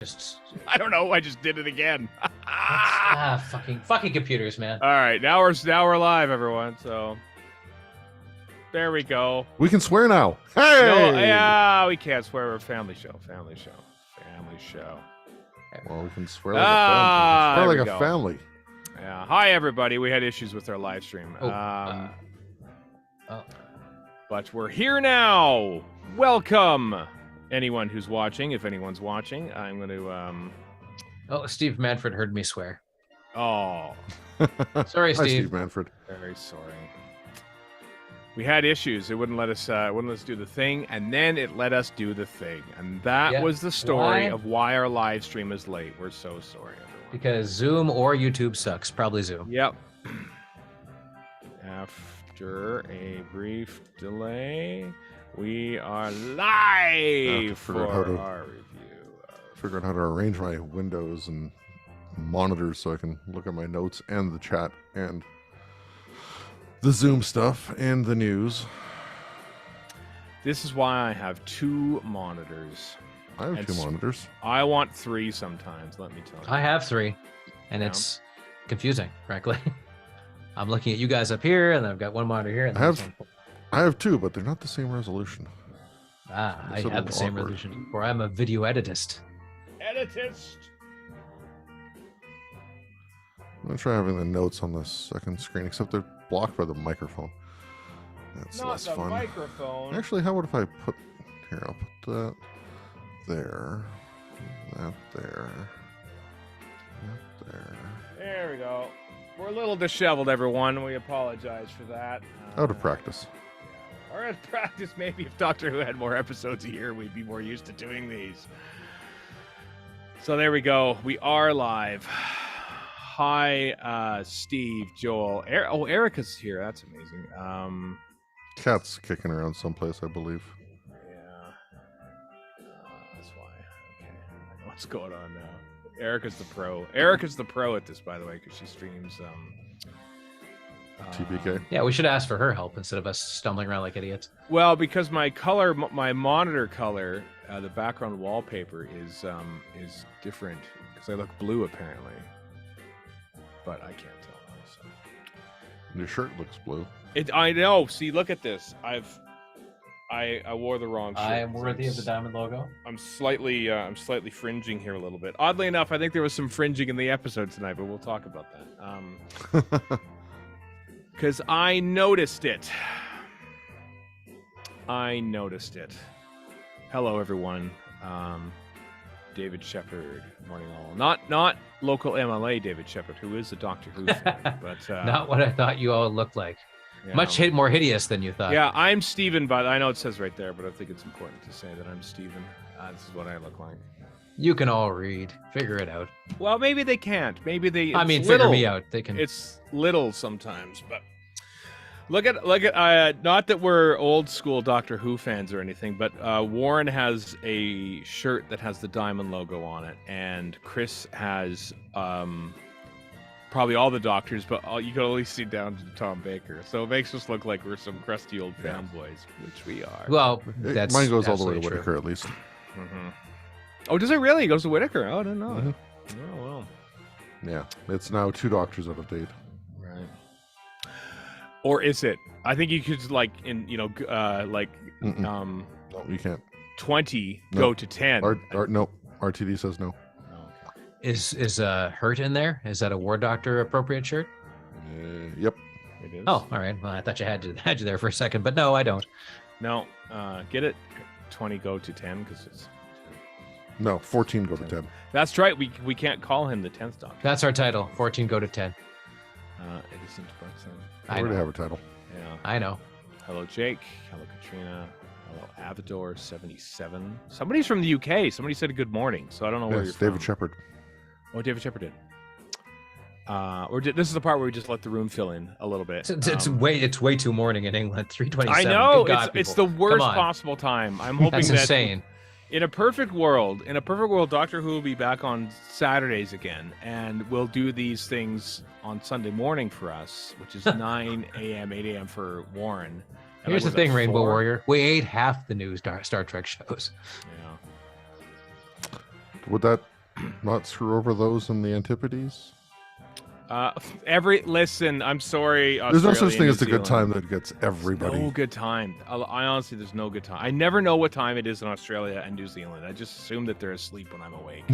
Just I don't know. I just did it again. fucking computers, man. All right, now we're live, everyone. So there we go. We can swear now. Hey! No, yeah, we can't swear. We're a family show. Well, we can swear like a family. Swear like a family. Yeah. Hi, everybody. We had issues with our live stream. But we're here now. Welcome, anyone who's watching. If anyone's watching, I'm going to. Oh, Steve Manfred heard me swear. Oh. Sorry, Steve. Hi, Steve Manfred. Very sorry. We had issues. It wouldn't let us do the thing, and then it let us do the thing. And that was the story of why our live stream is late. We're so sorry, everyone. Because Zoom or YouTube sucks. Probably Zoom. Yep. After a brief delay, we are live for our review. Figure out how to arrange my windows and monitors so I can look at my notes and the chat and the Zoom stuff and the news. This is why I have two monitors. I have two monitors. I want three sometimes, let me tell you. I have three, and it's confusing, frankly. I'm looking at you guys up here, and I've got one monitor here. And I have two, but they're not the same resolution. I have the same resolution, for I'm a video editist. I'm going to try having the notes on the second screen, except they're blocked by the microphone. That's not less the fun. Microphone. Actually, how about if I put... Here, I'll put that there. That there. That there. There we go. We're a little disheveled, everyone. We apologize for that. Out of practice. Or at practice, maybe if Doctor Who had more episodes a year, we'd be more used to doing these. So there we go. We are live. Hi, Steve, Joel. Erica's here. That's amazing. Cat's kicking around someplace, I believe. Yeah. That's why. Okay. I know what's going on now. Erica's the pro. Erica's the pro at this, by the way, because she streams TBK. Yeah, we should ask for her help instead of us stumbling around like idiots. Well, because my monitor color, the background wallpaper is different because I look blue apparently, but I can't tell. So. Your shirt looks blue. I know. See, look at this. I wore the wrong shirt. I am worthy of the diamond logo. I'm slightly fringing here a little bit. Oddly enough, I think there was some fringing in the episode tonight, but we'll talk about that. Because I noticed it. Hello, everyone. David Shepard, morning all. Not local MLA David Shepard, who is a Doctor Who fan, but not what I thought you all looked like. Yeah. Much more hideous than you thought. Yeah, I'm Steven, but I know it says right there, but I think it's important to say that I'm Steven. This is what I look like. You can all read. Figure it out. Well, maybe they can't. Maybe they. Figure me out. They can. It's little sometimes, but look at. Not that we're old school Doctor Who fans or anything, but Warren has a shirt that has the diamond logo on it, and Chris has probably all the doctors, but you can only see down to Tom Baker. So it makes us look like we're some crusty old fanboys, which we are. Well, mine goes all the way to Whittaker, at least. Mm-hmm. Oh, does it really? It goes to Whittaker? Oh, I didn't know. Mm-hmm. Oh, well. Yeah, it's now 2 doctors out of date. Right. Or is it? I think you could No, you can't. 20 go to 10. No, RTD says no. Is Hurt in there? Is that a War Doctor appropriate shirt? Yep. It is. Oh, all right. Well, I thought you had you there for a second, but no, I don't. No, get it. 20 go to 10 because it's. No, 14 go to 10. That's right. We can't call him the 10th Doctor. That's our title. 14 go to 10. It isn't, but I already have a title. Yeah. I know. Hello, Jake. Hello, Katrina. Hello, Avador 77. Somebody's from the UK. Somebody said good morning, so I don't know where you're from. David Shepard. Oh, David Shepard did. This is the part where we just let the room fill in a little bit. It's way too morning in England. 3:27. I know. God, it's the worst possible time. I'm hoping that's insane. In a perfect world, Doctor Who will be back on Saturdays again, and we'll do these things on Sunday morning for us, which is 9 a.m., 8 a.m. for Warren. Here's the thing, Rainbow Warrior. We ate half the new Star Trek shows. Yeah. Would that not screw over those in the Antipodes? Listen, I'm sorry. There's no Australia such thing and as the New good time Zealand. that gets everybody. No good time. I honestly, there's no good time. I never know what time it is in Australia and New Zealand. I just assume that they're asleep when I'm awake.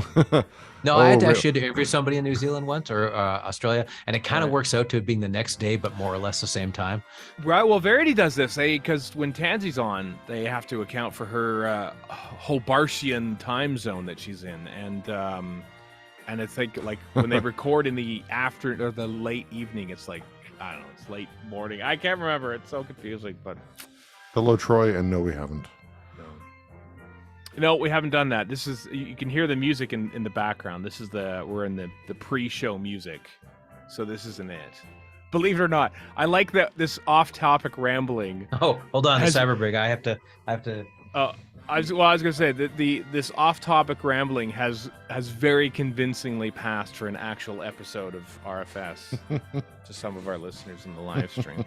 No, I had to really? actually interview somebody in New Zealand once, or Australia, and it kind of Right. works out to it being the next day, but more or less the same time. Right. Well, Verity does this, because when Tansy's on, they have to account for her Hobartian time zone that she's in, and it's like when they record in the after or the late evening, it's like, I don't know, it's late morning. I can't remember. It's so confusing, but Hello, Troy, and no, we haven't. no, we haven't done that. This is, you can hear the music in the background. This is we're in the pre-show music, so this isn't it. Believe it or not, I like this off-topic rambling. Oh, hold on, the Has- Cyberbrig. I have to. I was gonna say that this off-topic rambling has very convincingly passed for an actual episode of RFS to some of our listeners in the live stream.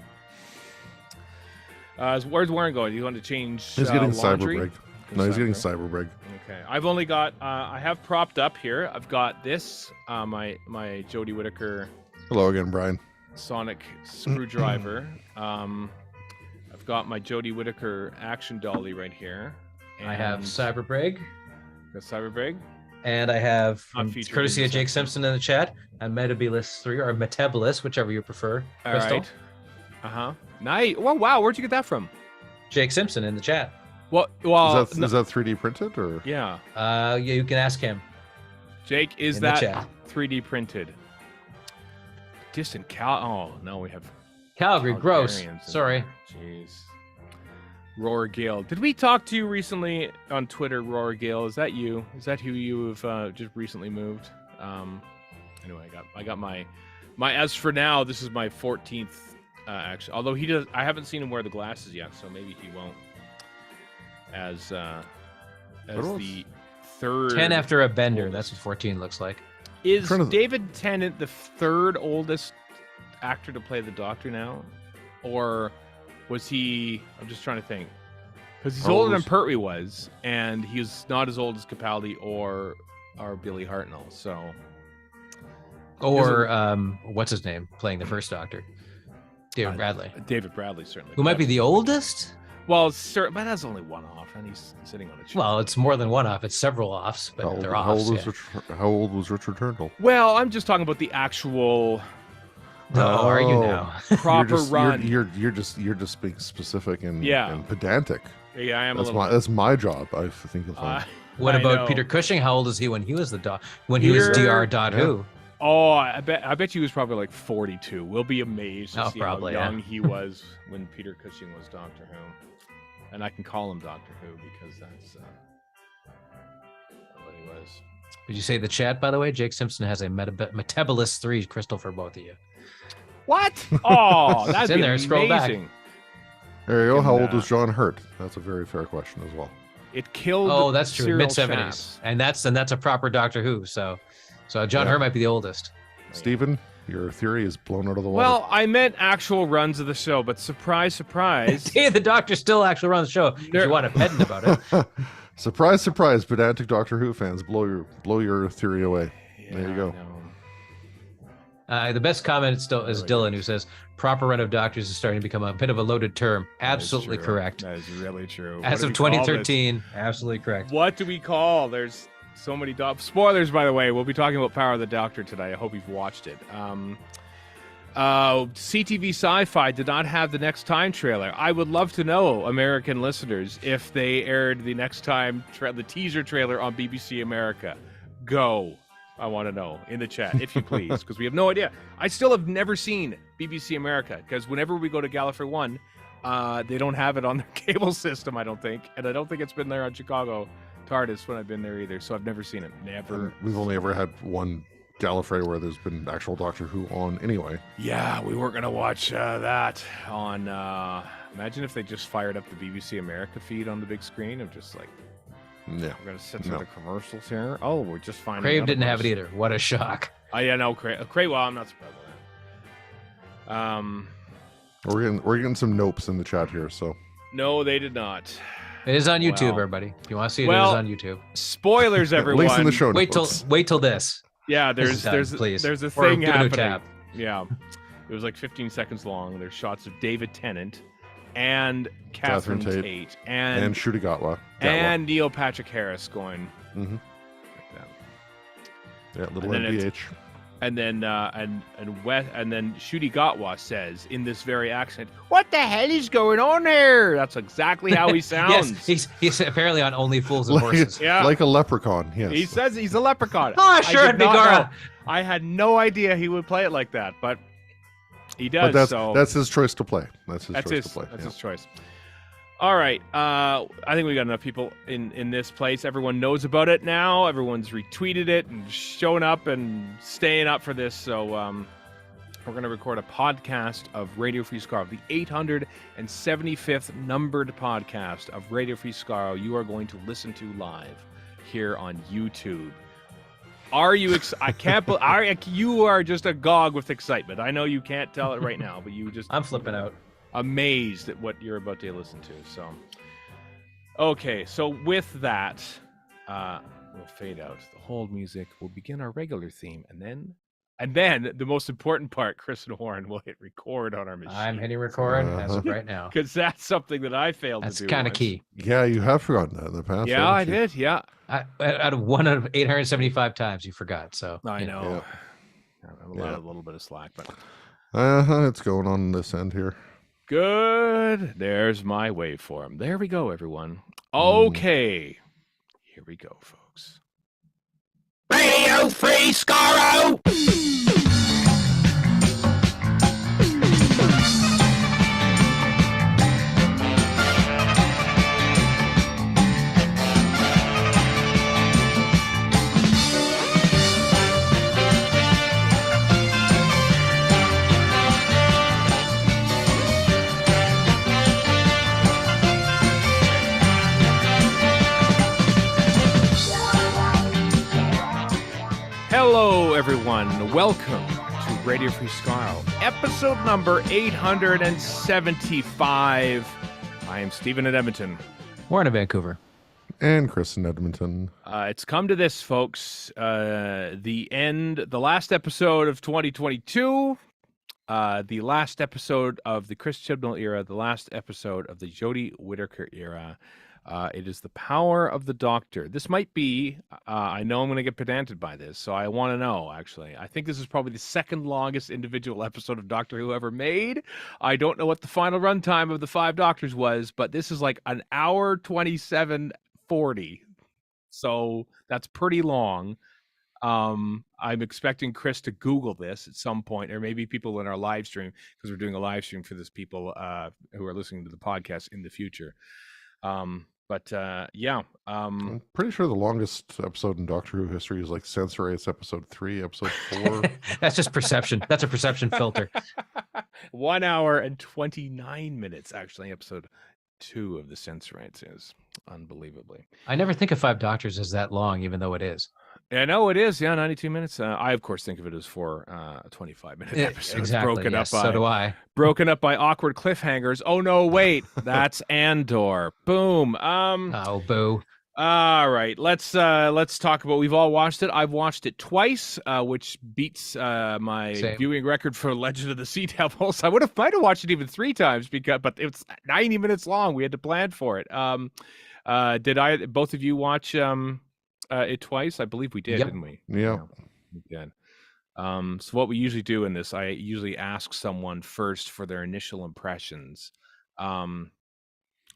Where's Warren going? Do you want to change? He's getting laundry? cyberbrig. No, he's getting cyberbrig. Okay, I've only got. I have propped up here. I've got this. My Jodie Whittaker Hello again, Brian. sonic screwdriver. I've got my Jodie Whittaker action dolly right here. I have And- Cyberbrig, got Cyberbrig. and I have, Not from featured courtesy in of the Jake section. Simpson in the chat, a Metabolus 3 or Metabolus, whichever you prefer. All Crystal. right. Nice. Well, wow. Where'd you get that from? Jake Simpson in the chat. Well, Is that 3D printed or? yeah. Yeah, you can ask him Jake, is in the that chat. 3D printed? Distant Cal. Oh no, we have Calgary, gross. Calgarians in Sorry. there. Jeez. Roar Gale. Did we talk to you recently on Twitter, Roar Gale? Is that you? Is that who you have just recently moved? Anyway, I got my as for now, this is my 14th actually. Although I haven't seen him wear the glasses yet, so maybe he won't. As the third 10 after a bender. oldest. That's what 14 looks like. Is Trying to- David Tennant the third oldest actor to play the Doctor now? Or was he... I'm just trying to think. Because he's How older old than was- Pertwee was, and he's not as old as Capaldi or Billy Hartnell, so... Or what's his name playing the first Doctor? David Bradley. David Bradley, certainly. Who might be the oldest? Well, sir, but that's only one off, and he's sitting on a chair. Well, it's more than one off. It's several offs, but How old, they're how offs. old was Yeah. How old was Richard Turnbull? Well, I'm just talking about the actual Oh, are you Oh. now? proper run. You're just being specific and, Yeah. and pedantic. Yeah, I am That's a little... that's my job. I think you'll find. What I about know. Peter Cushing? How old is he when he was the when he was Peter- Dr. Dot Yeah. Who? Oh, I bet he was probably like 42. We'll be amazed to Oh, see probably, how yeah. young he was when Peter Cushing was Doctor Who. And I can call him Doctor Who because that's what he was. Did you say the chat, by the way? Jake Simpson has a Metabolus 3 crystal for both of you. What? Oh, that'd It's in be there, scroll back. amazing. There you go. And, How old was John Hurt? That's a very fair question as well. It killed. Oh, that's true. Cyril Mid 70s, Shafts. and that's a proper Doctor Who. So John Yeah. Hurt might be the oldest. Stephen, your theory is blown out of the water. Well, I meant actual runs of the show, but surprise, surprise. See, the Doctor still actually runs the show. If There- you want a pedant about it, surprise, surprise! Pedantic Doctor Who fans, blow your theory away. There you go. no. the best comment still is Really Dylan, good. who says proper run of Doctors is starting to become a bit of a loaded term. That is Absolutely true. correct. That is really true. As What of do we call this? 2013, absolutely correct. What do we call? There's so many spoilers, by the way. We'll be talking about Power of the Doctor today. I hope you've watched it. CTV Sci-Fi did not have the Next Time trailer. I would love to know, American listeners, if they aired the Next Time the teaser trailer on BBC America. Go. I want to know in the chat, if you please, because we have no idea. I still have never seen BBC America, because whenever we go to Gallifrey 1, they don't have it on their cable system, I don't think. And I don't think it's been there on Chicago TARDIS when I've been there either, so I've never seen it. Never. We've only ever had one Gallifrey where there's been actual Doctor Who on anyway. Yeah, we weren't gonna watch that on. Imagine if they just fired up the BBC America feed on the big screen of just like, Yeah. we're gonna censor No. the commercials here. Oh, we're just finding. Crave out didn't have it about- either. What a shock. Oh yeah, no, Crave. Well, I'm not surprised by that. We're getting some nopes in the chat here, so No, they did not. It is on YouTube, Well. everybody. If you want to see it, Well, it is on YouTube. Spoilers, everyone. Links in the show Wait notes. till this. Yeah, This is there's done, please. there's a Or thing do a new happening. tab. Yeah, it was like 15 seconds long. There's shots of David Tennant and Catherine Tate and Ncuti Gatwa. and Neil Patrick Harris going Mhm. like that. Yeah, little And then it's- NPH. And then and then Ncuti Gatwa says in this very accent, "What the hell is going on here?" That's exactly how he sounds. Yes, he's apparently on Only Fools and Horses. Yeah. Like a leprechaun, yes. He says he's a leprechaun. Oh, sure, I did not Bigara. know. I had no idea he would play it like that, but he does. But so that's his choice to play. That's his choice to play. That's yeah. his choice. All right. I think we got enough people in this place. Everyone knows about it now. Everyone's retweeted it and showing up and staying up for this. So we're going to record a podcast of Radio Free Skaro, the 875th numbered podcast of Radio Free Skaro. You are going to listen to live here on YouTube. Are you? I can't. You are just agog with excitement. I know you can't tell it right now, but you just. I'm flipping out. Amazed at what you're about to listen to. So, okay. So with that, we'll fade out the hold music. We'll begin our regular theme, and then the most important part, Chris and Warren will hit record on our machine. I'm hitting record as of right now. Because that's something that I failed That's to do. kind of once. key. Yeah, you have forgotten that in the past. Yeah, I haven't you? did. Yeah, Out of 1 out of 875 times, you forgot. So I you know. Yeah. I'm allowed a little bit of slack, but It's going on this end here. good. There's my waveform. There we go, everyone. Okay. Here we go, folks. Radio Free Skaro! Hello, everyone. Welcome to Radio Free Skaro, episode number 875. I am Stephen at Edmonton. Warren in Vancouver. And Chris in Edmonton. It's come to this, folks. The last episode of 2022, the last episode of the Chris Chibnall era, the last episode of the Jodie Whittaker era. It is the power of the Doctor. This might be, I know I'm going to get pedanted by this, so I want to know, actually. I think this is probably the second longest individual episode of Doctor Who ever made. I don't know what the final runtime of the 5 Doctors was, but this is like an hour 27:40. So that's pretty long. I'm expecting Chris to Google this at some point, or maybe people in our live stream, because we're doing a live stream for this people who are listening to the podcast in the future. I'm pretty sure the longest episode in Doctor Who history is like Censor Race episode 3, episode 4. That's just perception. That's a perception filter. 1 hour and 29 minutes, actually, episode 2 of the Censorites is unbelievably. I never think of 5 Doctors as that long, even though it is. I know it is, 92 minutes. I of course think of it as 4 25-minute episodes Exactly. broken Yes, up by so do I. broken up by awkward cliffhangers. Oh no, wait, that's Andor. Boom. Oh, boo. All right, let's talk about. We've all watched it. I've watched it twice, which beats my Same. viewing record for Legend of the Sea Devils. I might have watched it even 3 times but it's 90 minutes long. We had to plan for it. Did both of you watch it twice? I believe we did, Yep. didn't we? Yeah. We did. So what we usually do in this, I usually ask someone first for their initial impressions. I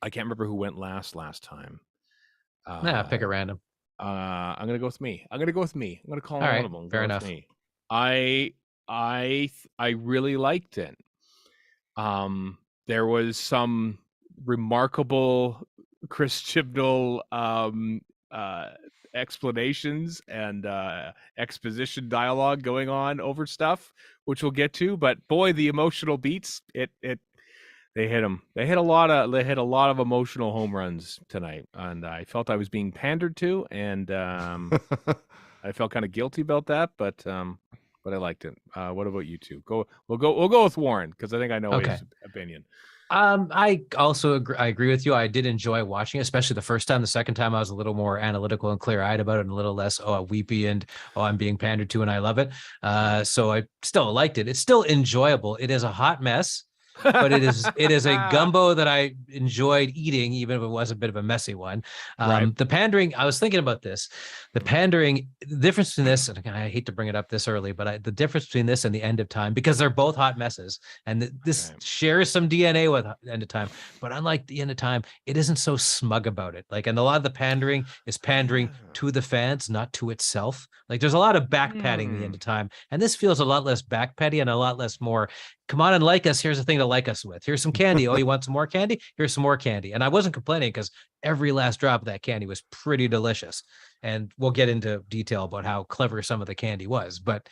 can't remember who went last time. Pick a random. I'm gonna go with me. I'm gonna call him All one right, of them. fair Go with enough. Me. I really liked it. There was some remarkable Chris Chibnall explanations and exposition dialogue going on over stuff, which we'll get to. But boy, the emotional beats, they hit them. They hit a lot of emotional home runs tonight, and I felt I was being pandered to, and I felt kind of guilty about that, but I liked it. What about you two? We'll go with Warren, because I think I know Okay. his opinion. I also I agree with you. I did enjoy watching it, especially the first time. The second time, I was a little more analytical and clear-eyed about it, and a little less weepy and I'm being pandered to and I love it. So I still liked it. It's still enjoyable. It is a hot mess, but it is a gumbo that I enjoyed eating, even if it was a bit of a messy one. Right. The pandering, I was thinking about this. The pandering, the difference between this, and again, I hate to bring it up this early, but the difference between this and the End of Time, because they're both hot messes, and this shares some DNA with End of Time, but unlike the End of Time, it isn't so smug about it. Like, and a lot of the pandering is pandering to the fans, not to itself. Like, there's a lot of back patting the End of Time, and this feels a lot less back patty and a lot less more. Come on and like us. Here's the thing to like us with. Here's some candy. Oh, you want some more candy? Here's some more candy. And I wasn't complaining because every last drop of that candy was pretty delicious. And we'll get into detail about how clever some of the candy was. But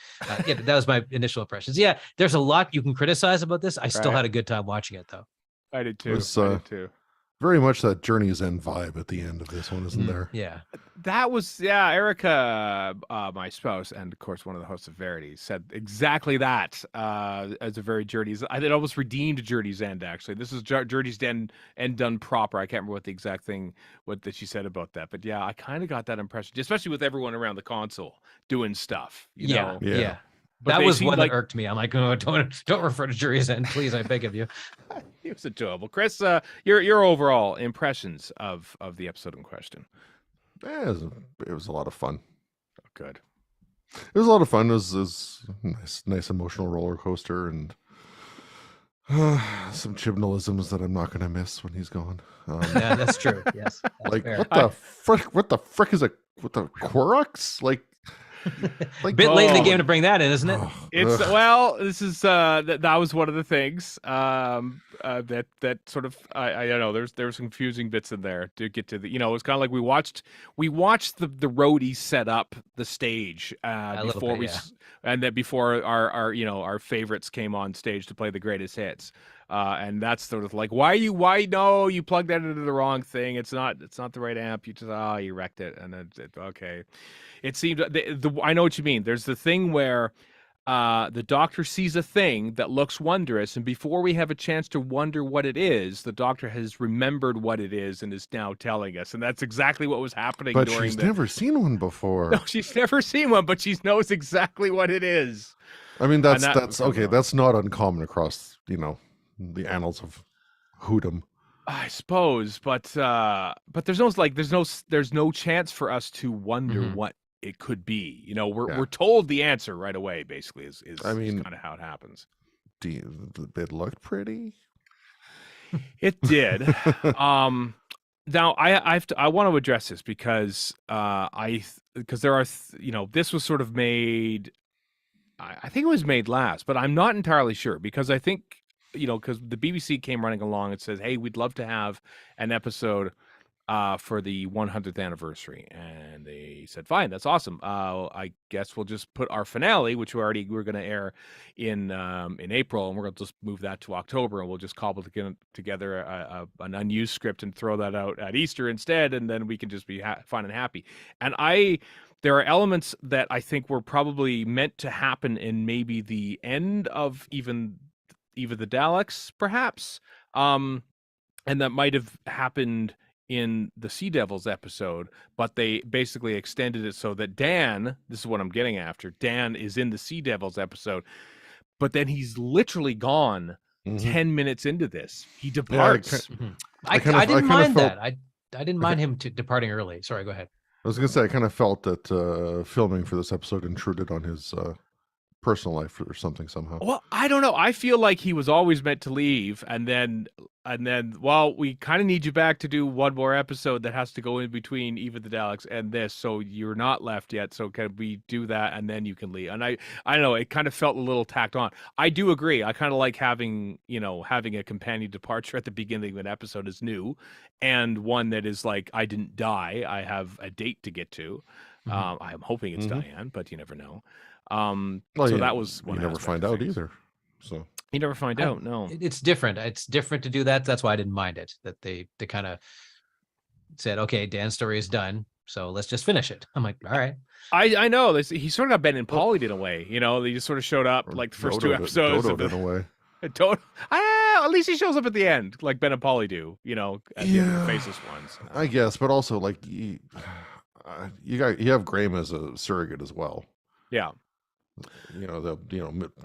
yeah, that was my initial impressions. Yeah, there's a lot you can criticize about this. I still had a good time watching it, though. I did too. It was, I did too. Very much that Journey's End vibe at the end of this one, isn't there? Yeah. That was, Erica, my spouse, and of course one of the hosts of Verity, said exactly that as a very Journey's. It almost redeemed Journey's End, actually. This is Journey's End done proper. I can't remember what the exact thing that she said about that, but yeah, I kind of got that impression, especially with everyone around the console doing stuff. You know? Yeah. But that was one like, that irked me. I'm like, oh, don't refer to Journey's End, please. I beg of you. It was enjoyable. Chris, your overall impressions of the episode in question? Yeah, it was a lot of fun. Oh, good. It was a lot of fun. It was nice emotional roller coaster, and some Chibnalisms that I'm not going to miss when he's gone. Yeah, that's true. Yes. That's like fair. what the frick is a Quirux? Like bit late in the game to bring that in, isn't it? It's this is that was one of the things that sort of I don't know. There were some confusing bits in there to get to the, it was kind of like we watched the roadies set up the stage before and then before our favorites came on stage to play the greatest hits. And that's sort of like, why you plugged that into the wrong thing. It's not the right amp. You just, you wrecked it. And then, okay. It seemed, I know what you mean. There's the thing where the Doctor sees a thing that looks wondrous, and before we have a chance to wonder what it is, the Doctor has remembered what it is and is now telling us. And that's exactly what was happening. But she's never seen one before. No, she's never seen one, but she knows exactly what it is. I mean, that's okay. That's not uncommon across, the annals of Hoodum. I suppose, but there's no chance for us to wonder what it could be. We're told the answer right away. Basically, is kind of how it happens. It looked pretty. It did. Now I want to address this because there are this was sort of made. I think it was made last, but I'm not entirely sure because I think. Because the BBC came running along and says, hey, we'd love to have an episode for the 100th anniversary. And they said, fine, that's awesome. I guess we'll just put our finale, which we're going to air in April, and we're going to just move that to October, and we'll just cobble together an unused script and throw that out at Easter instead, and then we can just be fun and happy. And there are elements that I think were probably meant to happen in maybe the end of even the Daleks, perhaps, and that might have happened in the Sea Devils episode, but they basically extended it so that Dan, this is what I'm getting after, Dan is in the Sea Devils episode, but then he's literally gone 10 minutes into this. He departs. I didn't mind that. I didn't mind him departing early. Sorry, go ahead. I was going to say, I kind of felt that filming for this episode intruded on his personal life or something somehow. Well, I don't know. I feel like he was always meant to leave, and then well, we kind of need you back to do one more episode that has to go in between Eve of the Daleks and this, so you're not left yet, so can we do that and then you can leave? And I don't know, it kind of felt a little tacked on. I do agree. I kind of like having a companion departure at the beginning of an episode is new, and one that is like, I didn't die, I have a date to get to. I'm hoping it's Diane, but you never know. That was one. You never find out either. So you never find out. No, it's different. It's different to do that. That's why I didn't mind it. That they kind of said, okay, Dan's story is done, so let's just finish it. I'm like, all right. I know this. He sort of got Ben and Paulied in a way. They just sort of showed up like the first two episodes. In a way. Don't. At least he shows up at the end, like Ben and Polly do. You know, at the end of the faceless ones. I guess, but also like you have Graham as a surrogate as well. Yeah.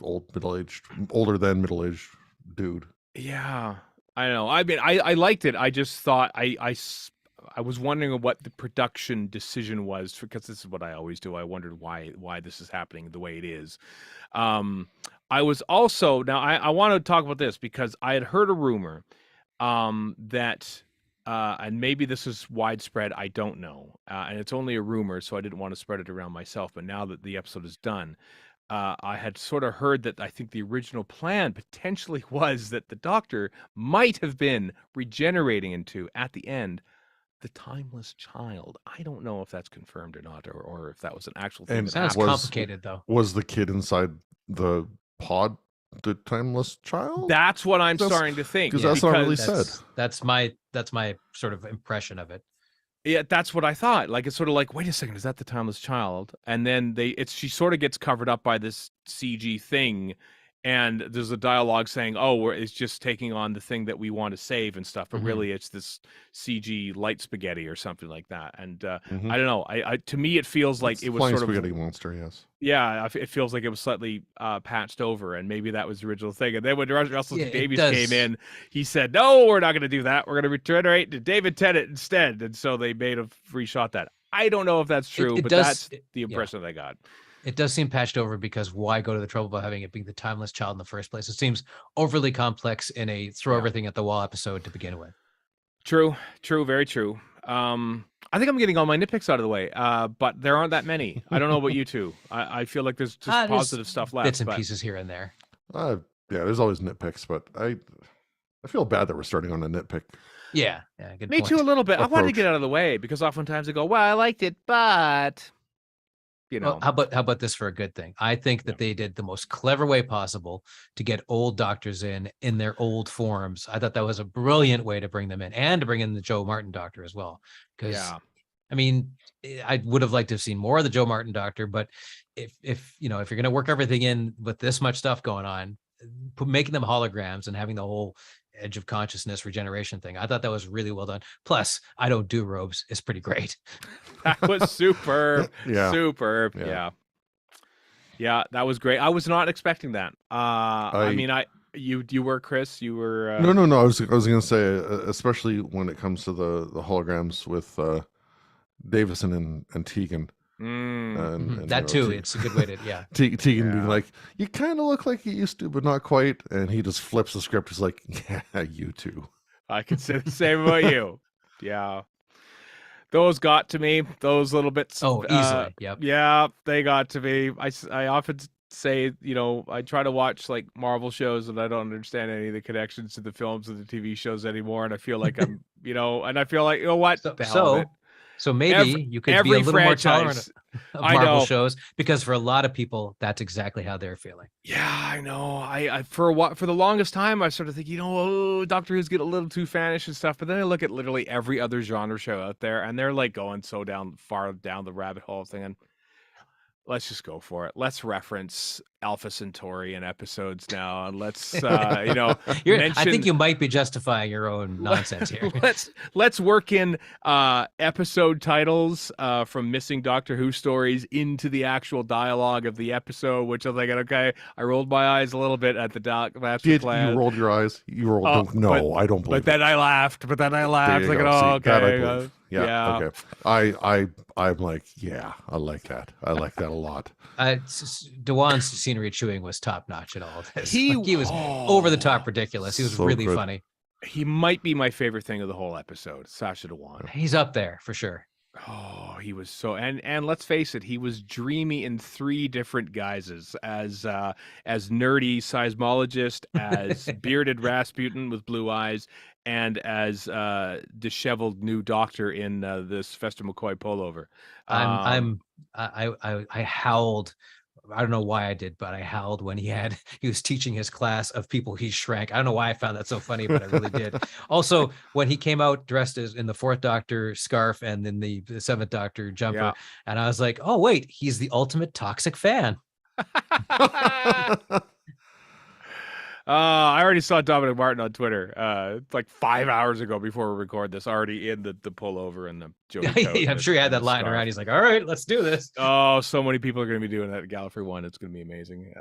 Older than middle-aged dude. Yeah, I know. I mean, I liked it. I just thought I was wondering what the production decision was, because this is what I always do. I wondered why this is happening the way it is. I was also, now I want to talk about this because I had heard a rumor that and maybe this is widespread, I don't know, and it's only a rumor, so I didn't want to spread it around myself. But now that the episode is done, I had sort of heard that I think the original plan potentially was that the Doctor might have been regenerating into, at the end, the timeless child. I don't know if that's confirmed or not, or if that was an actual thing. And that sounds happened. complicated, though. Was the kid inside the pod the timeless child? That's what I'm starting to think. Because that's not really said. That's my sort of impression of it. Yeah, that's what I thought. Like, it's sort of like, wait a second, is that the timeless child? And then she sort of gets covered up by this CG thing, and there's a dialogue saying, "Oh, it's just taking on the thing that we want to save and stuff," but really it's this CG light spaghetti or something like that. And I don't know. I to me, it feels like it was flying sort of spaghetti monster. Yes. Yeah, it feels like it was slightly patched over, and maybe that was the original thing. And then when Russell T Davies came in, he said, "No, we're not going to do that. We're going to regenerate to David Tennant instead." And so they made a reshot that. I don't know if that's true, but that's the impression that I got. It does seem patched over, because why go to the trouble of having it being the timeless child in the first place? It seems overly complex in a throw everything at the wall episode to begin with. True, very true. I think I'm getting all my nitpicks out of the way, but there aren't that many. I don't know about you two. I feel like there's just positive stuff left. Bits and pieces here and there. Yeah, there's always nitpicks, but I feel bad that we're starting on a nitpick. Yeah, good Me point. too, a little bit. Approach. I wanted to get out of the way, because oftentimes I go, "Well, I liked it, but." You know. Well, how about this for a good thing? I think that they did the most clever way possible to get old Doctors in their old forms. I thought that was a brilliant way to bring them in, and to bring in the Joe Martin Doctor as well. Because I mean, I would have liked to have seen more of the Joe Martin Doctor, but if you're going to work everything in with this much stuff going on, making them holograms and having the whole edge of consciousness regeneration thing, I thought that was really well done. Plus, I don't do robes. It's pretty great. That was superb. Yeah. Superb. Yeah, that was great. I was not expecting that. You were, Chris, you were No. I was gonna say, especially when it comes to the holograms with Davison and Tegan. And that too. It's a good way to Tegan being like, "You kind of look like you used to, but not quite," and he just flips the script. He's like, "Yeah, you too." I could say the same about you. Yeah, those got to me. Those little bits. Oh, easily. Yep. Yeah, they got to me. I often say, I try to watch like Marvel shows, and I don't understand any of the connections to the films and the TV shows anymore, and I feel like I'm, and I feel like, what the hell of it. So maybe you could be a little more tolerant of Marvel shows, because for a lot of people, that's exactly how they're feeling. Yeah, I know. I for the longest time, I sort of think, Doctor Who's getting a little too fanish and stuff. But then I look at literally every other genre show out there, and they're like going so far down the rabbit hole thing. And let's just go for it. Let's reference Alpha Centauri in episodes now, and let's mention, I think you might be justifying your own nonsense here. Let's work in episode titles from missing Doctor Who stories into the actual dialogue of the episode, which I'm thinking, okay, I rolled my eyes a little bit at the master plan. You rolled your eyes? You rolled? No, I don't believe. But then I laughed. Like, okay. Yeah. Okay. I'm like, yeah, I like that. I like that a lot. Dewan's scenery chewing was top notch in all of this. He was over the top ridiculous. He was so really funny. He might be my favorite thing of the whole episode, Sacha Dhawan. He's up there for sure. Oh, he was so, and let's face it, he was dreamy in 3 different guises: as nerdy seismologist, as bearded Rasputin with blue eyes, and as disheveled new Doctor in this Fester McCoy pullover. I howled. I don't know why I did, but I howled when he was teaching his class of people he shrank. I don't know why I found that so funny, but I really did. Also, when he came out dressed as in the 4th Doctor scarf and then the 7th Doctor jumper, and I was like, oh wait, he's the ultimate toxic fan. I already saw Dominic Martin on Twitter like 5 hours ago before we record this, already in the pullover and the Joey coat. I'm sure he had that lying around. He's like, all right, let's do this. Oh, so many people are going to be doing that at Gallifrey 1. It's going to be amazing.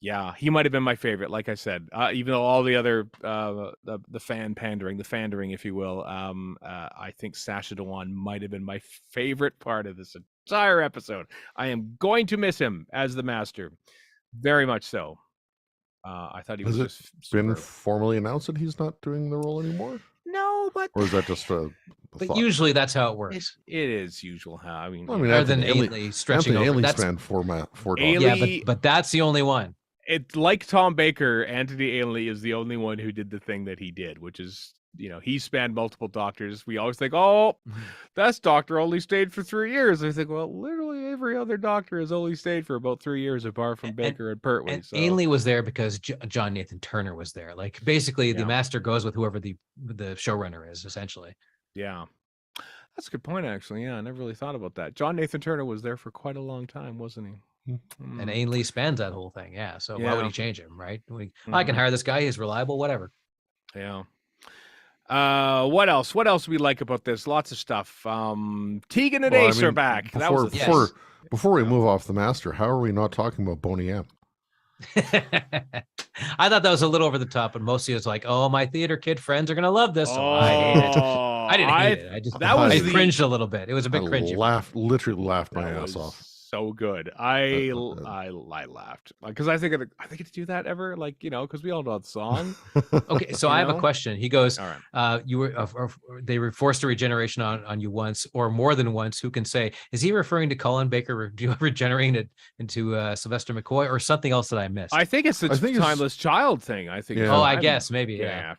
Yeah, he might have been my favorite. Like I said, even though all the other the fandering, if you will, I think Sacha Dhawan might have been my favorite part of this entire episode. I am going to miss him as the Master, very much so. I thought he was just been formally announced that he's not doing the role anymore? No, but or is that just a but thought? Usually that's how it works. It is usual how. I mean rather than Ainley stretching over. Ainley's spanned four yeah, but that's the only one. It's like Tom Baker. Anthony Ainley is the only one who did the thing that he did, which is, he spanned multiple doctors. We always think, oh, that doctor only stayed for 3 years. I think, well, literally every other doctor has only stayed for about 3 years, apart from Baker and Pertwee. And Ainley was there because John Nathan Turner was there. Like, basically, the Master goes with whoever the showrunner is, essentially. Yeah. That's a good point, actually. Yeah, I never really thought about that. John Nathan Turner was there for quite a long time, wasn't he? And Ainley spans that whole thing. Yeah. So why would he change him, right? I can hire this guy. He's reliable, whatever. Yeah. What else? What else do we like about this? Lots of stuff. Tegan and Ace are back. Before we move off the Master, how are we not talking about Boney M? I thought that was a little over the top, but mostly it's like, oh, my theater kid friends are gonna love this. So I hate it. I didn't hate it. I cringed a little bit. It was a bit cringy. Literally laughed my ass off. So good. I laughed because I think to do that ever, like, because we all know the song. Okay, so I have a question. He goes, you were they were forced a regeneration on you once or more than once. Who can say? Is he referring to Colin Baker regenerating into Sylvester McCoy or something else that I missed? I think it's the timeless child thing. I think. Yeah. Oh, I guess maybe. Yeah.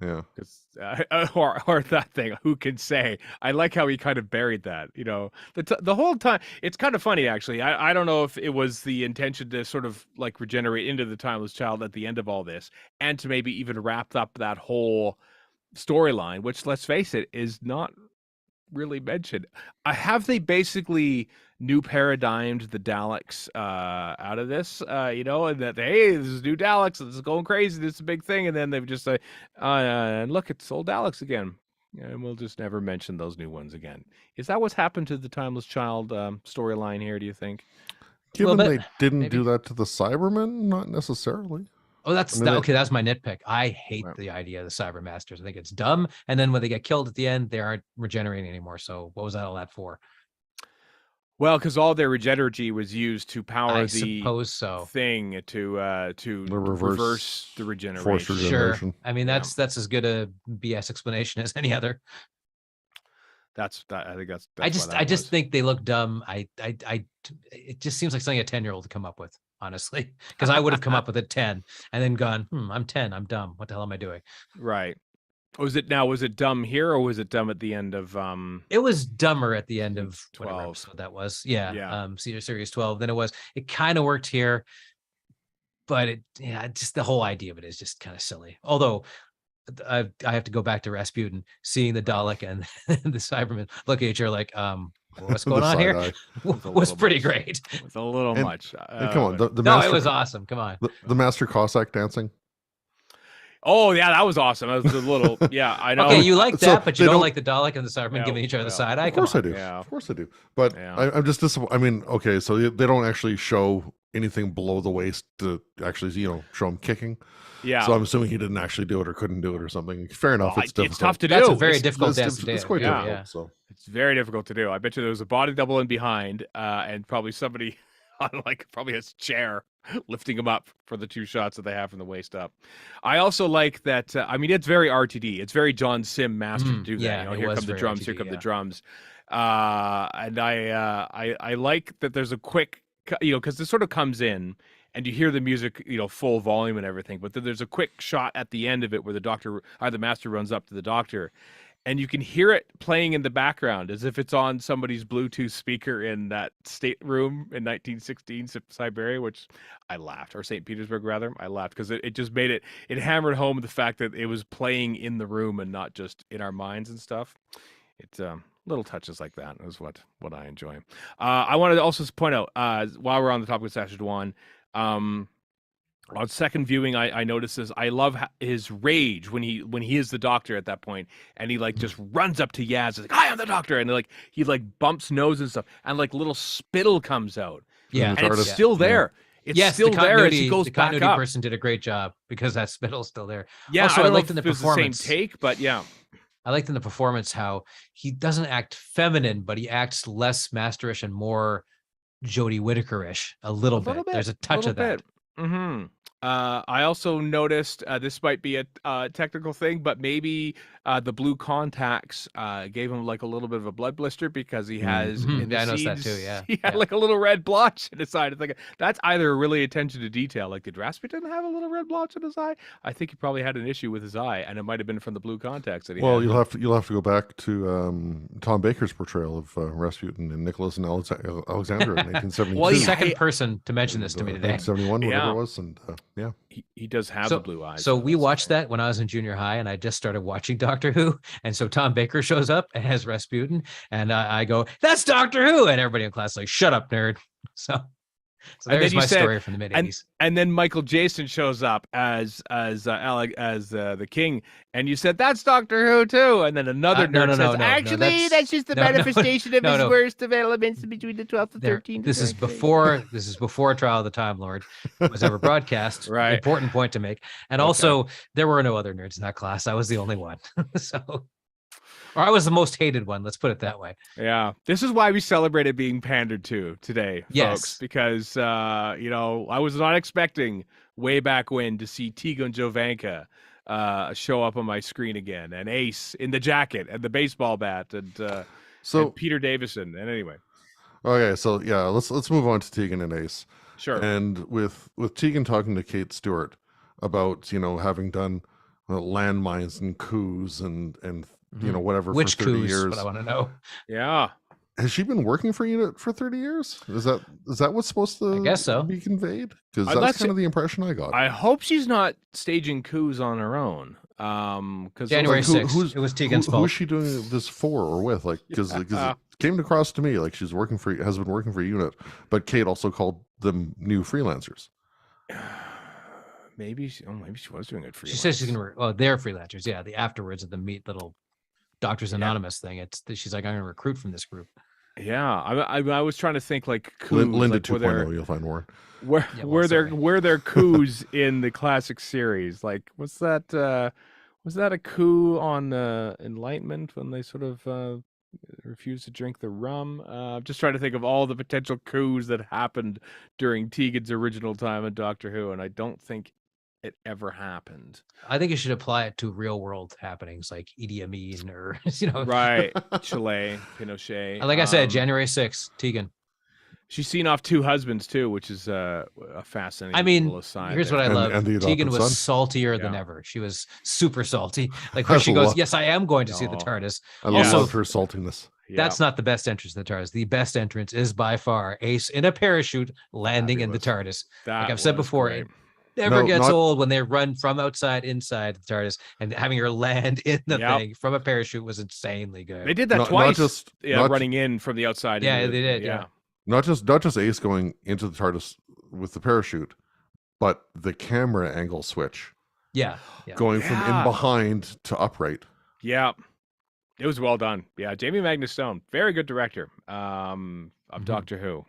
Yeah. Or that thing, who can say? I like how he kind of buried that, the whole time. It's kind of funny, actually. I don't know if it was the intention to sort of like regenerate into the timeless child at the end of all this, and to maybe even wrap up that whole storyline, which, let's face it, is not really mentioned. Have they basically new paradigmed the Daleks out of this, and that, hey, this is new Daleks, this is going crazy, this is a big thing, and then they've just and look, it's old Daleks again, and we'll just never mention those new ones again. Is that what's happened to the Timeless Child storyline here, do you think? Given they didn't do that to the Cybermen, not necessarily. Oh, that's my nitpick. I hate the idea of the Cyber Masters. I think it's dumb. And then when they get killed at the end, they aren't regenerating anymore. So what was that all that for? Well, because all their regenergy was used to power thing to reverse the regeneration. Sure. I mean, that's as good a BS explanation as any other. I think that's I just think they look dumb. It just seems like something a 10-year-old to come up with, honestly, because I would have come up with a 10 and then gone, I'm 10, I'm dumb. What the hell am I doing? Right. Was it dumb here, or was it dumb at the end of It was dumber at the end of 12. Episode that was. Yeah. Series 12 than it was. It kind of worked here, but just the whole idea of it is just kind of silly. Although I have to go back to Rasputin, seeing the Dalek and the Cybermen look at each other like, what's going on here? Was pretty great. It's a little much. And come on, the Master, it was awesome. Come on, the Master Cossack dancing. Oh yeah, that was awesome. That was a little, I know. Okay, you like that, but you don't like the Dalek and the Cybermen giving each other the side eye. Of course I do. Yeah. Of course I do. But I'm just disappointed. I mean, okay, so they don't actually show anything below the waist to actually, show him kicking. Yeah. So I'm assuming he didn't actually do it or couldn't do it or something. Fair enough. It's difficult. It's tough to do. That's a very difficult dance to do. It's quite difficult. So it's very difficult to do. I bet you there was a body double in behind, and probably somebody on probably his chair lifting him up for the 2 shots that they have from the waist up. I also like that. It's very RTD. It's very John Sim Master to do that. Yeah, here come the drums. RTD, here come the drums. And I like that. There's a quick, because this sort of comes in. And you hear the music, full volume and everything. But then there's a quick shot at the end of it where the Master runs up to the Doctor. And you can hear it playing in the background as if it's on somebody's Bluetooth speaker in that stateroom in 1916 Siberia, which I laughed. Or St. Petersburg, rather. I laughed because it just made it hammered home the fact that it was playing in the room and not just in our minds and stuff. It's little touches like that is what I enjoy. I wanted to also point out, while we're on the topic of Sacha Dhawan, On second viewing, I noticed this. I love his rage when he is the doctor at that point, and he like just runs up to Yaz, like, "I am the doctor," and like he like bumps nose and stuff, and like little spittle comes out. Yeah, and it's still there. It's still there as he goes back up. The continuity person did a great job because that spittle's still there. Yeah, also, I liked in the performance. The same take, but yeah. I liked in the performance how he doesn't act feminine, but he acts less masterish and more Jodie Whittaker-ish a little bit. There's a touch of that. Mm-hmm. I also noticed this might be a technical thing, but maybe the blue contacts gave him like a little bit of a blood blister because he has in the I noticed scenes, that too. Yeah, he had like a little red blotch in his eye. It's like that's either really attention to detail. Like did Rasputin have a little red blotch in his eye? I think he probably had an issue with his eye, and it might have been from the blue contacts that he had. You'll have to go back to Tom Baker's portrayal of Rasputin and Nicholas and Alexandra in 1972. Well, second person to mention this to me today. 1971, whatever it was, and yeah. He does have the blue eyes. So we watched that when I was in junior high, and I just started watching Doctor Who. And so Tom Baker shows up and has Rasputin, and I go, "That's Doctor Who!" And everybody in class like, "Shut up, nerd!" So there's my story from the mid '80s. And then Michael Jason shows up as the king, and you said that's Doctor Who too. And then another nerd says, "Actually, that's just the manifestation of his worst developments between the 12th and 13th." This is before Trial of the Time Lord was ever broadcast. Right. Important point to make. And also, there were no other nerds in that class. I was the only one. Or I was the most hated one. Let's put it that way. Yeah. This is why we celebrated being pandered to today, folks, because, I was not expecting way back when to see Tegan Jovanka show up on my screen again, and Ace in the jacket and the baseball bat and Peter Davison. And anyway. Okay. So yeah, let's move on to Tegan and Ace. Sure. And with Tegan talking to Kate Stewart about, having done landmines and coups and whatever which for 30 coups, years. But I want to know. Yeah. Has she been working for Unit for 30 years? Is that what's supposed to I guess so. be conveyed? Because that's kind of the impression I got. I hope she's not staging coups on her own. Because January 6th, it was Tegan's fault. Who is she doing this for or with? Like, because it came across to me like has been working for Unit, but Kate also called them new freelancers. Maybe she was doing it for. She says she's gonna. They're freelancers. Yeah, the afterwards of the meet little Doctors Anonymous thing. She's like, I'm gonna recruit from this group. Yeah, I was trying to think like coups, Linda like 2.0. You'll find more. Were there coups in the classic series? Like, was that a coup on Enlightenment when they sort of refused to drink the rum? Just trying to think of all the potential coups that happened during Tegan's original time in Doctor Who, and I don't think it ever happened. I think you should apply it to real world happenings like Idi Amin or right, Chile, Pinochet. Like I said, January 6th, Tegan. She's seen off two husbands too, which is a fascinating little aside. Here's what I love. Tegan was saltier than ever. She was super salty. Like when she goes, "Yes, I am going to see the TARDIS." I love her saltiness. That's not the best entrance to the TARDIS. The best entrance is by far Ace in a parachute landing in the TARDIS. Like I've said before, it never gets old when they run from outside inside the TARDIS, and having her land in the thing from a parachute was insanely good. They did that twice. Running in from the outside. Yeah, they did. Yeah. Not just Ace going into the TARDIS with the parachute, but the camera angle switch. Yeah. Going from in behind to upright. Yeah. It was well done. Yeah, Jamie Magnus Stone, very good director of Doctor Who.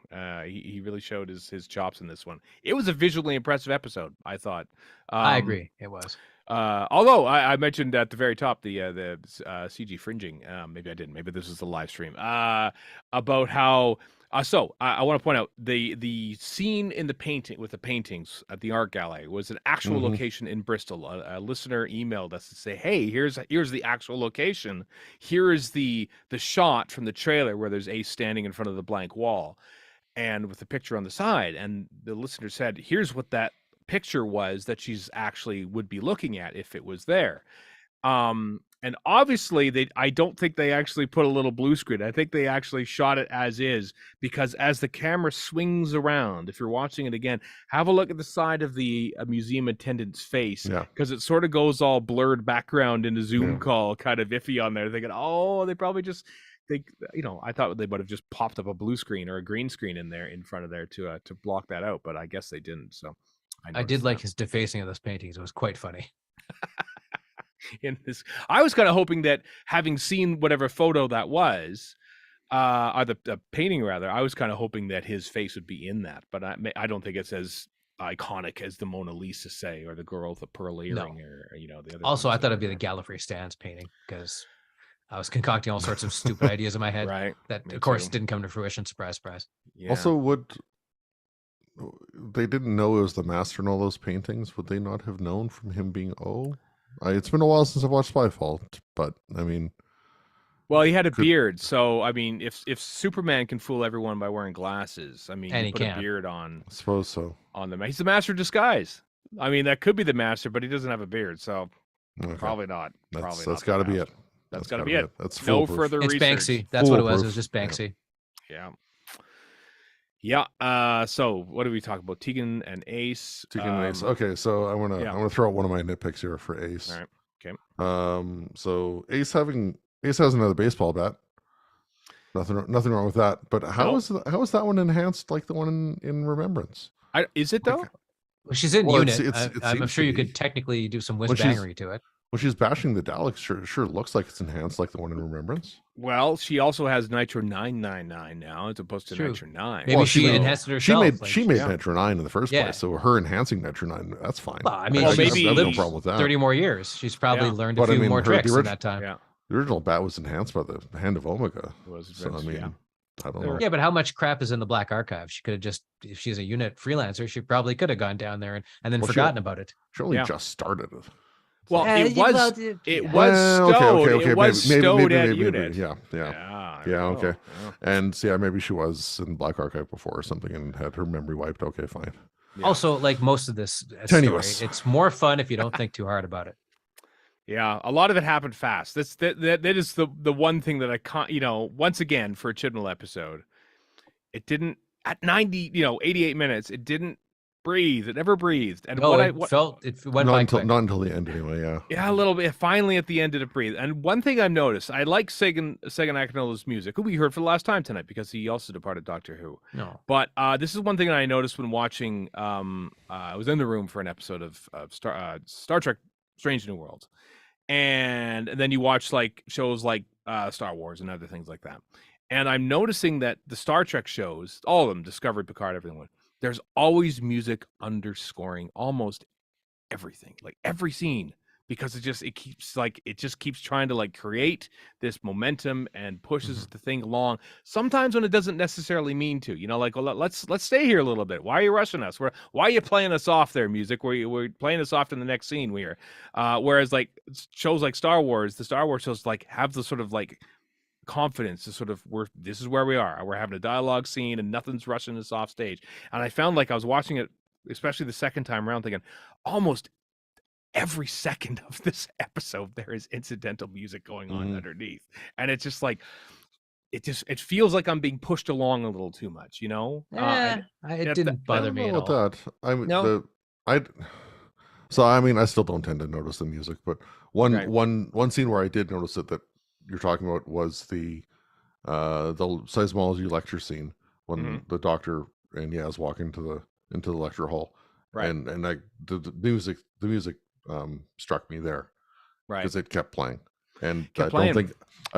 He really showed his chops in this one. It was a visually impressive episode, I thought. I agree. It was. Although I mentioned at the very top the CG fringing. Maybe I didn't. Maybe this was the live stream. About how. So I want to point out the scene in the painting with the paintings at the art gallery was an actual location in Bristol. A listener emailed us to say, "Hey, here's the actual location. Here is the shot from the trailer where there's Ace standing in front of the blank wall, and with the picture on the side." And the listener said, "Here's what that picture was that she's actually would be looking at if it was there." And obviously, I don't think they actually put a little blue screen. I think they actually shot it as is, because as the camera swings around, if you're watching it again, have a look at the side of the museum attendant's face, because it sort of goes all blurred background in a Zoom call, kind of iffy on there. Thinking, they probably just think, I thought they would have just popped up a blue screen or a green screen in front of there to block that out, but I guess they didn't. So. I did like his defacing of those paintings. It was quite funny. In this, I was kind of hoping that, having seen whatever photo that was, or the painting rather, I was kind of hoping that his face would be in that, but I don't think it's as iconic as the Mona Lisa, say, or the girl with the pearl earring, or the other. Also, I thought it'd be the Gallifrey Stands painting, because I was concocting all sorts of stupid ideas in my head. Right. That, of course, didn't come to fruition. Surprise, surprise. Yeah. Also, they didn't know it was the master in all those paintings? Would they not have known from him being it's been a while since I've watched Spyfall, but I mean, well, he had a beard, so I mean, if Superman can fool everyone by wearing glasses, I mean, and you put a beard on. I suppose so. On them, he's the master of disguise. I mean, that could be the master, but he doesn't have a beard, so probably not. That's got to be it. That's got to be it. That's no further research. It's Banksy. That's what it was. It was just Banksy. Yeah. So what do we talk about? Tegan and Ace. And Ace. Okay, so I'm gonna throw out one of my nitpicks here for Ace. All right. Okay. So Ace has another baseball bat. Nothing wrong with that. But how is that one enhanced like the one in Remembrance? Is it though? Well, she's in unit. I'm seems sure to you be. could technically do some whiz-bangery to it. When she's bashing the Daleks, sure looks like it's enhanced like the one in Remembrance. Well, she also has Nitro 999 now, as opposed to Nitro 9. Maybe she enhanced it herself. She made Nitro 9 in the first place, so her enhancing Nitro 9, that's fine. Well, I mean, maybe lived no problem with that. 30 more years. She's probably learned a few more tricks in that time. Yeah. The original bat was enhanced by the Hand of Omega. I don't know. Yeah, but how much crap is in the Black Archive? She could have just, if she's a unit freelancer, she probably could have gone down there and then forgotten about it. She only just started it. Well, it was stowed at unit. Yeah. Okay. And maybe she was in Black Archive before or something and had her memory wiped. Okay, fine. Yeah. Also, like most of this story, it's more fun if you don't think too hard about it. Yeah, a lot of it happened fast. That is the one thing that I can't, once again, for a Chibnall episode, it didn't, at 88 minutes, it didn't breathe. It never breathed. And it went by quick. Not until the end anyway, yeah. Yeah, a little bit. Finally at the end did it breathe. And one thing I've noticed, I like Sagan Akinola's music, who we heard for the last time tonight because he also departed Doctor Who. No. But this is one thing that I noticed when watching, I was in the room for an episode of Star Trek Strange New Worlds. And then you watch like shows like Star Wars and other things like that. And I'm noticing that the Star Trek shows, all of them, Discovery, Picard, everything, there's always music underscoring almost everything, like every scene, because it just keeps trying to like create this momentum and pushes the thing along. Sometimes when it doesn't necessarily mean to, like, well, let's stay here a little bit. Why are you rushing us? Why are you playing us off there, music? We're playing us off in the next scene here. Whereas like shows like Star Wars, the Star Wars shows like have the sort of like confidence to sort of this is where we are. We're having a dialogue scene and nothing's rushing us off stage. And I found like I was watching it, especially the second time around, thinking almost every second of this episode there is incidental music going on underneath, and it's just like it feels like I'm being pushed along a little too much, it didn't bother me at all. I still don't tend to notice the music, but one scene where I did notice it that you're talking about was the seismology lecture scene when the Doctor and Yaz walk into the lecture hall, right? And the music struck me there, right? Because it kept playing, and I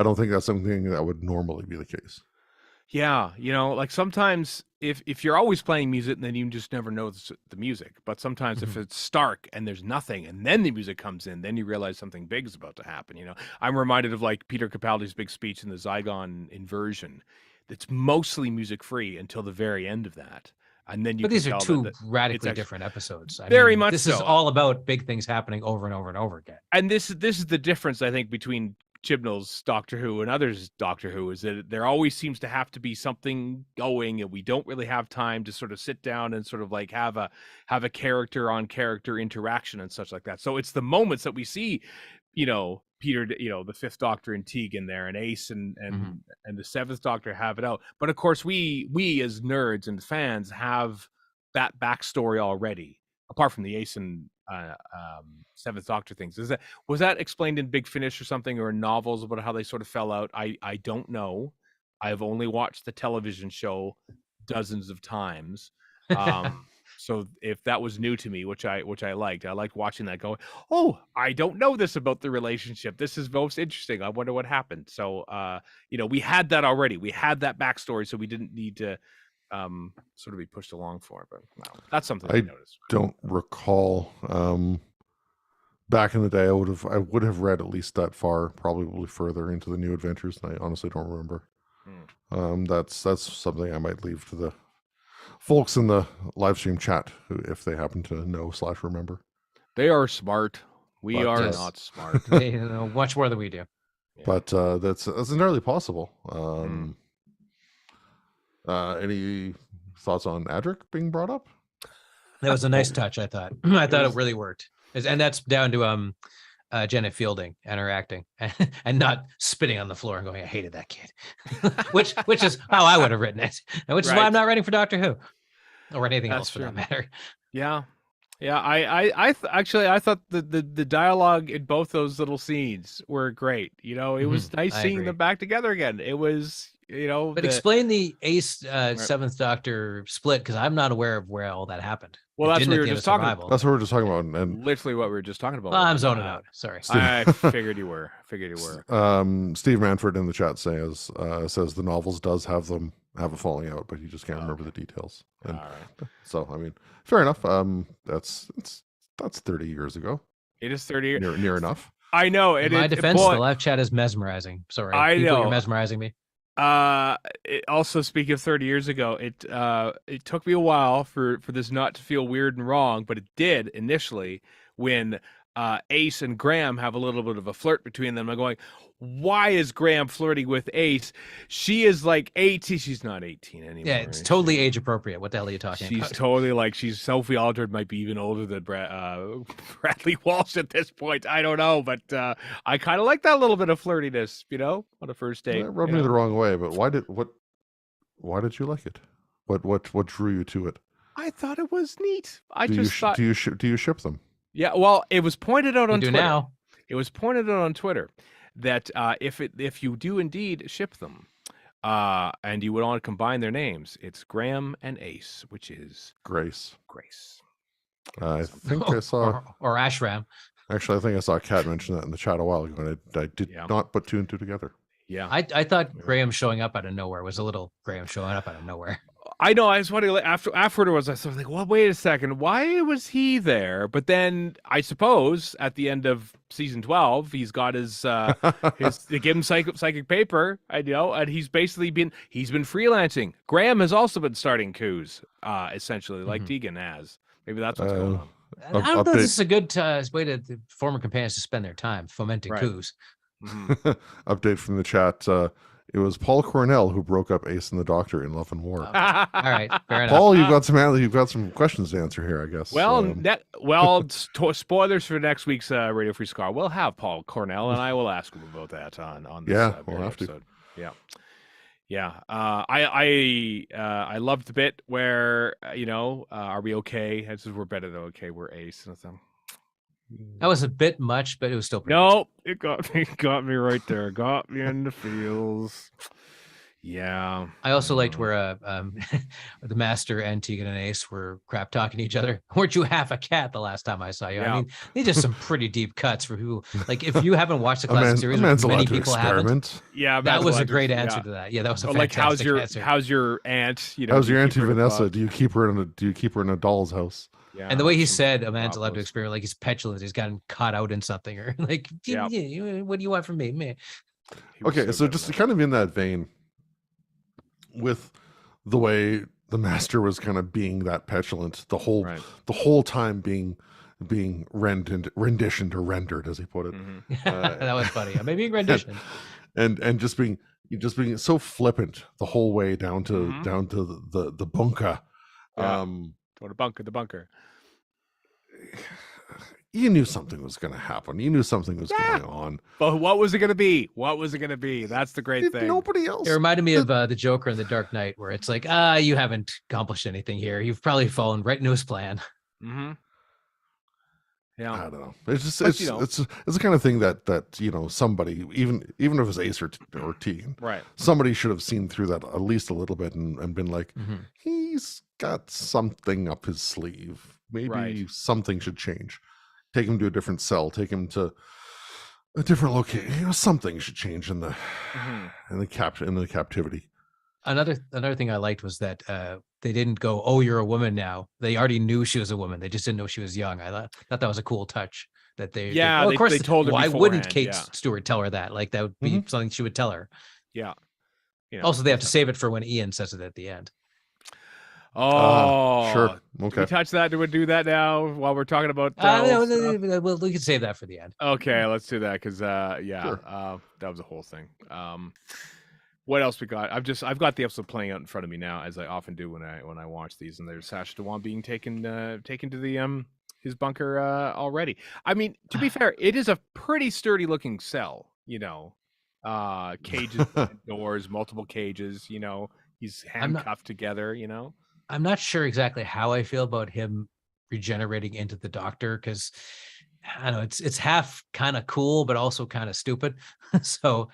don't think that's something that would normally be the case. Yeah, like sometimes if you're always playing music, then you just never know the music. But sometimes if it's stark and there's nothing, and then the music comes in, then you realize something big is about to happen. I'm reminded of like Peter Capaldi's big speech in the Zygon inversion. That's mostly music free until the very end of that. And then but these are two radically different episodes. Very much. This is all about big things happening over and over and over again. And this is the difference, I think, between Chibnall's Doctor Who and others' Doctor Who, is that there always seems to have to be something going, and we don't really have time to sort of sit down and sort of like have a character on character interaction and such like that. So it's the moments that we see, Peter, the Fifth Doctor and Tegan there, and Ace and the Seventh Doctor have it out. But of course, we as nerds and fans have that backstory already, apart from the Ace and Seventh Doctor things. Was that explained in Big Finish or something, or in novels about how they sort of fell out? I don't know. I've only watched the television show dozens of times. So if that was new to me, which I liked watching that going, oh, I don't know this about the relationship. This is most interesting. I wonder what happened. So, we had that already. We had that backstory, so we didn't need to sort of be pushed along for it. But no, that's something I noticed. Don't recall. Back in the day, I would have read at least that far, probably further into the New Adventures, and I honestly don't remember. That's something I might leave to the folks in the live stream chat, if they happen to know / remember. They are smart. We are not smart. They know much more than we do. Yeah. But that's entirely possible. Any thoughts on Adric being brought up? That was a nice touch, I thought. I thought it really worked. And that's down to Janet Fielding and her acting and not spitting on the floor and going, I hated that kid, which is how I would have written it, and which is why I'm not writing for Doctor Who or anything else for that matter. Yeah. I thought the dialogue in both those little scenes were great. It was nice seeing them back together again. It was, but explain the Ace Seventh Doctor split, because I'm not aware of where all that happened. Well, that's what we were just talking about. That's what we were just talking about, and literally what we were just talking about. I'm zoning out. Sorry. I figured you were. Steve Manford in the chat says the novels does have a falling out, but he just can't remember the details. And so, I mean, fair enough. That's 30 years ago. It is 30 years. Near enough. I know. In my defense, the live chat is mesmerizing. Sorry, I know. You're mesmerizing me. Also, speaking of 30 years ago, it took me a while for this not to feel weird and wrong, but it did initially when Ace and Graham have a little bit of a flirt between them. I'm going, why is Graham flirting with Ace? She is like 18. She's not 18 anymore. Yeah, it's totally age appropriate. What the hell are you talking about? She's totally she's Sophie Aldred, might be even older than Bradley Walsh at this point. I don't know, but I kind of like that little bit of flirtiness, on a first date. It rubbed me the wrong way, but why did you like it? What drew you to it? I thought it was neat. Do you ship them? Yeah, well, it was pointed out on Twitter. Now. It was pointed out on Twitter that if you do indeed ship them, and you would want to combine their names, it's Graham and Ace, which is Grace. I think I saw or Ashram. Actually, I think I saw Kat mention that in the chat a while ago, and I did not put 2 and 2 together. Yeah, I thought Graham showing up out of nowhere was a little Graham showing up out of nowhere. I know. I was wondering afterwards. I was like, "Well, wait a second. Why was he there?" But then I suppose at the end of season 12, he's got his they give him psychic paper. And he's basically been freelancing. Graham has also been starting coups, essentially, like Deegan has. Maybe that's what's going on. I don't know if this is a good way to former companions to spend their time fomenting coups. Update from the chat. It was Paul Cornell who broke up Ace and the Doctor in Love and War. All right, fair enough. Paul, you've got some questions to answer here, I guess. Well, spoilers for next week's Radio Free Skaro. We'll have Paul Cornell, and I will ask him about that on this we'll have episode. Yeah. I loved the bit where are we okay? This is we're better than okay. We're Ace and something. That was a bit much, but it was still pretty good. It got me right there. Got me in the feels. Yeah. I also liked where the Master and Tegan and Ace were crap talking to each other. Weren't you half a cat the last time I saw you? Yeah. I mean, these are some pretty deep cuts for who, if you haven't watched the classic series, many people haven't. Yeah, that was a great answer to that. Yeah, that was a fantastic answer. How's your aunt? How's your auntie Vanessa? Do you keep her in a doll's house? Yeah, and the way he said a man's allowed to experience, he's petulant, he's gotten caught out in something, or what do you want from me, man? Okay, so just kind of in that vein, with the way the Master was kind of being that petulant the whole time being renditioned or rendered, as he put it. That was funny. Maybe being renditioned. and just being so flippant the whole way down to the bunker. Or the bunker. You knew something was going to happen. You knew something was going on. But what was it going to be? That's the great thing. Nobody else. It reminded me of the Joker in The Dark Knight, where it's like, you haven't accomplished anything here. You've probably fallen right into his plan. Mm-hmm. Yeah, I don't know. It's just it's the kind of thing that somebody, even if it was Ace or Tegan, right? Somebody should have seen through that at least a little bit and been like, he's got something up his sleeve. Maybe something should change. Take him to a different cell. Take him to a different location. You know, something should change in the captivity. Another thing I liked was that they didn't go, "Oh, you're a woman now." They already knew she was a woman. They just didn't know she was young. I thought that was a cool touch. That of course they told her. Why wouldn't Kate yeah. Stewart tell her that? Like that would be something she would tell her. Yeah. You know, also, they have to save it for when Ian says it at the end. Oh, sure. Okay. Do we touch that? Do we do that now while we're talking about? Well, we can save that for the end. Okay, let's do that because that was a whole thing. What else we got? I've got the episode playing out in front of me now, as I often do when I watch these. And there's Sacha Dhawan being taken to the his bunker already. I mean, to be fair, it is a pretty sturdy looking cell. You know, cages, doors, multiple cages. You know, he's handcuffed together. You know. I'm not sure exactly how I feel about him regenerating into the Doctor because I don't know, it's half kind of cool but also kind of stupid. So,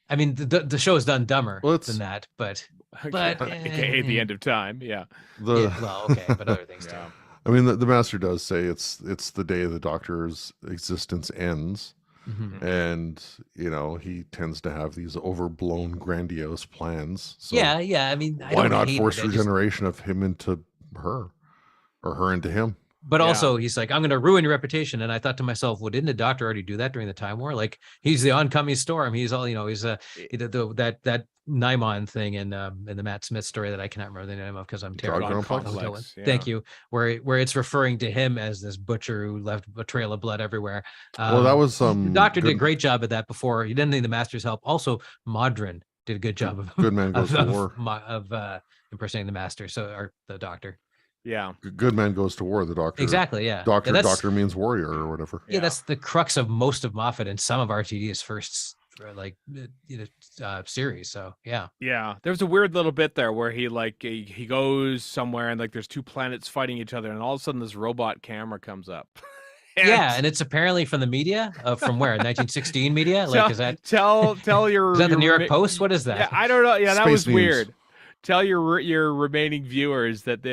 I mean, the show is done dumber than that, but aka the end of time, yeah. Well, okay, but other things too. I mean, the Master does say it's the day the Doctor's existence ends. Mm-hmm. And you know he tends to have these overblown, grandiose plans. So yeah. I mean, why not force regeneration of him into her, or her into him? But also, he's like, I'm going to ruin your reputation. And I thought to myself, well, didn't the Doctor already do that during the Time War? Like, he's the oncoming storm. He's all, you know, he's that Nymon thing in the Matt Smith story that I cannot remember the name of because I'm terrible. Thank you. Where it's referring to him as this butcher who left a trail of blood everywhere. Well, that was the Doctor did a great job at that before. He didn't need the Master's help. Also, Modron did a good job of Good Man Goes to War of impersonating the Master. Or the Doctor. Yeah, good man goes to war. The Doctor exactly. Yeah, Doctor means warrior or whatever. Yeah, that's the crux of most of Moffat and some of RTD's first series. So yeah. There's a weird little bit there where he goes somewhere and like there's two planets fighting each other, and all of a sudden this robot camera comes up. And it's apparently from the media. From where? 1916 media? Like, is that tell your? Is that the New York Post? What is that? Yeah, I don't know. Yeah, that was News. Weird. Tell your remaining viewers that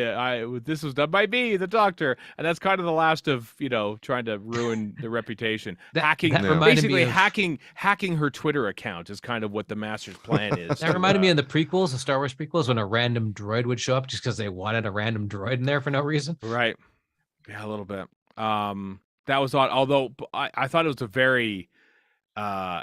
this was done by me, the Doctor, and that's kind of the last of trying to ruin the reputation. Hacking her Twitter account is kind of what the Master's plan is. That reminded me of the prequels, the Star Wars prequels, when a random droid would show up just because they wanted a random droid in there for no reason. Right. Yeah, a little bit. That was odd. Although I thought it was a very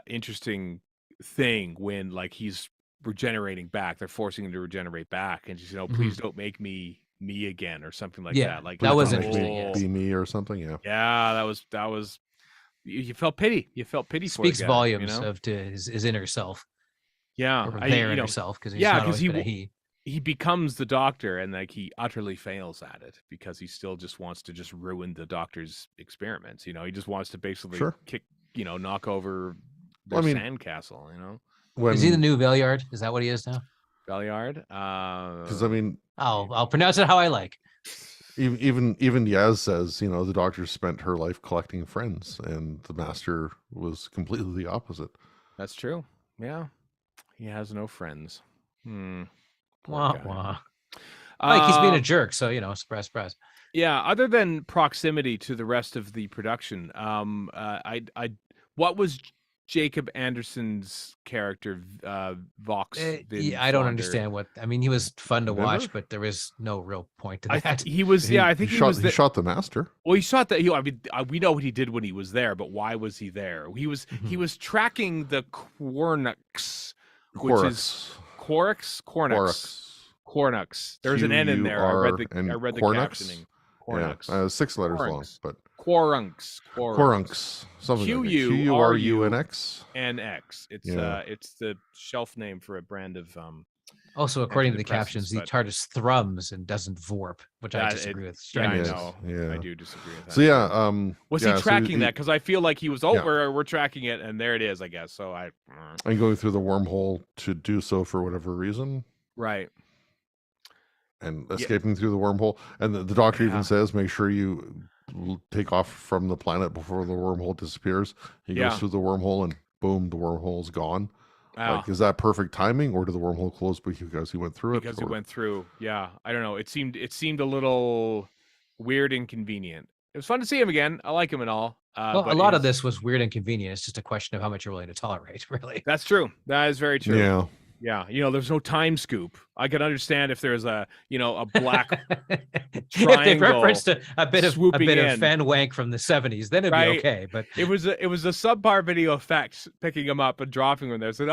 interesting thing when he's regenerating back. They're forcing him to regenerate back, and just please don't make me again or something like that. Like that was interesting. Be me or something. Yeah, that was. You felt pity. You felt pity. Speaks for the guy, volumes of to his inner self. Yeah, or their inner self because he becomes the Doctor and he utterly fails at it because he still just wants to ruin the Doctor's experiments. He just wants to basically kick, knock over their sandcastle. Is he the new Valeyard? Is that what he is now? Valeyard? Because I'll pronounce it how I like. Even Yaz says, the Doctor spent her life collecting friends, and the Master was completely the opposite. That's true. Yeah, he has no friends. Wah. He's being a jerk, so surprise. Yeah. Other than proximity to the rest of the production, what was Jacob Anderson's character, Vox? I don't understand he was fun to watch, but there was no real point to that. He shot the Master. Well, he shot that. We know what he did when he was there, but why was he there? He was tracking the Quarnux, which is Quarnux. There's an N in there. I read the captioning. Quarnux. Yeah, 6 letters long, but Quarunx. Something Q-U-R-U-N-X. N-X. It's the shelf name for a brand of Also, according to the captions, the TARDIS thrums and doesn't vorp, which I disagree with. Yeah, I know. Yeah. I do disagree with that. So yeah, was he tracking that? Because I feel like he was. We're tracking it, and there it is. I guess so. I'm going through the wormhole to do so for whatever reason. Right. And escaping through the wormhole, and the Doctor even says, "Make sure you take off from the planet before the wormhole disappears." He goes through the wormhole, and boom, the wormhole's gone. Like, is that perfect timing, or did the wormhole close because he went through it? Because he went through. Yeah, I don't know. It seemed a little weird and convenient. It was fun to see him again. I like him and all. Well, but a lot of this was weird and convenient. It's just a question of how much you're willing to tolerate, really. That's true. That is very true. Yeah. Yeah, there's no time scoop. I could understand if there's a black triangle. If they referenced a bit of Fan Wank from the 70s, then it'd be okay. But it was a subpar video effect picking him up and dropping him there. So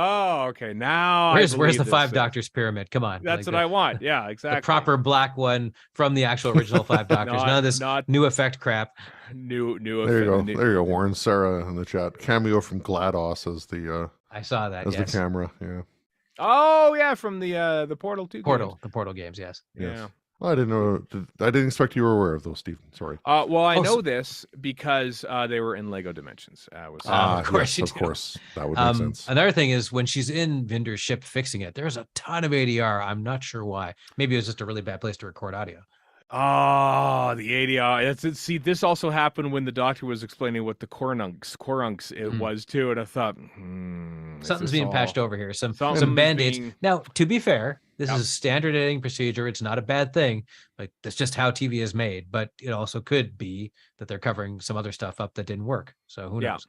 okay, now where's the Five Doctors pyramid? Come on, that's what I want. Yeah, exactly. The proper black one from the actual original Five Doctors. None of this new effect crap. New. There you go. There you go, Warren. Sarah in the chat. Cameo from GLaDOS as the. I saw that. As the camera. Yeah. Oh yeah, from the Portal 2 games. The Portal games, yes. Yeah. Well, I didn't know. I didn't expect you were aware of those, Stephen. Sorry. Well, I know this because they were in Lego Dimensions. Of course, yes, of course, that would make sense. Another thing is when she's in Vinder's ship fixing it, there's a ton of ADR. I'm not sure why. Maybe it was just a really bad place to record audio. Oh, the ADR. See, this also happened when the doctor was explaining what the Corunks it was too, and I thought something's being patched over here. Some band-aids. Now, to be fair, this is a standard editing procedure. It's not a bad thing. Like, that's just how TV is made. But it also could be that they're covering some other stuff up that didn't work. So who knows?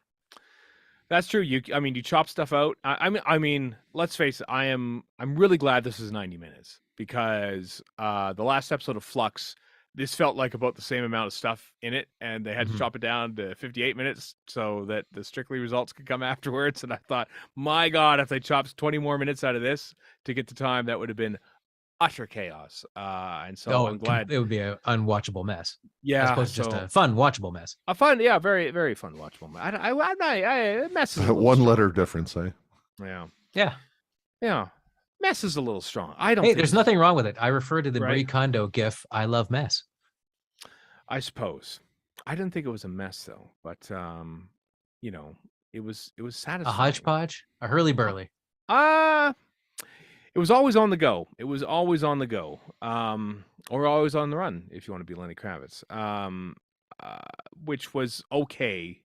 That's true. You chop stuff out. I mean, let's face it. I'm really glad this is 90 minutes because the last episode of Flux, this felt like about the same amount of stuff in it, and they had to chop it down to 58 minutes so that the Strictly results could come afterwards. And I thought, my God, if they chopped 20 more minutes out of this to get to time, that would have been utter chaos. And so I'm glad it would be an unwatchable mess. Yeah, as opposed to just a fun watchable mess. A fun, very, very fun watchable mess. I mess is one letter difference, eh? Yeah. Mess is a little strong. I don't. Hey, there's nothing wrong with it. I refer to the Marie Kondo gif. I love mess. I suppose. I didn't think it was a mess though, but it was satisfying. A hodgepodge, a hurly-burly. It was always on the go. It was always on the go. Or always on the run, if you want to be Lenny Kravitz. Which was okay.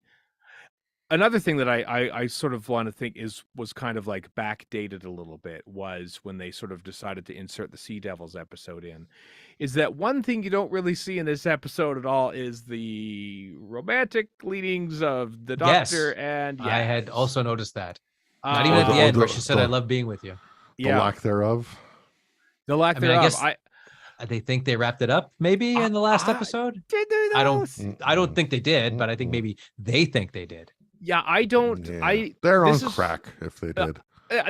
Another thing that I sort of want to think was kind of like backdated a little bit was when they sort of decided to insert the Sea Devils episode in. Is that one thing you don't really see in this episode at all is the romantic leadings of the Doctor and I had also noticed that. Not even at the end where she said, "I love being with you." The lack thereof. The lack thereof. I guess they think they wrapped it up maybe in the last episode. Did they? I don't think they did, but I think maybe they think they did. Yeah, I don't. Yeah. They're on crack if they did.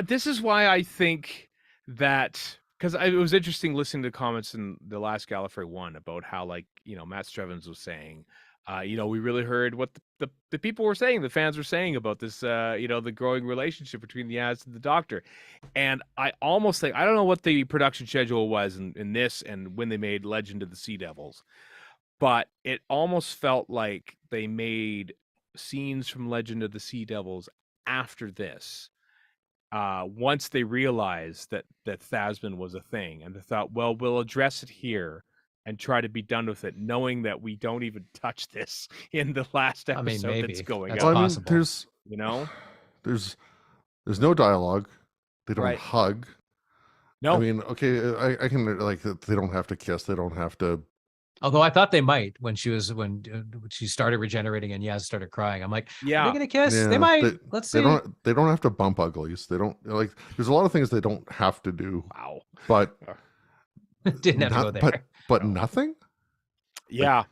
This is why I think that, because it was interesting listening to comments in the last Gallifrey 1 about how, like, Matt Strevens was saying, we really heard what the people were saying, the fans were saying about this, the growing relationship between the Yaz and the Doctor. And I almost think, I don't know what the production schedule was in this and when they made Legend of the Sea Devils, but it almost felt like they made scenes from Legend of the Sea Devils after this, once they realized that Thasmin was a thing, and they thought, well, we'll address it here and try to be done with it, knowing that we don't even touch this in the last episode that's going on. Possible. There's no dialogue. They don't hug. No. I mean, okay, I can, like, they don't have to kiss. They don't have to. Although I thought they might when she started regenerating and Yaz started crying. I'm like, are they gonna kiss? Yeah, they might. Let's see. They don't have to bump uglies. They don't, like. There's a lot of things they don't have to do. Wow. But didn't have to go there. But nothing. Yeah.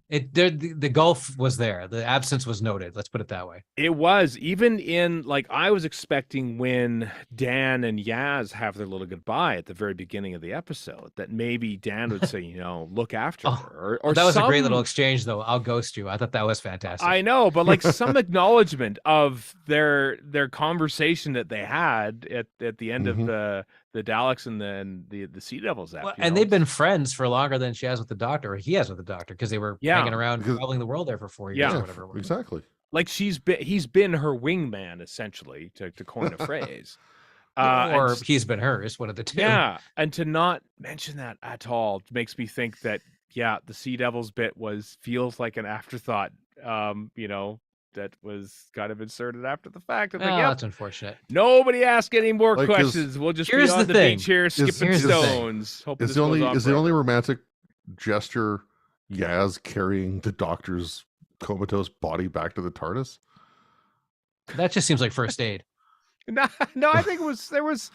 The gulf was there. The absence was noted. Let's put it that way. It was, even in, like, I was expecting when Dan and Yaz have their little goodbye at the very beginning of the episode, that maybe Dan would say, look after her. Or that was a great little exchange, though. I'll ghost you. I thought that was fantastic. I know, but like some acknowledgement of their conversation that they had at the end of the Daleks and then the Sea Devils app. And they've been friends for longer than she has with the Doctor, or he has with the Doctor, because they were hanging around traveling the world there for 4 years or whatever. Exactly. Like he's been her wingman, essentially, to coin a phrase. Or he's been hers, one of the two. Yeah, and to not mention that at all makes me think that, the Sea Devils bit feels like an afterthought, that was kind of inserted after the fact. Oh, that's unfortunate. Nobody ask any more Like, questions. We'll just be here's on the the thing. beach here, skipping Here's the thing. stones. Hoping Is this the goes on only forever. romantic gesture Yaz carrying the Doctor's comatose body back to the TARDIS? That just seems like first aid. No, I think there was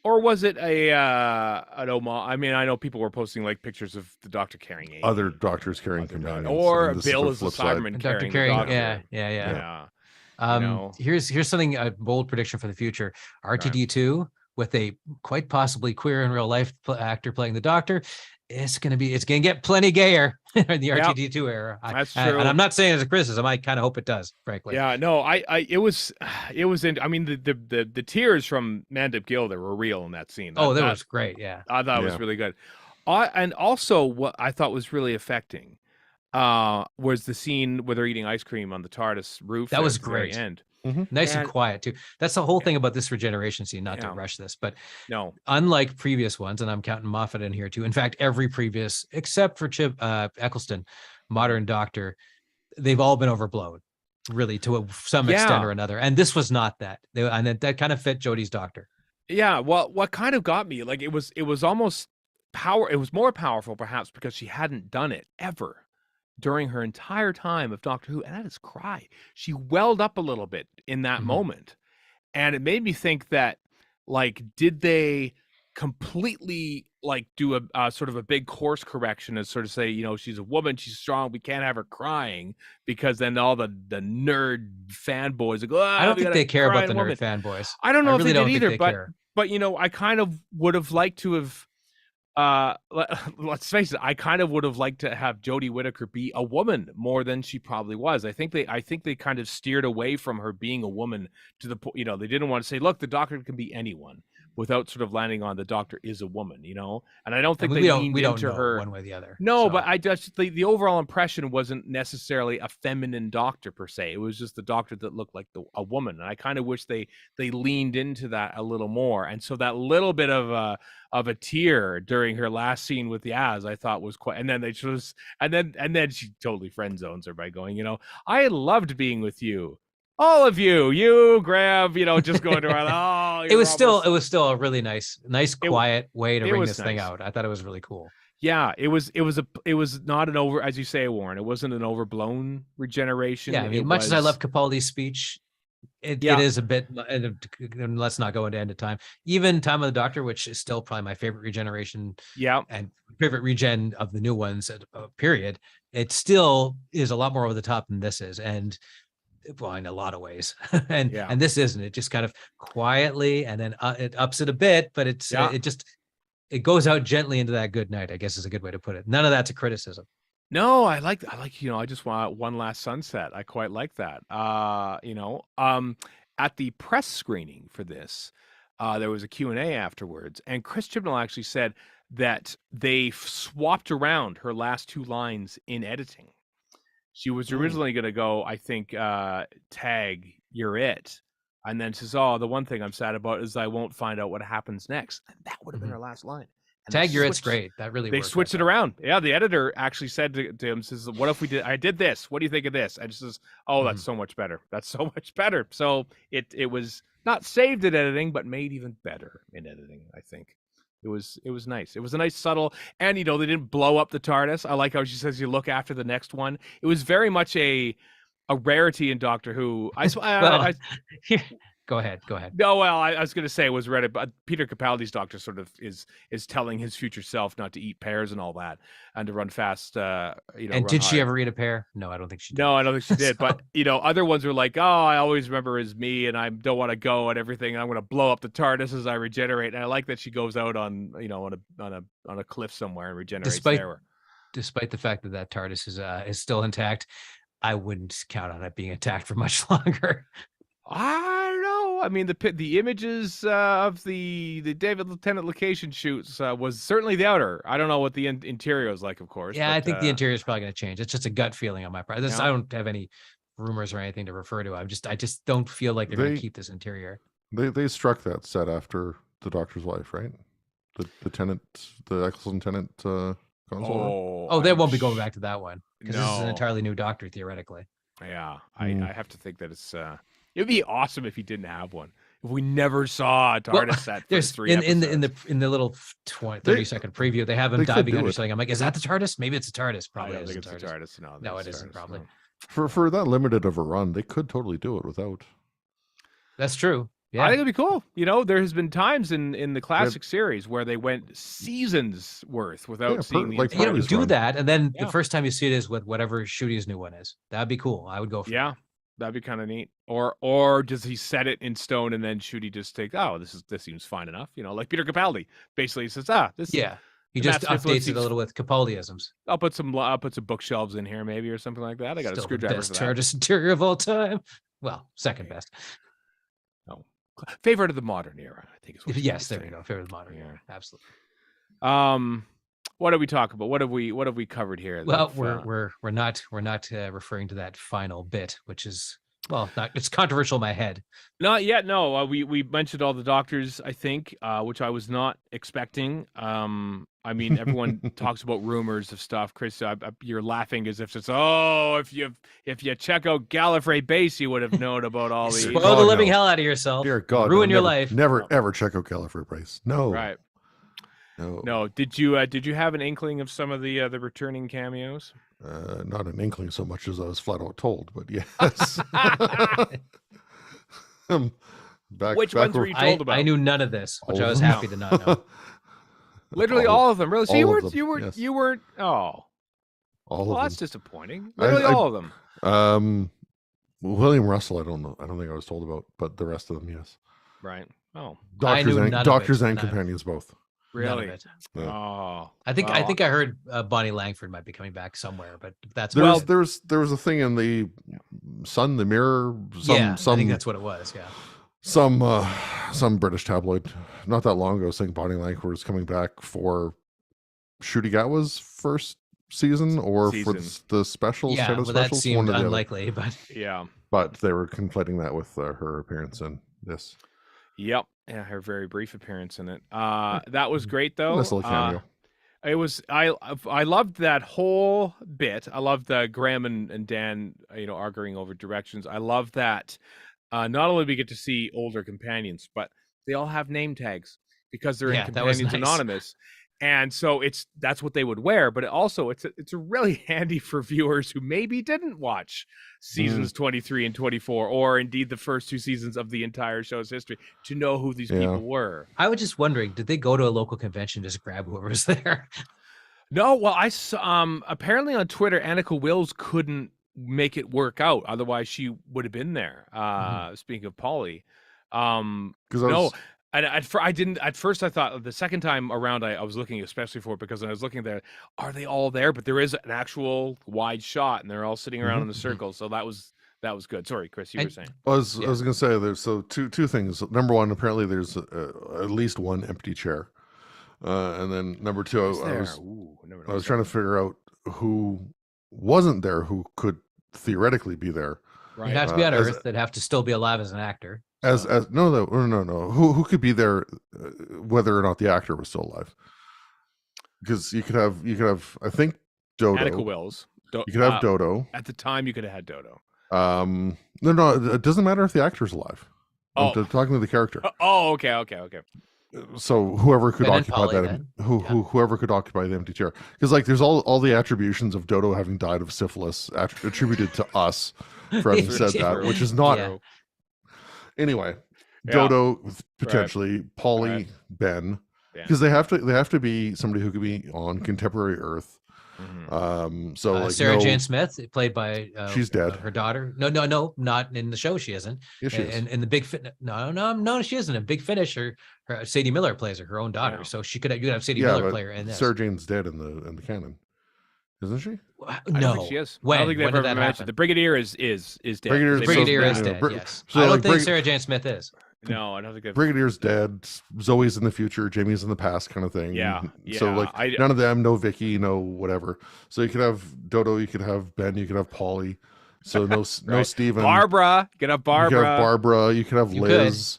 or was it an homage? I mean, I know people were posting like pictures of the Doctor carrying other Doctors carrying companions, or and this Bill is as the the flip side. Cyberman Doctor carrying the carrying, Doctor. yeah. You know. Here's something, a bold prediction for the future. RTD2 with a quite possibly queer in real life actor playing the Doctor. It's gonna get plenty gayer in the RTD2 era. That's true. And I'm not saying it as a criticism. I kind of hope it does, frankly. Yeah, no, it was I mean, the tears from Mandip Gilder were real in that scene. That was great. Yeah, I thought it was really good. And also, what I thought was really affecting was the scene where they're eating ice cream on the TARDIS roof. That was at the very great. end. Nice and quiet too. That's the whole thing about this regeneration scene. Not to rush this, but unlike previous ones, and I'm counting Moffat in here too. In fact, every previous except for Chip Eccleston, modern Doctor, they've all been overblown, really, to some extent or another. And this was not that. And that kind of fit Jodie's Doctor. Yeah. Well, what kind of got me, like, it was almost power. It was more powerful, perhaps, because she hadn't done it ever during her entire time of Doctor Who, and that is cry. She welled up a little bit in that moment, and it made me think that, like, did they completely like do a sort of a big course correction and sort of say, she's a woman, she's strong, we can't have her crying, because then all the nerd fanboys will go, I don't think they care about the nerd fanboys. I don't know if they did either, but I kind of would have liked to have let's face it, I kind of would have liked to have Jodie Whittaker be a woman more than she probably was. I think they kind of steered away from her being a woman to the point, they didn't want to say, look, the Doctor can be anyone, without sort of landing on the Doctor is a woman, and I don't think we don't know her one way or the other. No, so. But I just the overall impression wasn't necessarily a feminine Doctor per se. It was just the Doctor that looked like a woman, and I kind of wish they leaned into that a little more. And so that little bit of a tear during her last scene with Yaz, I thought was quite. And then and then she totally friend zones her by going, I loved being with you. All of you, Graham, just going around. It was still a really nice, quiet way to bring this thing out. I thought it was really cool. Yeah, it was not an over, as you say, Warren. It wasn't an overblown regeneration. Yeah, I mean, much as I love Capaldi's speech, it is a bit. And let's not go into End of Time. Even Time of the Doctor, which is still probably my favorite regeneration. Yeah, and favorite regen of the new ones. Period. It still is a lot more over the top than this is, and. Well, in a lot of ways, and this isn't. It just kind of quietly, and then it ups it a bit, but it goes out gently into that good night, I guess is a good way to put it. None of that's a criticism. No, I like I just want one last sunset. I quite like that. At the press screening for this, there was a Q&A afterwards, and Chris Chibnall actually said that they swapped around her last two lines in editing. She was originally going to go, I think, tag, you're it. And then says, the one thing I'm sad about is I won't find out what happens next. And that would have been her last line. And tag, you're it's great. That really They switched it around. Yeah, the editor actually said to him, says, what if I did this? What do you think of this? And she says, that's so much better. That's so much better. So it was not saved in editing, but made even better in editing, I think. It was nice. It was a nice subtle, and they didn't blow up the TARDIS. I like how she says you look after the next one. It was very much a rarity in Doctor Who. Go ahead. No, well, I was going to say it was Reddit, but Peter Capaldi's Doctor sort of is telling his future self not to eat pears and all that, and to run fast. And did she ever eat a pear? No, I don't think she did. No, I don't think she did. So... But other ones were like, I always remember as me, and I don't want to go and everything. And I'm going to blow up the TARDIS as I regenerate. And I like that she goes out on on a cliff somewhere and regenerates there. Despite the fact that TARDIS is still intact, I wouldn't count on it being attacked for much longer. I don't know. I mean, the images of the David Lieutenant location shoots was certainly the outer. I don't know what the interior is like, of course. Yeah, but, I think the interior is probably going to change. It's just a gut feeling on my part. I don't have any rumors or anything to refer to. I just don't feel like they're going to keep this interior. They struck that set after the Doctor's wife, right? The Eccleston tenant console. They won't be going back to that one. because this is an entirely new Doctor theoretically. Yeah, I have to think that it'd be awesome if he didn't have one. If we never saw a TARDIS set for there's 3 episodes. in the little 30-second preview, they have him diving under something. I'm like, is that the TARDIS? Maybe it's a TARDIS. Probably I don't think it's the TARDIS. No, it isn't. Probably for that limited of a run, they could totally do it without. That's true. Yeah, I think it'd be cool. There has been times in the classic series where they went seasons worth without seeing the do that, and then the first time you see it is with whatever Shudi's new one is. That'd be cool. I would go for that. That'd be kind of neat. Or does he set it in stone and then Shudi just take, this seems fine enough, like Peter Capaldi basically says, this. Yeah, he just updates it a little with Capaldiisms. I'll put some bookshelves in here maybe or something like that. I got a screwdriver best for that. TARDIS interior of all time. Well, second best. Oh, favorite of the modern era, I think is what. Yes, there we go. Favorite of the modern era, absolutely. What did we talk about? What have we covered here? Well, we're not referring to that final bit, which is it's controversial in my head. Not yet. No, we mentioned all the Doctors, I think, which I was not expecting. I mean, everyone talks about rumors of stuff. Chris, you're laughing as if it's if you check out Gallifrey Base, you would have known about all these. Spoil the living hell out of yourself. Dear God, ruin your life. Never ever check out Gallifrey Base. No. Right. No. Did you have an inkling of some of the returning cameos? Not an inkling so much as I was flat out told, but yes. Which ones were you told about? I knew none of this, which I was happy to not know. Literally all of them. Really? So you weren't. Oh, all of that's them. disappointing. Literally all of them. William Russell, I don't know. I don't think I was told about, but the rest of them, yes. Right. Oh, Doctors and companions both. Really? Yeah. Oh, I think I heard Bonnie Langford might be coming back somewhere, but that's there was a thing in the Sun, the Mirror. I think that's what it was. Yeah. Some British tabloid not that long ago saying Bonnie Langford was coming back for Ncuti Gatwa's first season or for the specials. Yeah, that seemed unlikely, but they were conflating that with her appearance in this. Yep. Yeah, her very brief appearance in it. That was great though. Nice little cameo. It was. I loved that whole bit. I loved Graham and Dan, arguing over directions. I love that. Not only do we get to see older companions, but they all have name tags because they're in Companions Anonymous. And so that's what they would wear, but it's really handy for viewers who maybe didn't watch seasons 23 and 24, or indeed the first 2 seasons of the entire show's history, to know who these people were. I was just wondering, did they go to a local convention just grab whoever was there? No, well, I saw apparently on Twitter, Annika Wills couldn't make it work out, otherwise she would have been there. Speaking of Polly, And at first I thought the second time around I was looking especially for it, because when I was looking there, are they all there? But there is an actual wide shot and they're all sitting around in a circle. So that was good. Sorry, Chris, you were saying. I was going to say there's two things. Number one, apparently there's at least one empty chair. And then number two, I was trying to figure out who wasn't there, who could theoretically be there. Right. You'd have to be on Earth. They'd have to still be alive as an actor. No. Who could be there, whether or not the actor was still alive? Because you could have. I think Dodo. Annika Wills. You could have Dodo. At the time, you could have had Dodo. No. It doesn't matter if the actor's alive. I'm talking to the character. Okay. So whoever could occupy that, whoever could occupy the empty chair, because there's all the attributions of Dodo having died of syphilis attributed to us for having said that, which is not. Yeah. Anyway, Dodo potentially, Polly, Ben, because they have to be somebody who could be on contemporary Earth. Sarah Jane Smith, played by she's dead. Her daughter. No, not in the show. She isn't. Yes, she is. And the Big Finish. No, she isn't. In Big Finish, her Sadie Miller plays her own daughter. So you could have Sadie Miller play her in this. Sarah Jane's dead in the canon, isn't she? I don't think she is. I don't think they've ever mentioned. The Brigadier is dead. Brigadier is dead. Yes. So I don't think Sarah Jane Smith is. No, I don't think Brigadier's dead. Zoe's in the future. Jamie's in the past, kind of thing. Yeah. So none of them, no Vicky, no whatever. So you could have Dodo, you could have Ben, you could have Polly. So no Steven. Barbara. You could have Barbara. You could have Liz.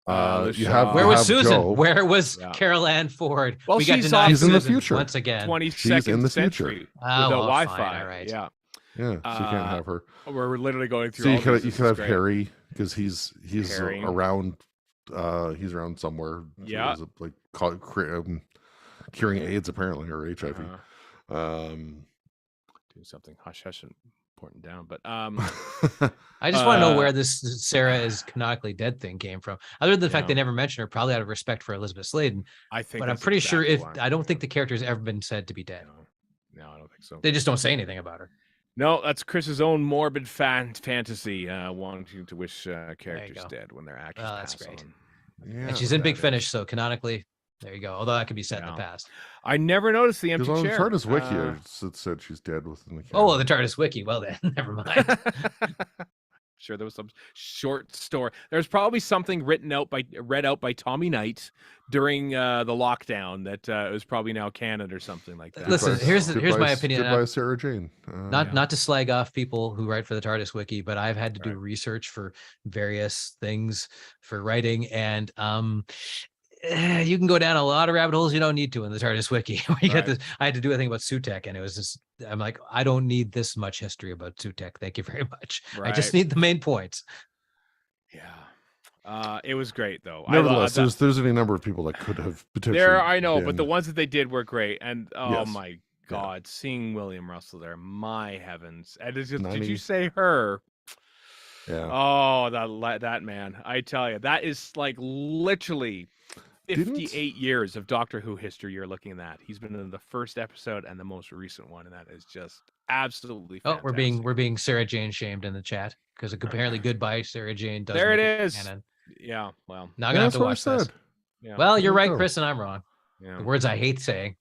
Where was Susan? Joe. Where was Carol Ann Ford? Well, we got she's in the future once again. 22nd century without Wi-Fi. Fine, all right. Yeah, so you can't have her. We're literally going through. So you could have great. Harry because he's Harry. around. He's around somewhere. Yeah, like curing AIDS apparently, or HIV. Doing something hush hush and important down, but I just want to know where this Sarah is canonically dead thing came from. Other than the fact they never mentioned her, probably out of respect for Elizabeth Sladen. I think, but I'm pretty sure I don't think the character has ever been said to be dead. No, I don't think so. They just don't say anything about her. No, that's Chris's own morbid fantasy, wanting to wish characters dead when they're actually. Oh, that's great. Yeah, and she's in Big Finish, so canonically, there you go. Although that could be said in the past. I never noticed the empty chair. Because on the TARDIS wiki, it said she's dead within the. Oh, well, the TARDIS wiki. Well, then, never mind. Sure, there was some short story. There's probably something read out by Tommy Knight during the lockdown that was probably now canon or something like that. Listen, here's my opinion. Goodbye, Sarah Jane. Not to slag off people who write for the TARDIS wiki, but I've had to do research for various things for writing, and you can go down a lot of rabbit holes you don't need to in the TARDIS wiki. You get this. I had to do a thing about Sutekh, and it was just, I'm like, I don't need this much history about Sutekh. Thank you very much. I just need the main points. Yeah. It was great though. Nevertheless, there's any number of people that could have potentially. I know, but the ones that they did were great. And my God, seeing William Russell there, my heavens! And it's just, did you say her? Yeah. Oh, that man! I tell you, that is like literally 58 years of Doctor Who history you're looking at. He's been in the first episode and the most recent one, and that is just absolutely fantastic. Oh, we're being Sarah Jane shamed in the chat because apparently Goodbye Sarah Jane doesn't. There it is. Canon. Yeah, well, now I'm gonna have to watch this. Yeah. Well, you're right, Chris, and I'm wrong. Yeah. The words I hate saying.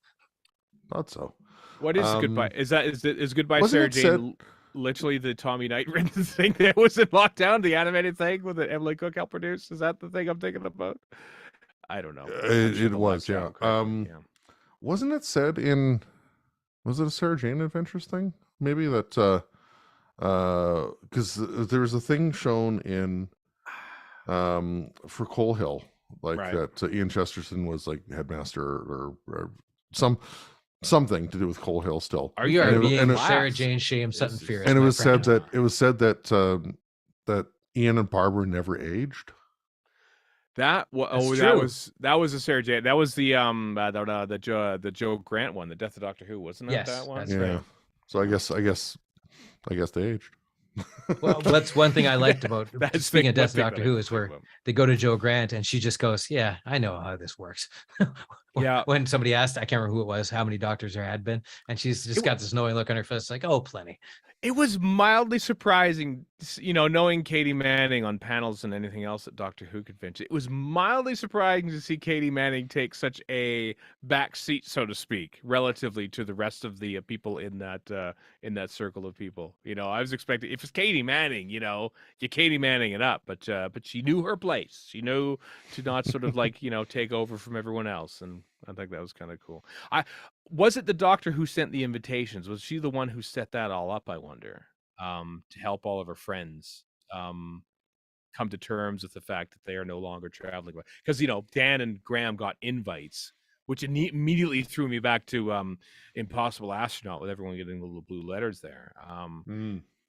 Not so. What is Goodbye? Is Goodbye Sarah Jane literally the Tommy Knight written thing that was in lockdown, the animated thing with the Emily Cook helped produce? Is that the thing I'm thinking about? I don't know. It was, yeah. Wasn't it said in? Was it a Sarah Jane Adventures thing? Maybe that because there was a thing shown in for Coal Hill, like that Ian Chesterton was like headmaster or something to do with Coal Hill still. Are you being Sarah Jane Shame Sutton Fear? And it was said that that Ian and Barbara never aged. That was a Sarah Jane. That was the Joe Grant one, the Death of Doctor Who, wasn't it? That one? That's right. So I guess they aged. Well, that's one thing I liked about speaking of Death of Doctor Who is where they go to Joe Grant and she just goes, "Yeah, I know how this works." When somebody asked, I can't remember who it was, how many doctors there had been, and she's just got this knowing look on her face, like, "Oh, plenty." It was mildly surprising, knowing Katie Manning on panels and anything else at Doctor Who convention. It was mildly surprising to see Katie Manning take such a back seat, so to speak, relatively to the rest of the people in that circle of people. I was expecting, if it's Katie Manning, you Katie Manning it up, but she knew her place. She knew to not sort of like take over from everyone else, and I think that was kind of cool. Was it the Doctor who sent the invitations? Was she the one who set that all up, I wonder, to help all of her friends come to terms with the fact that they are no longer traveling? Because, Dan and Graham got invites, which immediately threw me back to Impossible Astronaut with everyone getting the little blue letters there.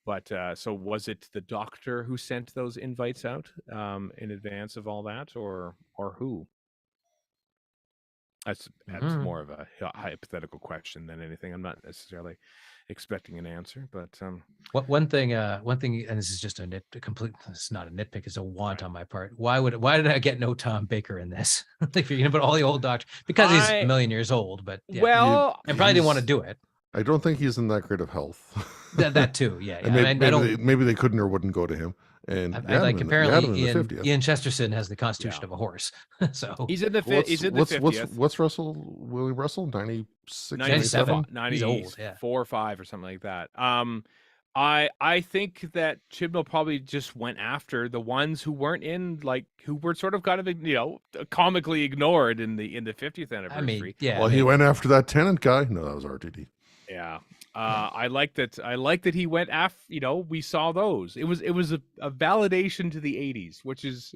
But so was it the Doctor who sent those invites out in advance of all that, or who? That's more of a hypothetical question than anything. I'm not necessarily expecting an answer, but one thing, and this is just it's not a nitpick, it's a want on my part. Why did I get no Tom Baker in this? If you're gonna put all the old Doctors, because he's a million years old, but yeah. Well, and probably didn't want to do it. I don't think he's in that great of health. that too, yeah. Maybe they couldn't or wouldn't go to him. And apparently Ian Chesterton has the constitution of a horse, so he's in the 50th. What's William Russell? 96, 97, 94 he's old, yeah. or 5 or something like that. I think that Chibnall probably just went after the ones who weren't who were sort of kind of comically ignored in the 50th anniversary. Well, he went after that Tennant guy. No, that was RTD. Yeah. I like that he went after, we saw those. It was a validation to the 80s, which is,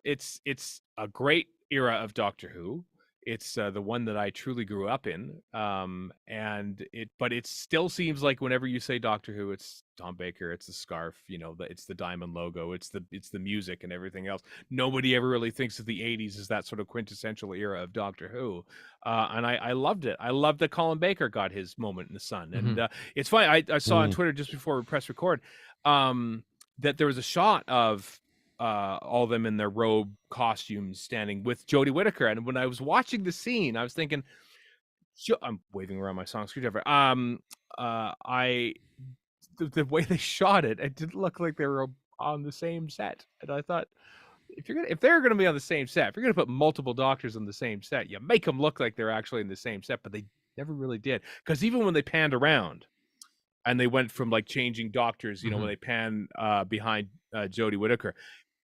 it's a great era of Doctor Who. It's the one that I truly grew up in, but it still seems like whenever you say Doctor Who, it's Tom Baker, it's the scarf, it's the diamond logo, it's the music and everything else. Nobody ever really thinks of the '80s as that sort of quintessential era of Doctor Who, and I loved it. I loved that Colin Baker got his moment in the sun, and it's funny. I saw on Twitter just before we press record that there was a shot of all of them in their robe costumes standing with Jodie Whittaker. And when I was watching the scene, I was thinking, I'm waving around my song screwdriver. The way they shot it, it didn't look like they were on the same set. And I thought, if they're going to be on the same set, if you're going to put multiple Doctors on the same set, you make them look like they're actually in the same set, but they never really did. Because even when they panned around and they went from like changing Doctors, when they pan behind Jodie Whittaker,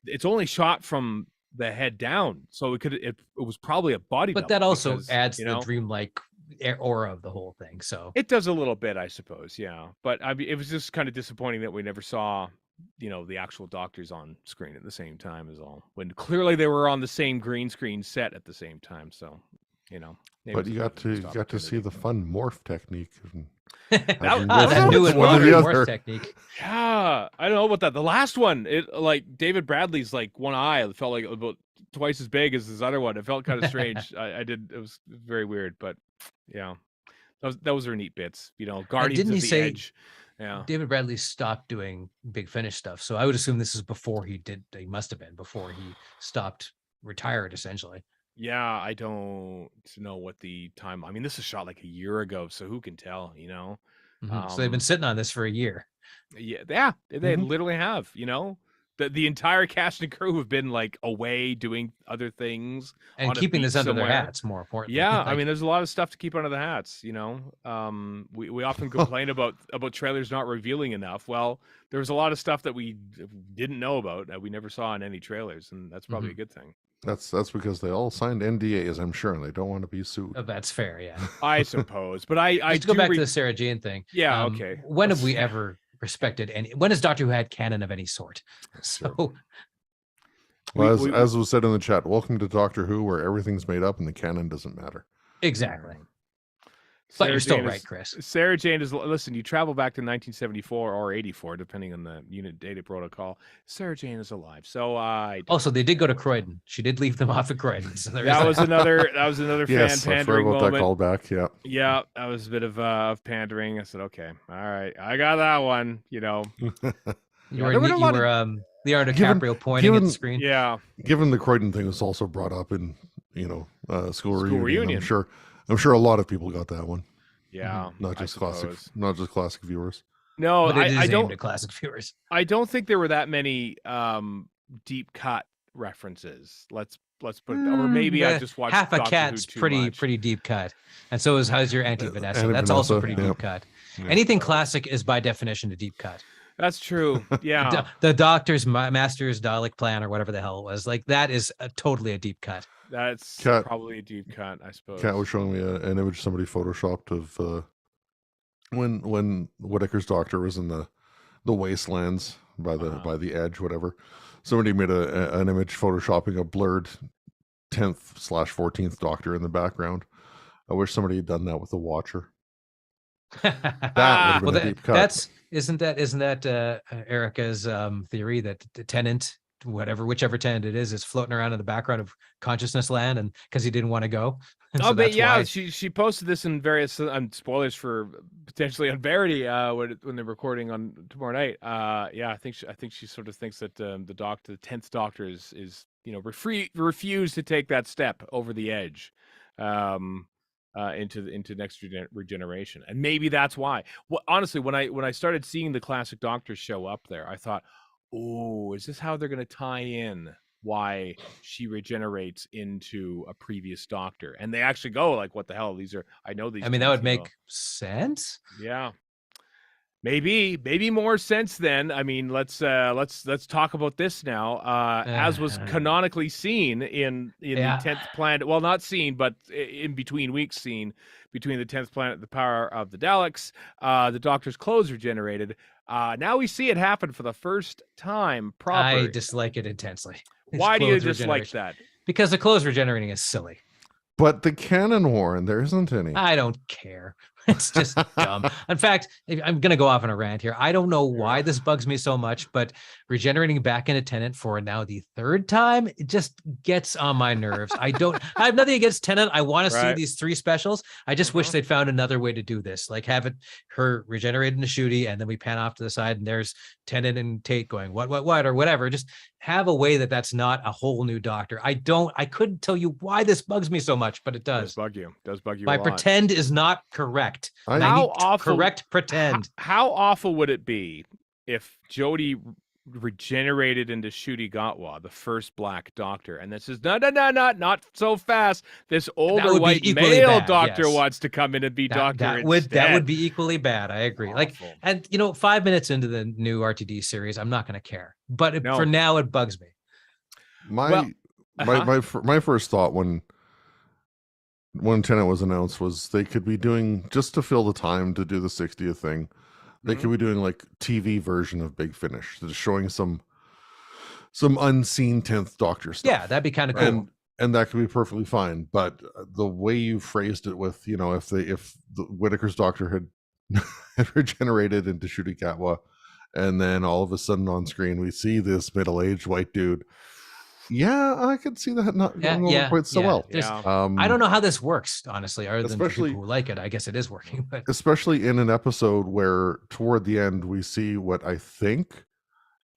it's only shot from the head down, so it was probably a body. But that also adds the dreamlike aura of the whole thing. So it does a little bit, I suppose. Yeah, but I mean, it was just kind of disappointing that we never saw, the actual Doctors on screen at the same time as all. When clearly they were on the same green screen set at the same time. So, But you got to see the fun morph technique. that new and modern morph technique. Yeah, I don't know about that. The last one, like David Bradley's like one eye felt like about twice as big as his other one. It felt kind of strange. It was very weird, but yeah, those are neat bits. Guardians of the Edge. Yeah, David Bradley stopped doing Big Finish stuff, so I would assume this is before he did. He must have been before he retired essentially. Yeah, I don't know what the time. I mean, this is shot like a year ago, so who can tell? So they've been sitting on this for a year. Yeah, they literally have. The entire cast and crew have been like away doing other things and keeping this under their hats. More importantly, yeah. I mean, there's a lot of stuff to keep under the hats. We often complain about trailers not revealing enough. Well, there was a lot of stuff that we didn't know about that we never saw in any trailers, and that's probably a good thing. That's because they all signed NDAs, I'm sure, and they don't want to be sued. Oh, that's fair, yeah. I suppose, but I go back to the Sarah Jane thing. Yeah, okay. When have we ever respected when has Doctor Who had canon of any sort? So, well, as was said in the chat, welcome to Doctor Who, where everything's made up and the canon doesn't matter. Exactly. But you're still right, Chris. Sarah Jane listen, you travel back to 1974 or 84, depending on the unit data protocol. Sarah Jane is alive. So so they did go to Croydon. She did leave them off at Croydon. So that was another fan pandering moment. That callback, yeah. Yeah, that was a bit of pandering. I said, okay, all right, I got that one, You were the art of DiCaprio pointing at the screen. Yeah. Given the Croydon thing was also brought up in, school reunion. I'm sure a lot of people got that one. Yeah, not just classic viewers. No, I don't. To classic viewers. I don't think there were that many deep cut references. Let's put it, or maybe I just watched Half a Doctor Cat's Who too pretty much. Deep cut, and so is How's Your Auntie Vanessa. That's also pretty deep cut. Yeah. Anything classic is by definition a deep cut. That's true. Yeah, the Doctor's Master's Dalek Plan or whatever the hell it was, like that is totally a deep cut. That's probably a deep cut, I suppose. Kat was showing me an image somebody photoshopped of when Whittaker's Doctor was in the wastelands by the edge, whatever. Somebody made an image photoshopping a blurred 10th/14th Doctor in the background. I wish somebody had done that with the Watcher. That would have been a deep cut. Isn't that Erica's theory that the Tennant, whichever Tennant it is floating around in the background of consciousness land, and because he didn't want to go. But yeah, she posted this in various spoilers for potentially on Verity when they're recording on tomorrow night. Yeah, I think she sort of thinks that the 10th Doctor is refused to take that step over the edge into next regeneration, and maybe that's why. Well, honestly, when I started seeing the classic Doctors show up there, I thought, oh, is this how they're going to tie in why she regenerates into a previous Doctor? And they actually go like, what the hell? I know these. I mean, that would make sense. Yeah. Maybe more sense then. I mean, let's talk about this now. As was canonically seen in the 10th planet. Well, not seen, but in between weeks seen between the 10th planet, the power of the Daleks. The Doctor's clothes regenerated. Now we see it happen for the first time proper. I dislike it intensely. Why do you dislike that? Because the clothes regenerating is silly. But the canon, Warren, there isn't any. I don't care. It's just dumb. In fact, I'm going to go off on a rant here. I don't know why this bugs me so much, but regenerating back into Tennant for now the third time, it just gets on my nerves. I have nothing against Tennant. I want to see these 3 specials. I just wish they'd found another way to do this. Like have her regenerate into Shooty, and then we pan off to the side and there's Tennant and Tate going, what, or whatever. Just have a way that's not a whole new Doctor. I couldn't tell you why this bugs me so much, but it does. It does bug you. My pretend is not correct. How awful? Correct pretend. How awful would it be if Jodie regenerated into Shooty Gatwa, the first Black Doctor, and this is not so fast. This older white male Doctor wants to come in and be Doctor. That would be equally bad. I agree. Awful. Like, and 5 minutes into the new RTD series, I'm not going to care. But for now, it bugs me. My first thought when Tennant was announced was they could be doing, just to fill the time to do the 60th thing, they could be doing like TV version of Big Finish, just showing some unseen 10th Doctor stuff. Yeah, that'd be kind of cool. And that could be perfectly fine. But the way you phrased it with, if the Whittaker's Doctor had regenerated into Shooty Gatwa, and then all of a sudden on screen we see this middle-aged white dude. Yeah, I could see that not going over quite so well. I don't know how this works, honestly, other than people who like it. I guess it is working. But especially in an episode where toward the end we see what I think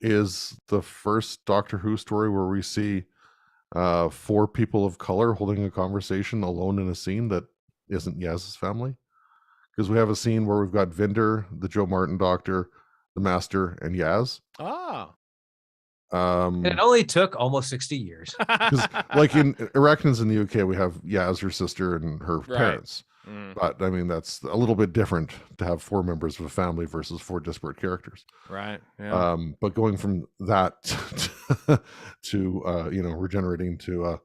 is the first Doctor Who story where we see 4 people of color holding a conversation alone in a scene that isn't Yaz's family. Because we have a scene where we've got Vinder, the Joe Martin Doctor, the Master, and Yaz. And it only took almost 60 years. Like in Arachnids in the UK, we have Yaz, her sister, and her parents. But I mean, that's a little bit different to have 4 members of a family versus 4 disparate characters. Right. Yeah. But going from that to regenerating to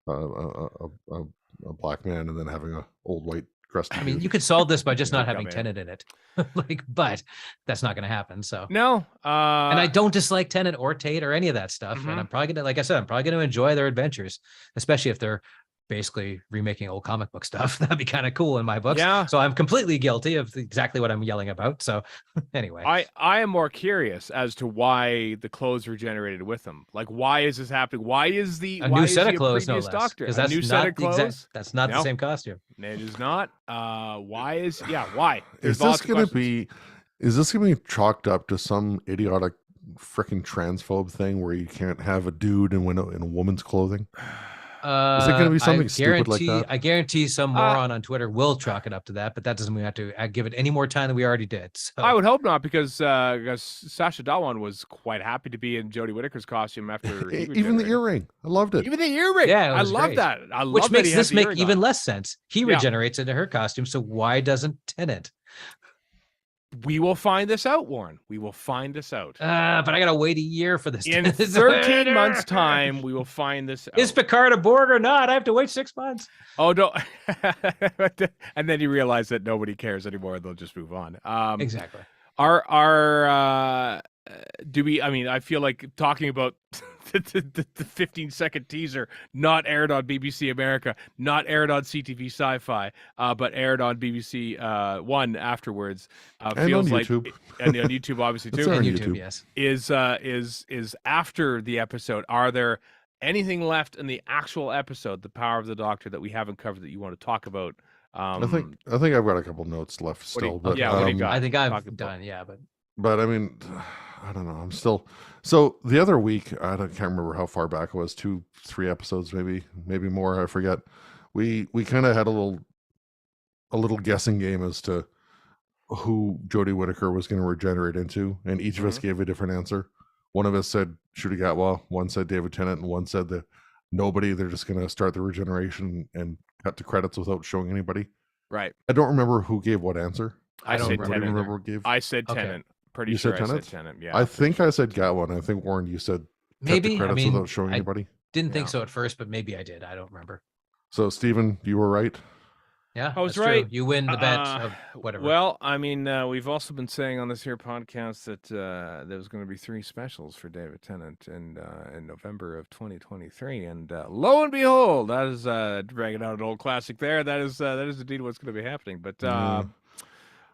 a black man and then having a old white crusty. I mean, you could solve this by just not having Tennant in it. But that's not going to happen. So no. And I don't dislike Tennant or Tate or any of that stuff. And I'm probably gonna, like I said, I'm probably going to enjoy their adventures, especially if they're basically remaking old comic book stuff. That'd be kind of cool in my books. Yeah. So I'm completely guilty of exactly what I'm yelling about. So anyway, I am more curious as to why the clothes regenerated with them. Like, why is this happening? Why is a new set of clothes? No less. Doctor? That's a new set of clothes. That's not the same costume. It is not. Why? Why? Is this going to be chalked up to some idiotic freaking transphobe thing where you can't have a dude in a woman's clothing? Is it going to be something stupid like that? I guarantee some moron on Twitter will chalk it up to that, but that doesn't mean we have to give it any more time than we already did. So. I would hope not, because Sacha Dhawan was quite happy to be in Jodie Whittaker's costume after even the earring. I loved it. Even the earring. Yeah, I love that. Which makes this make even less sense. He regenerates into her costume, so why doesn't Tennant? We will find this out, Warren. We will find this out. But I gotta wait a year for this. In 13 months' time, we will find this out. Is Picard a Borg or not? I have to wait 6 months. Oh no! And then you realize that nobody cares anymore. They'll just move on. Exactly. Do we? I mean, I feel like talking about the 15-second teaser, not aired on BBC America, not aired on CTV Sci-Fi, but aired on BBC One afterwards. And feels on like, YouTube. And on YouTube, obviously too. And YouTube, yes. Is after the episode. Are there anything left in the actual episode, The Power of the Doctor, that we haven't covered that you want to talk about? I think I've got a couple notes left still. What do you got? I think I've done. Yeah, but I mean, I don't know. I'm still. So the other week, I can't remember how far back it was, 2-3 episodes, maybe more. I forget. We kind of had a little guessing game as to who Jodie Whittaker was going to regenerate into, and each of us gave a different answer. One of us said Shooty Gatwa, one said David Tennant, and one said that nobody. They're just going to start the regeneration and cut to credits without showing anybody. Right. I don't remember who gave what answer. I said Tennant. Remember who gave. I said Tennant. Pretty you sure said I said Tennant. Yeah. I think I said Gatwa, and I think Warren, you said maybe. Cut to credits without showing anybody. Didn't think so at first, but maybe I did. I don't remember. So Stephen, you were right. Yeah, I was that's right. True. You win the bet of whatever. Well, I mean, we've also been saying on this here podcast that there was going to be 3 specials for David Tennant in November of 2023, and lo and behold, that is dragging out an old classic. There, that is indeed what's going to be happening. But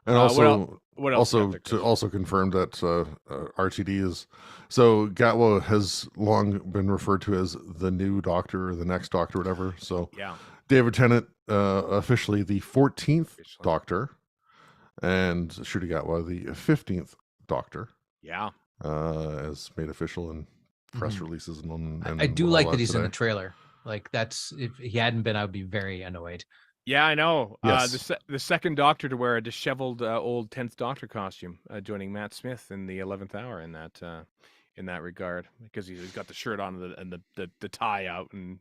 and also, what else also confirm that RTD is so Gatwa has long been referred to as the new Doctor or the next Doctor, whatever. So yeah. David Tennant, officially the 14th Doctor, and Ncuti Gatwa, the 15th Doctor. Yeah. As made official in press releases. And I do like that he's today. in the trailer. Like, that's, if he hadn't been, I would be very annoyed. Yeah, I know. Yes. The second Doctor to wear a disheveled old 10th Doctor costume, joining Matt Smith in the 11th hour in that regard, because he's got the shirt on and the tie out, and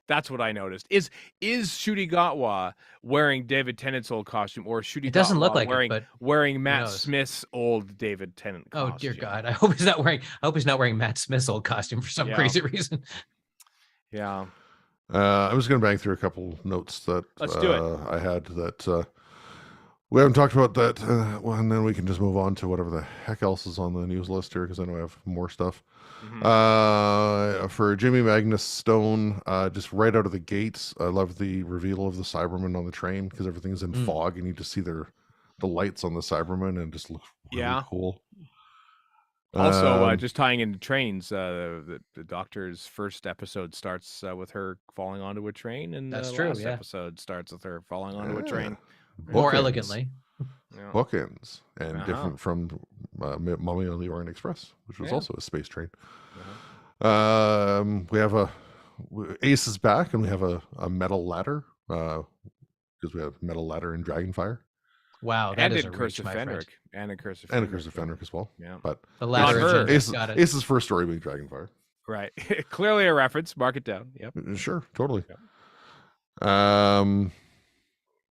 that's what I noticed. Is Ncuti Gatwa wearing David Tennant's old costume, or Ncuti It doesn't Gatwa look like it, but wearing Matt Smith's old David Tennant costume? Oh dear God! I hope he's not wearing Matt Smith's old costume for some crazy reason. Yeah. I'm just going to bang through a couple notes that Let's do it. I had that we haven't talked about that. Well, and then we can just move on to whatever the heck else is on the news list here, because I know I have more stuff. For Jimmy Magnus Stone, just right out of the gates, I love the reveal of the Cybermen on the train, because everything's in fog and you just see the lights on the Cybermen, and it just looks really cool. Also, just tying into trains, the Doctor's first episode starts with her falling onto a train, and that's the true. last episode starts with her falling onto a train. More elegantly. Bookends, and different from Mummy on the Orient Express, which was also a space train. We have Ace is back, and we have a metal ladder, because we have metal ladder in Dragonfire. Wow, that is a Curse reach, of my friend. Fenric. And a Curse of Fenric as well. Yeah. But the ladder Ace's first story being Dragonfire. Right. Clearly a reference. Mark it down. Yep. Sure, totally. Yep.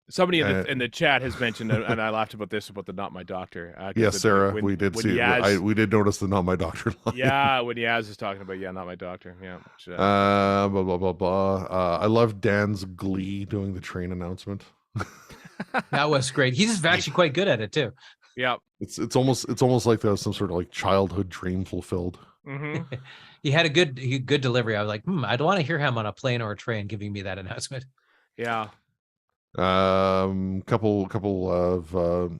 Somebody in the chat has mentioned, and I laughed about this, about the "Not My Doctor." Yes, Sarah, we did see. We did notice the "Not My Doctor" line. Yeah, when Yaz is talking about "Not My Doctor." Yeah. Blah blah blah blah. I love Dan's glee doing the train announcement. That was great. He's actually quite good at it too. Yeah. It's almost like that was some sort of like childhood dream fulfilled. He had a good delivery. I was like, I don't want to hear him on a plane or a train giving me that announcement. Yeah. Couple of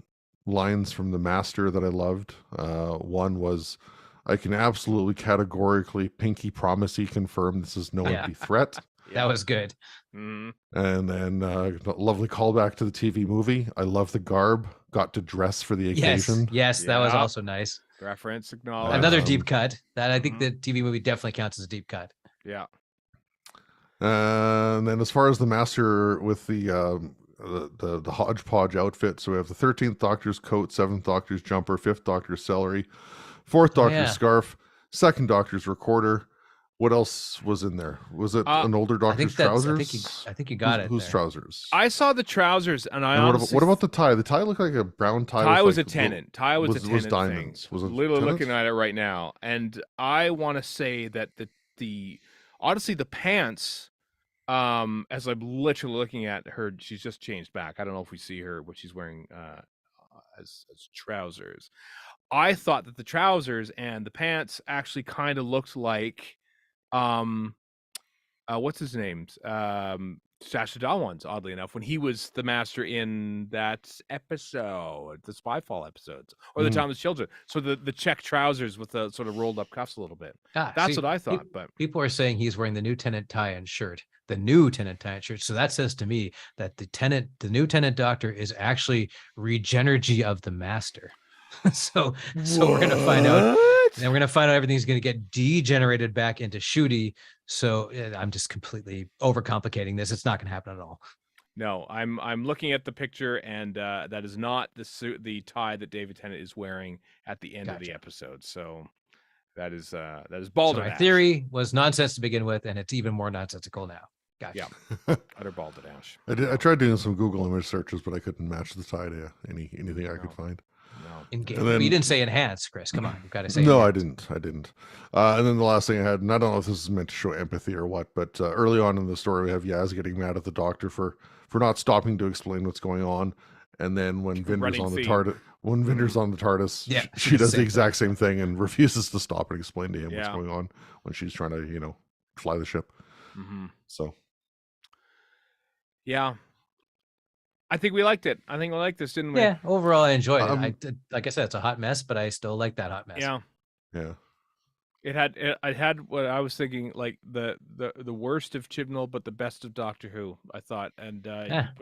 lines from the Master that I loved. One was, "I can absolutely categorically pinky promisey confirm this is no empty threat." That was good. And then lovely callback to the TV movie. "I love the garb. Got to dress for the occasion." Yes, that was also nice. Reference acknowledged. Another deep cut. That I think the TV movie definitely counts as a deep cut. Yeah. And then as far as the Master with the hodgepodge outfit, so we have the 13th Doctor's coat, 7th Doctor's jumper, 5th Doctor's celery, 4th Doctor's scarf, 2nd Doctor's recorder. What else was in there? Was it an older Doctor's trousers? I think you got it. Whose trousers? I saw the trousers, and what about the tie? The tie looked like a brown tie. Tie was like a Tennant. Tie was a Tennant was diamonds. thing. Was it literally Tennant? looking at it right now, and I want to say that the honestly the pants, as I'm literally looking at her, she's just changed back. I don't know if we see her what she's wearing as trousers. I thought that the trousers and the pants actually kind of looked like what's his name? Sacha Dhawan's, oddly enough, when he was the Master in that episode, the Spyfall episodes, or the Timeless Children. So the check trousers with the sort of rolled up cuffs a little bit. That's what I thought. But people are saying he's wearing the new Tennant tie and shirt. The new Tennant tie and shirt. So that says to me that the new Tennant Doctor is actually Regenergy of the Master. so we're gonna find out. And we're going to find out everything's going to get degenerated back into Ncuti. So I'm just completely overcomplicating this. It's not going to happen at all. No, I'm looking at the picture, and that is not the tie that David Tennant is wearing at the end of the episode. So that is balderdash. So my theory was nonsense to begin with, and it's even more nonsensical now. Gotcha. Yeah, utter balderdash. I tried doing some Google image searches, but I couldn't match the tie to anything I could find. No. In-game. But you didn't say enhance, Chris. Come on, you've got to say. No, enhance. I didn't. And then the last thing I had, and I don't know if this is meant to show empathy or what, but early on in the story, we have Yaz getting mad at the doctor for not stopping to explain what's going on. And then when Vinder's on the TARDIS, she does the exact same thing and refuses to stop and explain to him what's going on when she's trying to, fly the ship. So, yeah. I think we liked it. I think we liked this, didn't we? Yeah, overall I enjoyed it. Like I said, it's a hot mess, but I still like that hot mess. Yeah. It had what I was thinking, like the worst of Chibnall, but the best of Doctor Who, I thought. And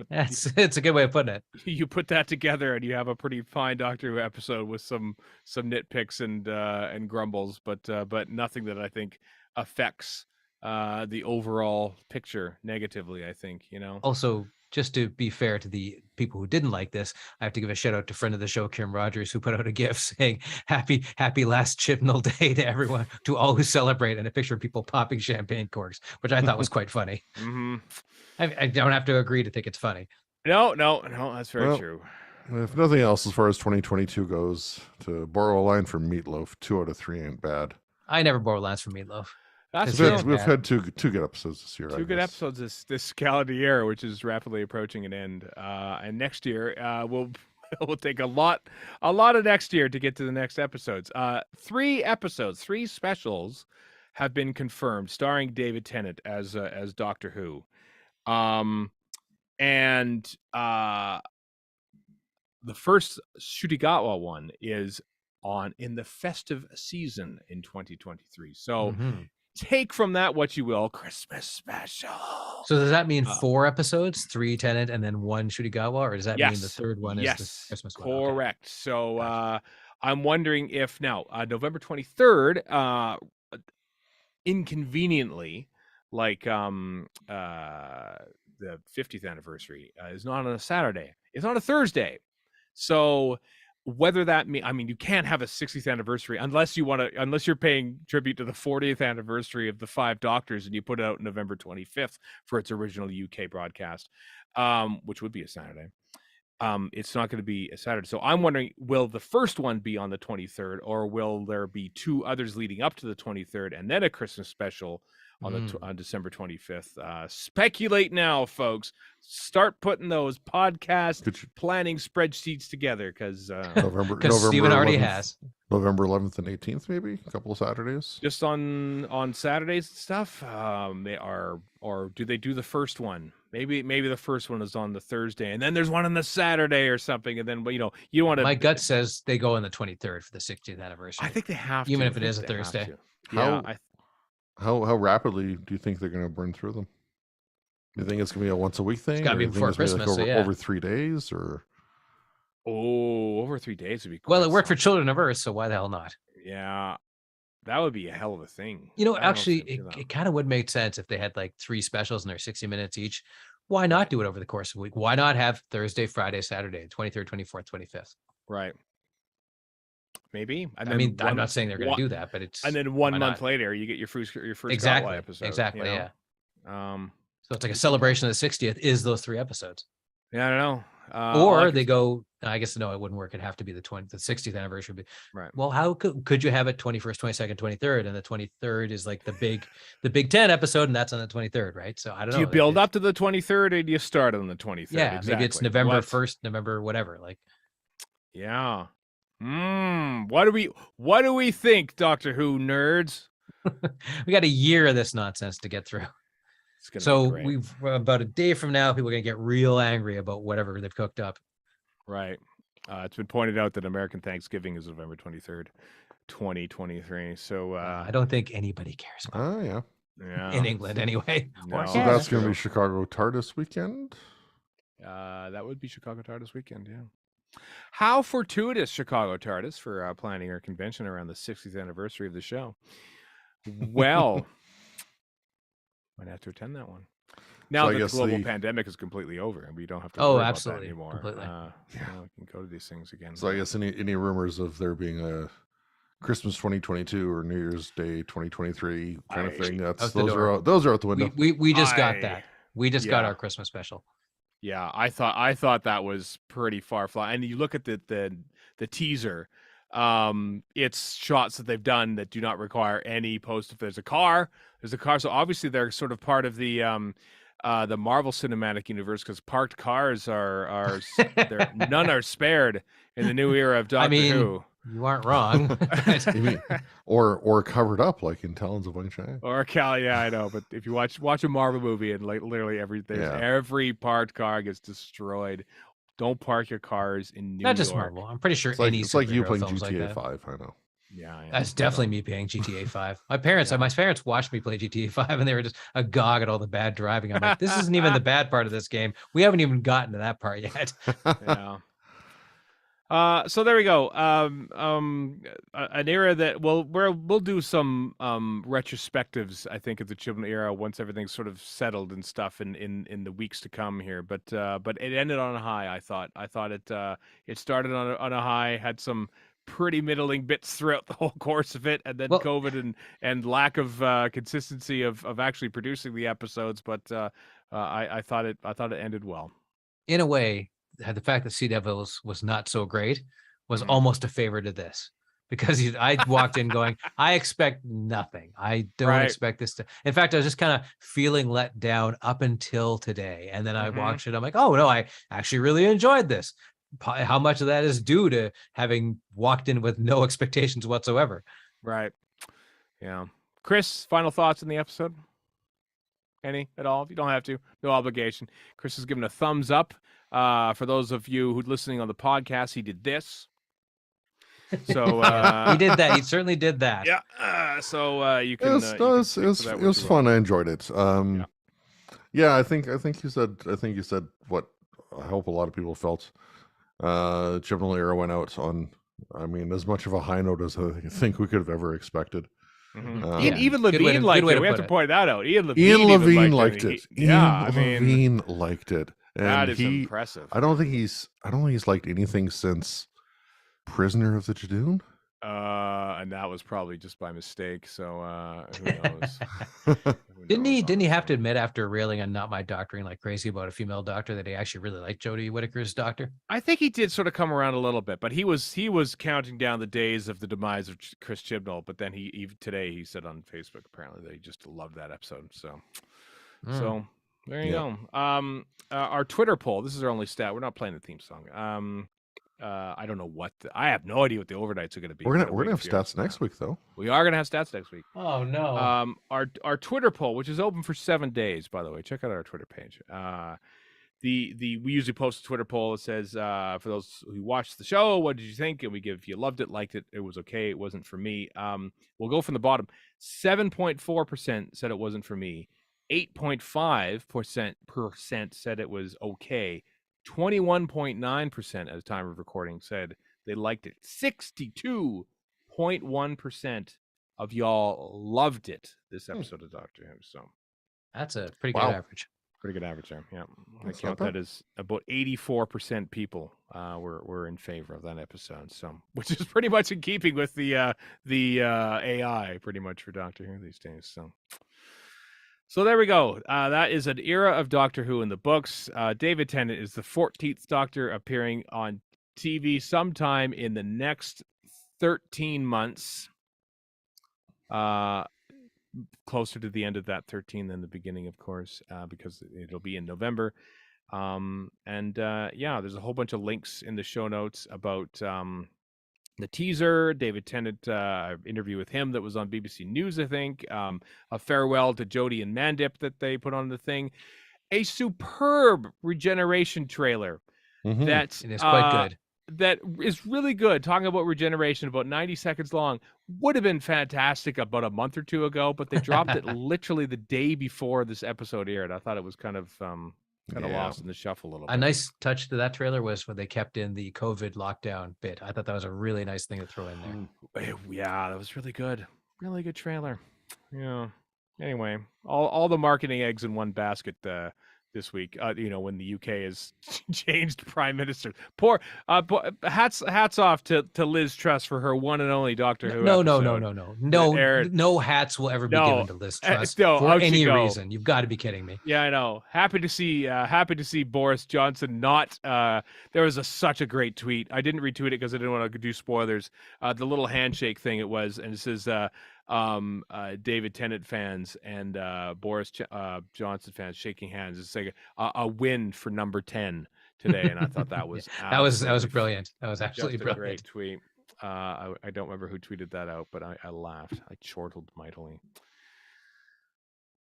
it's a good way of putting it. You put that together and you have a pretty fine Doctor Who episode with some nitpicks and grumbles, but nothing that I think affects the overall picture negatively, I think, Also, just to be fair to the people who didn't like this, I have to give a shout out to friend of the show, Kim Rogers, who put out a GIF saying happy last Chibnall Day to everyone, to all who celebrate, and a picture of people popping champagne corks, which I thought was quite funny. I don't have to agree to think it's funny. No, that's very true. If nothing else, as far as 2022 goes, to borrow a line from Meatloaf, 2 out of 3 ain't bad. I never borrow lines from Meatloaf. We've had two good episodes this year. Two good episodes this calendar year, which is rapidly approaching an end. And next year, we'll take a lot of next year to get to the next episodes. 3 specials have been confirmed, starring David Tennant as Doctor Who. And the first Shutigawa one is in the festive season in 2023. So. Take from that what you will. Christmas special. So does that mean 4 episodes, 3 Tennant and then 1 Shutigawa, or does that mean the third one is the Christmas one? Correct. Okay. So I'm wondering if now November 23rd, inconveniently, like the 50th anniversary is not on a Saturday. It's on a Thursday. So whether that you can't have a 60th anniversary unless you're paying tribute to the 40th anniversary of the 5 Doctors and you put it out November 25th for its original UK broadcast, which would be a Saturday. It's not going to be a Saturday. So I'm wondering, will the first one be on the 23rd, or will there be 2 others leading up to the 23rd and then a Christmas special on December 25th? Speculate now, folks. Start putting those podcast planning spreadsheets together, because Stephen already has. November 11th and 18th, maybe a couple of Saturdays. Just on Saturdays and stuff. They are, or do they do the first one? Maybe the first one is on the Thursday, and then there's one on the Saturday or something, and then you want to. My gut says they go on the 23rd for the 60th anniversary. I think they have to, even if it is a Thursday. How rapidly do you think they're going to burn through them? Do you think it's going to be a once a week thing? It's got to be before Christmas, over 3 days, or? Oh, over 3 days would be cool. Well, it worked for Children of Earth, so why the hell not? Yeah, that would be a hell of a thing. Actually, it kind of would make sense if they had like 3 specials and they're 60 minutes each. Why not do it over the course of a week? Why not have Thursday, Friday, Saturday, 23rd, 24th, 25th? Right. Maybe. And I'm not saying they're going to do that, but it's. And then 1 month later, you get your first exactly episode. Exactly. Yeah. So it's like a celebration of the 60th is those 3 episodes. Yeah, I don't know. Or they go. I guess no, it wouldn't work. It'd have to be the 60th anniversary. Right. Well, how could you have it 21st, 22nd, 23rd, and the 23rd is like the Big 10 episode, and that's on the 23rd, right? So I don't know. Do you build up to the 23rd, or do you start on the 23rd? Yeah, exactly. Maybe it's November 1st, November whatever. Like. Yeah. What do we think, Doctor Who nerds? We got a year of this nonsense to get through. So we've about a day from now, people are gonna get real angry about whatever they've cooked up. Right. It's been pointed out that American Thanksgiving is November 23rd, 2023. So I don't think anybody cares about it. Yeah. In England anyway. No. So that's gonna be Chicago TARDIS weekend. That would be Chicago TARDIS weekend, yeah. How fortuitous, Chicago TARDIS, for planning our convention around the 60th anniversary of the show. Well, might have to attend that one. Now that the global pandemic is completely over and we don't have to worry about that anymore. Completely. We can go to these things again. So I guess any rumors of there being a Christmas 2022 or New Year's Day 2023 kind of thing, those are out the window. We just got that. We just got our Christmas special. Yeah, I thought that was pretty far fly. And you look at the the teaser. It's shots that they've done that do not require any post. If there's a car, so obviously they're sort of part of the Marvel Cinematic Universe, because parked cars are none are spared in the new era of Doctor Who. You aren't wrong. or covered up like in Talons of Wing Chang. Yeah, I know. But if you watch a Marvel movie and like literally every parked car gets destroyed. Don't park your cars in New York. Not just Marvel. I'm pretty sure it's like you playing GTA 5. I know. Yeah, that's definitely me playing GTA 5. My parents watched me play GTA 5, and they were just agog at all the bad driving. I'm like, this isn't even the bad part of this game. We haven't even gotten to that part yet. Yeah. So there we go. An era that we'll do some retrospectives, I think, of the Chibnall era once everything's sort of settled and stuff in the weeks to come here. But it ended on a high. I thought it started on a high, had some pretty middling bits throughout the whole course of it, and then COVID and lack of consistency of actually producing the episodes. But I thought it ended well. In a way, the fact that Sea Devils was not so great was almost a favor to this, because I walked in going, I expect nothing. I don't expect this to. In fact, I was just kind of feeling let down up until today, and then I watched it. I'm like, oh no, I actually really enjoyed this. How much of that is due to having walked in with no expectations whatsoever? Right. Yeah. Chris, final thoughts on the episode? Any at all? If you don't have to, no obligation. Chris has given a thumbs up. For those of you who are listening on the podcast, he did this. So he did that. He certainly did that. Yeah. So you can. It was fun. I enjoyed it. Yeah. I think you said what I hope a lot of people felt. Chibnall era went out on, I mean, as much of a high note as I think we could have ever expected. Even Levine liked it. We have to point that out. Ian Levine liked it. Yeah, Levine liked it. And that is impressive. I don't think he's liked anything since Prisoner of the Jadoon. And that was probably just by mistake. So who knows? Didn't he have to admit after railing on Not My Doctoring like crazy about a female doctor that he actually really liked Jodie Whittaker's doctor? I think he did sort of come around a little bit, but he was counting down the days of the demise of Chris Chibnall. But then today he said on Facebook apparently that he just loved that episode. So there you go. Our Twitter poll. This is our only stat. We're not playing the theme song. I don't know I have no idea what the overnight's are going to be. We're gonna have stats next week, though. We are gonna have stats next week. Oh no. Our Twitter poll, which is open for 7 days, by the way. Check out our Twitter page. We usually post a Twitter poll that says, for those who watched the show, what did you think? And we give if you loved it, liked it, it was okay, it wasn't for me. We'll go from the bottom. 7.4% said it wasn't for me. 8.5% said it was okay. 21.9% at the time of recording said they liked it. 62.1% of y'all loved it this episode of Doctor Who. So that's a pretty good average. Pretty good average there. Yeah, I count that as about 84% people were in favor of that episode. So, which is pretty much in keeping with the AI, pretty much for Doctor Who these days. So there we go. That is an era of Doctor Who in the books. David Tennant is the 14th Doctor appearing on TV sometime in the next 13 months. Closer to the end of that 13 than the beginning, of course, because it'll be in November. There's a whole bunch of links in the show notes about the teaser, David Tennant interview with him that was on BBC News, I think. A farewell to Jodie and Mandip that they put on the thing. A superb regeneration trailer it is quite good. That is really good. Talking about regeneration, about 90 seconds long. Would have been fantastic about a month or two ago, but they dropped it literally the day before this episode aired. I thought it was kind of lost in the shuffle a little bit. A nice touch to that trailer was when they kept in the COVID lockdown bit. I thought that was a really nice thing to throw in there. Yeah, that was really good. Really good trailer. Yeah. Anyway, all the marketing eggs in one basket this week. When the UK has changed prime minister. Poor hats off to Liz Truss for her one and only Doctor Who episode. No hats will ever be given to Liz Truss for any reason. You've got to be kidding me. Yeah, I know. Happy to see Boris Johnson not. There was such a great tweet. I didn't retweet it because I didn't want to do spoilers. The little handshake thing it was, and it says David Tennant fans and Boris Johnson fans shaking hands. It's like a win for number 10 today, and I thought that was that was brilliant. That was absolutely brilliant. Great tweet. I don't remember who tweeted that out, but I laughed. I chortled mightily.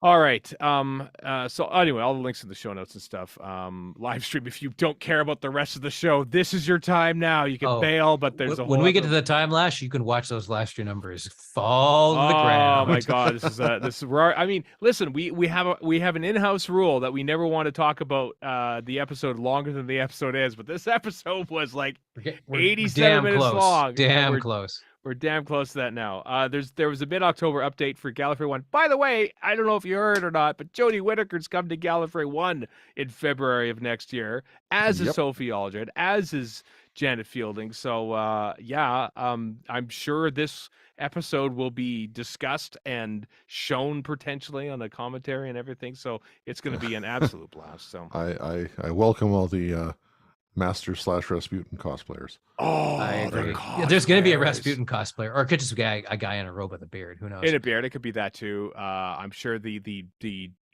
All right. So anyway, all the links in the show notes and stuff. Live stream. If you don't care about the rest of the show, this is your time now. You can bail, but there's when we get to the time lash, you can watch those live stream numbers fall to the ground. Oh my God, this is where I mean, listen, we have an in-house rule that we never want to talk about the episode longer than the episode is, but this episode was like 87 minutes long. Damn close. We're damn close to that now. There was a mid-October update for Gallifrey 1. By the way, I don't know if you heard or not, but Jodie Whittaker's come to Gallifrey 1 in February of next year, as is Sophie Aldred, as is Janet Fielding. So, I'm sure this episode will be discussed and shown potentially on the commentary and everything. So it's going to be an absolute blast. So I welcome all the Master/Rasputin cosplayers. Oh, I agree. Yeah, there's going to be a Rasputin cosplayer, or it could just be a guy in a robe with a beard. Who knows? In a beard, it could be that too. I'm sure the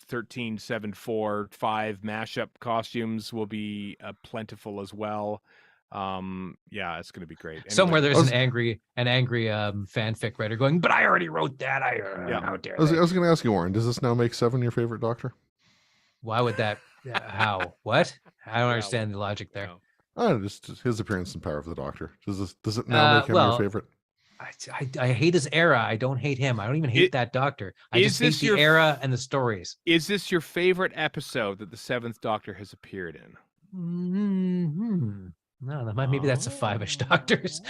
13, 7, 4, 5 mashup costumes will be plentiful as well. It's going to be great. Anyway, somewhere there's an angry fanfic writer going, but I already wrote that. How dare I was going to ask you, Warren, does this now make 7 your favorite Doctor? Why would that? How? What? I don't understand the logic there. Just his appearance in Power of the Doctor. Does it now make him your favorite? I hate his era. I don't hate him. I don't even hate that Doctor. I just hate the era and the stories. Is this your favorite episode that the 7th Doctor has appeared in? Mm-hmm. No, maybe that's a 5-ish Doctors.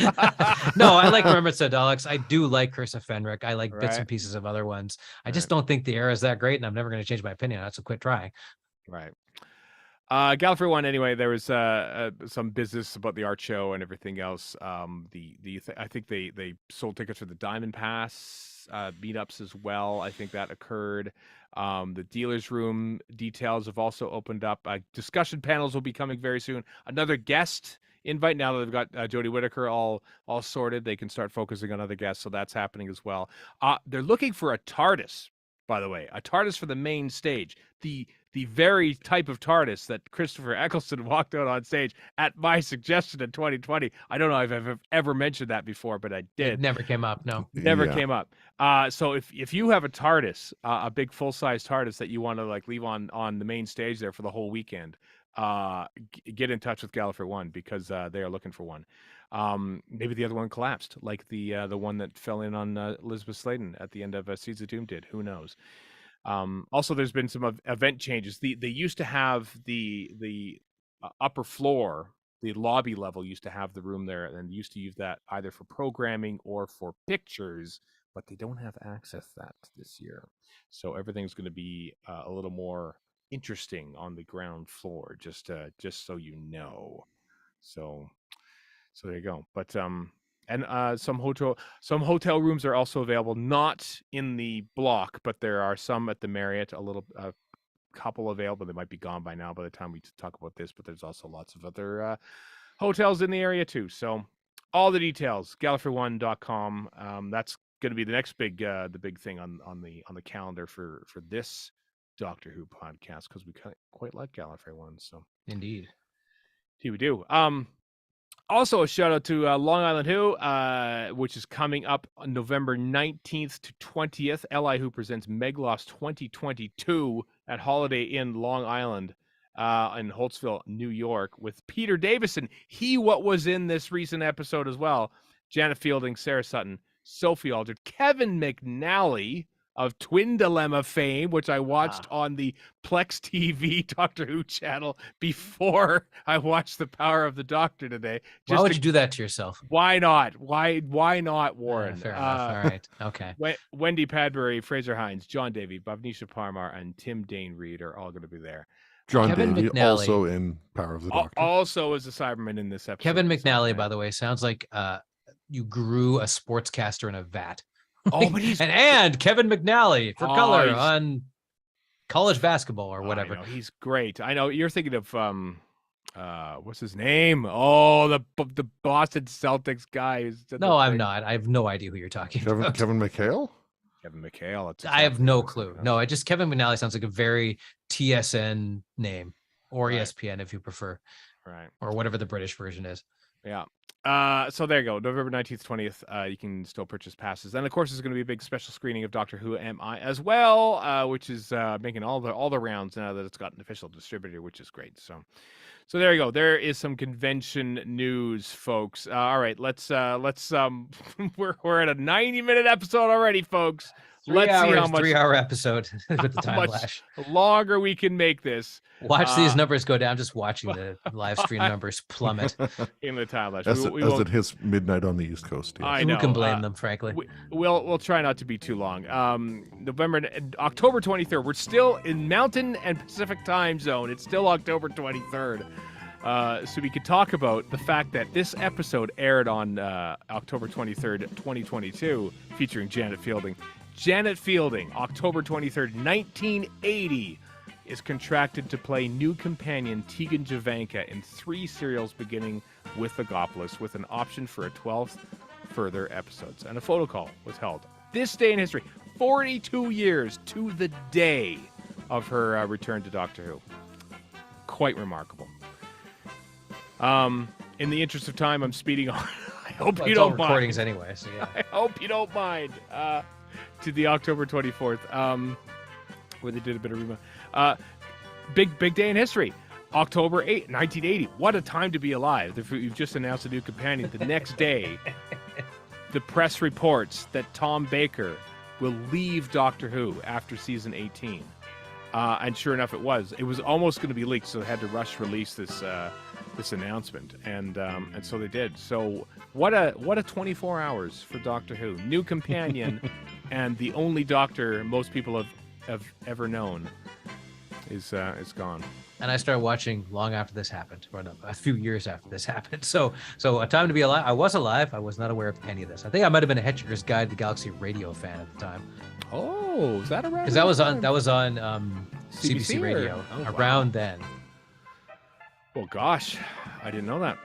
No, I like Remembrance of Daleks. I do like Curse of Fenric. I like bits and pieces of other ones. I just don't think the era is that great, and I'm never going to change my opinion on it, so quit trying. Right. Gallifrey 1, anyway, there was some business about the art show and everything else. I think they sold tickets for the Diamond Pass meetups as well. I think that occurred. The dealer's room details have also opened up. Discussion panels will be coming very soon. Another guest invite, now that they've got Jodie Whittaker all sorted, they can start focusing on other guests, so that's happening as well. They're looking for a TARDIS, by the way, a TARDIS for the main stage. The very type of TARDIS that Christopher Eccleston walked out on stage at my suggestion in 2020. I don't know if I've ever mentioned that before, but I did. It never came up. No, never came up. So if you have a TARDIS, a big full-size TARDIS that you want to leave on the main stage there for the whole weekend, get in touch with Gallifrey 1 because they are looking for one. Maybe the other one collapsed, like the one that fell in on Elizabeth Sladen at the end of Seeds of Doom did. Who knows? Also, there's been some event changes. They used to have the upper floor, the lobby level used to have the room there, and used to use that either for programming or for pictures, but they don't have access to that this year. So everything's going to be a little more interesting on the ground floor, just so you know. So there you go. But and some hotel rooms are also available, not in the block, but there are some at the Marriott, a couple available. They might be gone by now by the time we talk about this, but there's also lots of other hotels in the area too. So all the details, Gallifrey1.com. That's going to be the next big thing on the calendar for this Doctor Who podcast, because we quite like Gallifrey 1. So indeed, here we do. Also, a shout out to Long Island Who, which is coming up on November 19th to 20th. LI Who presents Meglos 2022 at Holiday Inn Long Island in Holtzville, New York, with Peter Davison. What was in this recent episode as well. Janet Fielding, Sarah Sutton, Sophie Aldred, Kevin McNally of Twin Dilemma fame, which I watched on the Plex TV Doctor Who channel before I watched The Power of the Doctor today. Why would you do that to yourself? Why not? Why not, Warren? Fair enough. All right. Okay. Wendy Padbury, Fraser Hines, John Davey, Bhavnisha Parmar, and Tim Dane Reed are all going to be there. John Kevin Davey, McNally. also in Power of the Doctor. Also is a Cyberman in this episode. Kevin McNally, by the way, sounds like you grew a sportscaster in a vat. Oh, but he's and Kevin McNally for color on college basketball or whatever. I know, he's great. I know you're thinking of what's his name? Oh, the Boston Celtics guy. No, I'm not. I have no idea who you're talking about. Kevin McHale? Kevin McHale. I have no clue. No, Kevin McNally sounds like a very TSN name, or ESPN if you prefer. Right. Or whatever the British version is. Yeah. So there you go. November 19th, 20th. You can still purchase passes. And of course, there's going to be a big special screening of Doctor Who MI as well, which is making all the rounds now that it's got an official distributor, which is great. So there you go. There is some convention news, folks. All right, let's we're at a 90-minute episode already, folks. Let's see how much 3-hour episode with the time lash. Longer we can make this. Watch these numbers go down. Just watching the live stream numbers plummet in the time lash. As it hits midnight on the East Coast. Yes. I know. Who can blame them? Frankly, we'll try not to be too long. October 23rd. We're still in Mountain and Pacific time zone. It's still October 23rd. So we could talk about the fact that this episode aired on October 23rd, 2022, featuring Janet Fielding. Janet Fielding, October 23rd, 1980, is contracted to play new companion Tegan Jovanka in 3 serials beginning with Logopolis, with an option for a 12th further episodes. And a photo call was held. This day in history, 42 years to the day of her return to Doctor Who. Quite remarkable. In the interest of time, I'm speeding on. I hope you don't mind. Recordings anyway, so yeah. I hope you don't mind. To the October 24th, where they did a bit of rebound. Big day in history. October 8th, 1980. What a time to be alive. You've just announced a new companion. The next day, the press reports that Tom Baker will leave Doctor Who after season 18. And sure enough, it was. It was almost going to be leaked, so they had to rush release this announcement, and so they did. So what a 24 hours for Doctor Who. New companion, and the only Doctor most people have ever known is gone. And I started watching long after this happened, or no, a few years after this happened. So A Time to Be Alive. I was alive. I was not aware of any of this. I think I might have been a Hitchhiker's Guide to the Galaxy radio fan at the time. Oh, is that around? Because that was on CBC radio around then. Well, gosh, I didn't know that.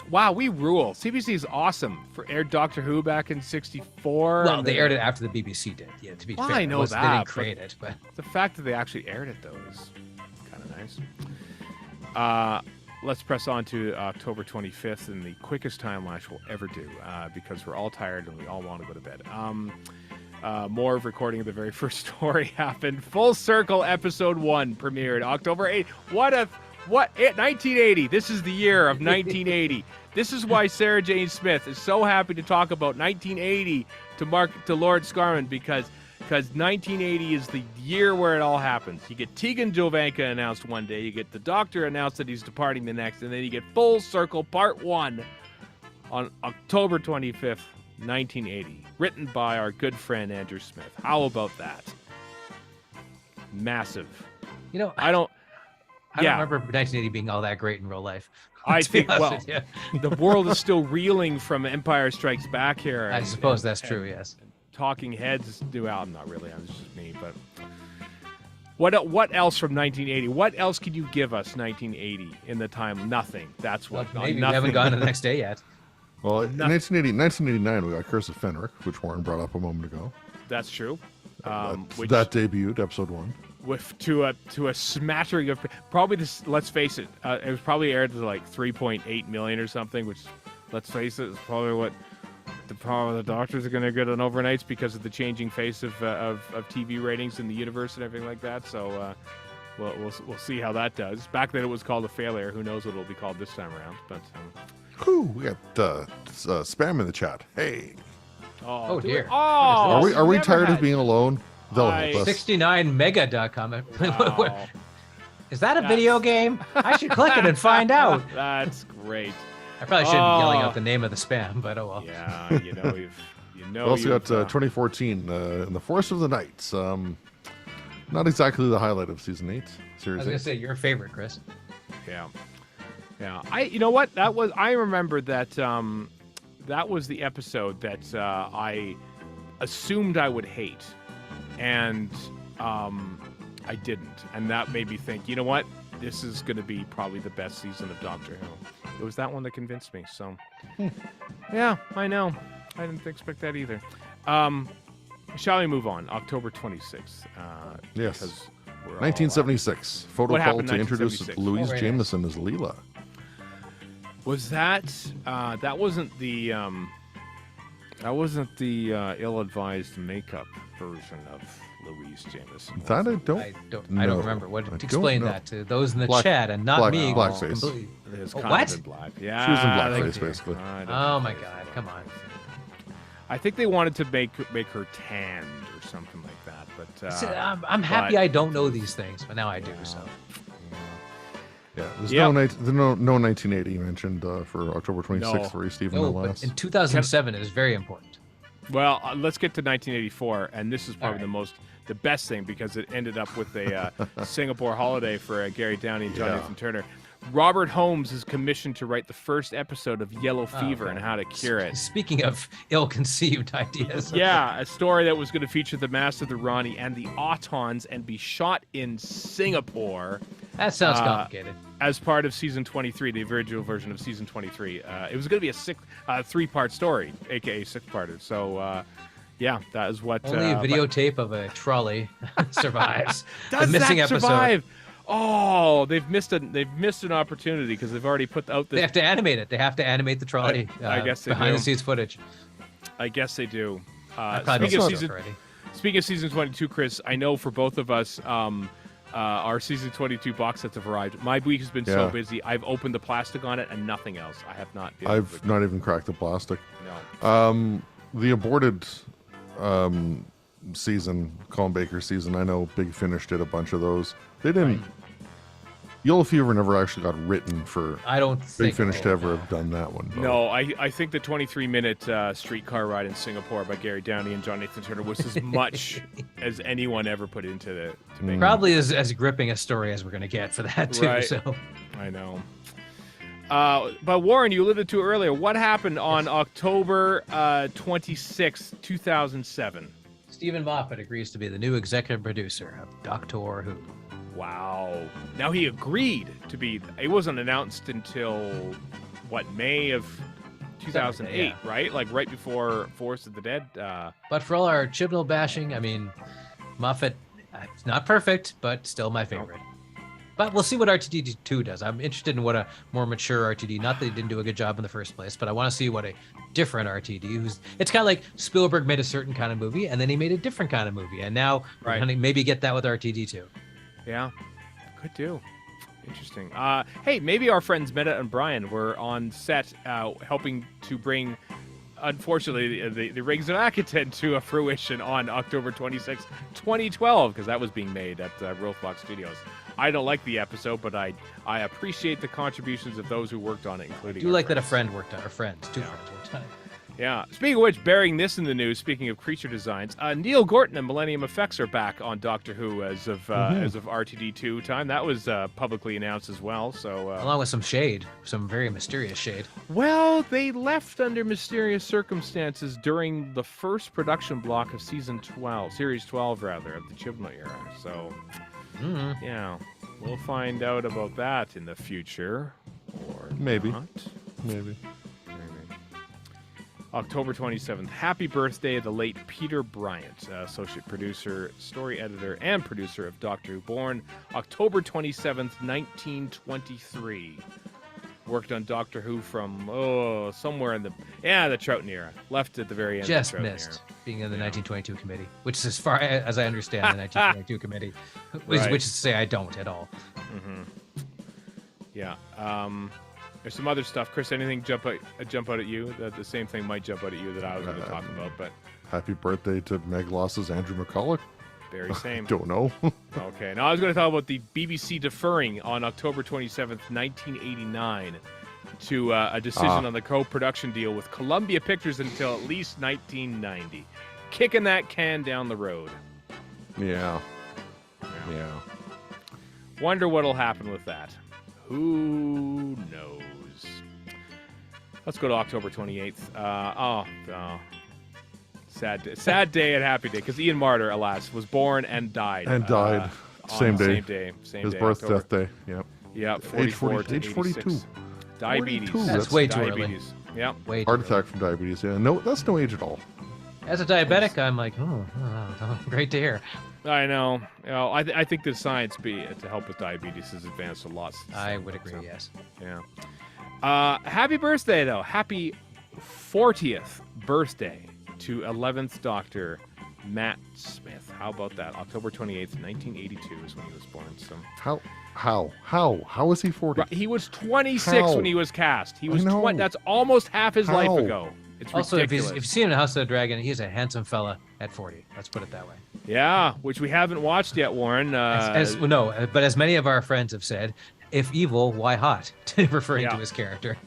Wow, we rule. CBC is awesome for aired Doctor Who back in '64. Well, they aired it after the BBC did. Yeah, to be fair, I know that. They didn't create it, but the fact that they actually aired it though is kind of nice. Let's press on to October 25th in the quickest time lash we'll ever do, because we're all tired and we all want to go to bed. More of recording of the very first story happened. Full Circle episode 1 premiered October 8th. What 1980. This is the year of 1980. This is why Sarah Jane Smith is so happy to talk about 1980 to Lord Scarman, because 1980 is the year where it all happens. You get Tegan Jovanka announced one day, you get the Doctor announced that he's departing the next, and then you get Full Circle Part 1 on October 25th, 1980. Written by our good friend Andrew Smith. How about that? Massive. You know, I don't remember 1980 being all that great in real life. I think, well, the world is still reeling from Empire Strikes Back here. I suppose that's true, yes. Talking Heads do out. Not really, it's just me, but what else from 1980? What else could you give us 1980 in the time? Nothing. That's what. Well, maybe we haven't gone to the next day yet. Well, in 1989, we got Curse of Fenric, which Warren brought up a moment ago. That's true. That debuted, episode 1. With to a smattering of probably this. Let's face it, it was probably aired to like 3.8 million or something. Which, let's face it, is probably what the Doctors are going to get on overnights because of the changing face of TV ratings in the universe and everything like that. So, we'll see how that does. Back then it was called a failure. Who knows what it'll be called this time around? But we got spam in the chat. Hey. Oh dear. Are we tired of being alone? They'll help us. 69mega.com. Wow. Is that a video game? I should click it and find out. That's great. I probably shouldn't be yelling out the name of the spam, but oh well. Yeah, we also got 2014 in the Forest of the Knights. not exactly the highlight of season 8. I Series was 8. gonna say your favorite, Chris. Yeah. You know what? I remember that. That was the episode that I assumed I would hate, and I didn't, and that made me think. You know what? This is going to be probably the best season of Doctor Who. It was that one that convinced me. So, yeah, I know. I didn't expect that either. Shall we move on? October 26th. Yes. 1976. Photo call to introduce Louise Jameson as Leela. Was that? That wasn't the ill-advised makeup version of Louise Jameson. That I don't remember. Explain that to those in the chat and not me. Blackface. It was what? in black. Yeah, she was in blackface, basically. Oh my God! Come on. I think they wanted to make her tanned or something like that. But I'm happy I don't know these things, but now I do. So. Yeah, there's no 1980 mentioned for October 26th for Stephen No, but in 2007 it is very important. Well, let's get to 1984, and this is probably the best thing because it ended up with a Singapore holiday for Gary Downey and Jonathan Turner. Robert Holmes is commissioned to write the first episode of Yellow Fever and how to cure it. Speaking of ill-conceived ideas. Yeah, a story that was going to feature the Master, the Ronnie, and the Autons and be shot in Singapore. That sounds complicated. As part of season 23, the original version of season 23. It was going to be a three-part story, a.k.a. six-parter. So, yeah, that is what... Only a videotape of a trolley survives. Does the missing that episode. survive? Oh, they've missed an opportunity because they've already put out this. They have to animate it. They have to animate the trolley. I guess they behind do. the scenes footage. I guess they do. Speaking of season 22, Chris, I know for both of us, our season 22 box sets have arrived. My week has been so busy. I've opened the plastic on it and nothing else. I have not. I've not even cracked the plastic. No. The aborted season, Colin Baker season. I know Big Finish did a bunch of those. They didn't. Yellow Fever never actually got written for. I don't Big Finish to ever have done that one. No, I think the 23-minute streetcar ride in Singapore by Gary Downey and Jonathan Turner was as much as anyone ever put into the. Probably as gripping a story as we're going to get for that too. Right. So. I know. But Warren, you alluded to earlier. What happened on October 26, 2007? Stephen Moffat agrees to be the new executive producer of Doctor Who. Wow. Now he agreed to be. It wasn't announced until May of 2008, right? Like right before Force of the Dead. But for all our Chibnall bashing, I mean, Moffat, it's not perfect, but still my favorite. But we'll see what RTD2 does. I'm interested in what a more mature RTD, not that he didn't do a good job in the first place, but I want to see what a different RTD it's kind of like Spielberg made a certain kind of movie and then he made a different kind of movie. And now we're going to maybe get that with RTD2. Yeah, could do. Interesting. Hey, maybe our friends Meta and Brian were on set helping to bring, unfortunately, the Rings of Akaten to a fruition on October 26, 2012, because that was being made at Rothbach Studios. I don't like the episode, but I appreciate the contributions of those who worked on it, including. I do like that a friend worked on it. Two friends worked on it. Yeah. Speaking of which, bearing this in the news, speaking of creature designs, Neil Gorton and Millennium Effects are back on Doctor Who as of RTD2 time. That was publicly announced as well. So along with some shade, some very mysterious shade. Well, they left under mysterious circumstances during the first production block of Series 12 rather, of the Chibnall era. So, yeah, we'll find out about that in the future, or maybe, not. Maybe. October 27th. Happy birthday, the late Peter Bryant, associate producer, story editor, and producer of Doctor Who, born October 27th, 1923. Worked on Doctor Who from, somewhere in the Troughton era. Left at the very end Just of the Troughton missed era. Being in the 1922 committee, which is as far as I understand the 1922 committee, which is to say I don't at all. Mm-hmm. Yeah. There's some other stuff. Chris, anything jump out at you? The same thing might jump out at you that I was going to talk about. But happy birthday to Meg Loss's Andrew McCulloch. Very same. Don't know. Okay. Now I was going to talk about the BBC deferring on October 27th, 1989 to a decision on the co-production deal with Columbia Pictures until at least 1990. Kicking that can down the road. Yeah. Yeah. Wonder what'll happen with that. Who knows? Let's go to October 28th. Sad day and happy day, because Ian Martyr, alas, was born and died. Same day. His birth, death day. Yep. Yep. 44 age 42. Diabetes. 42. That's way too early. Yep. Heart attack from diabetes. Yeah. No, that's no age at all. As a diabetic, I'm like, great to hear. I know. I think the science to help with diabetes has advanced a lot. I would agree. Yes. Yeah. Happy birthday, though. Happy 40th birthday to 11th Doctor Matt Smith. How about that? October 28th, 1982 is when he was born. So how is he 40? He was 26 when he was cast. He was 20. That's almost half his life ago. It's also, ridiculous. if you've seen House of the Dragon, he's a handsome fella at 40. Let's put it that way. Yeah, which we haven't watched yet, Warren. But as many of our friends have said, if evil, why hot? Referring to his character.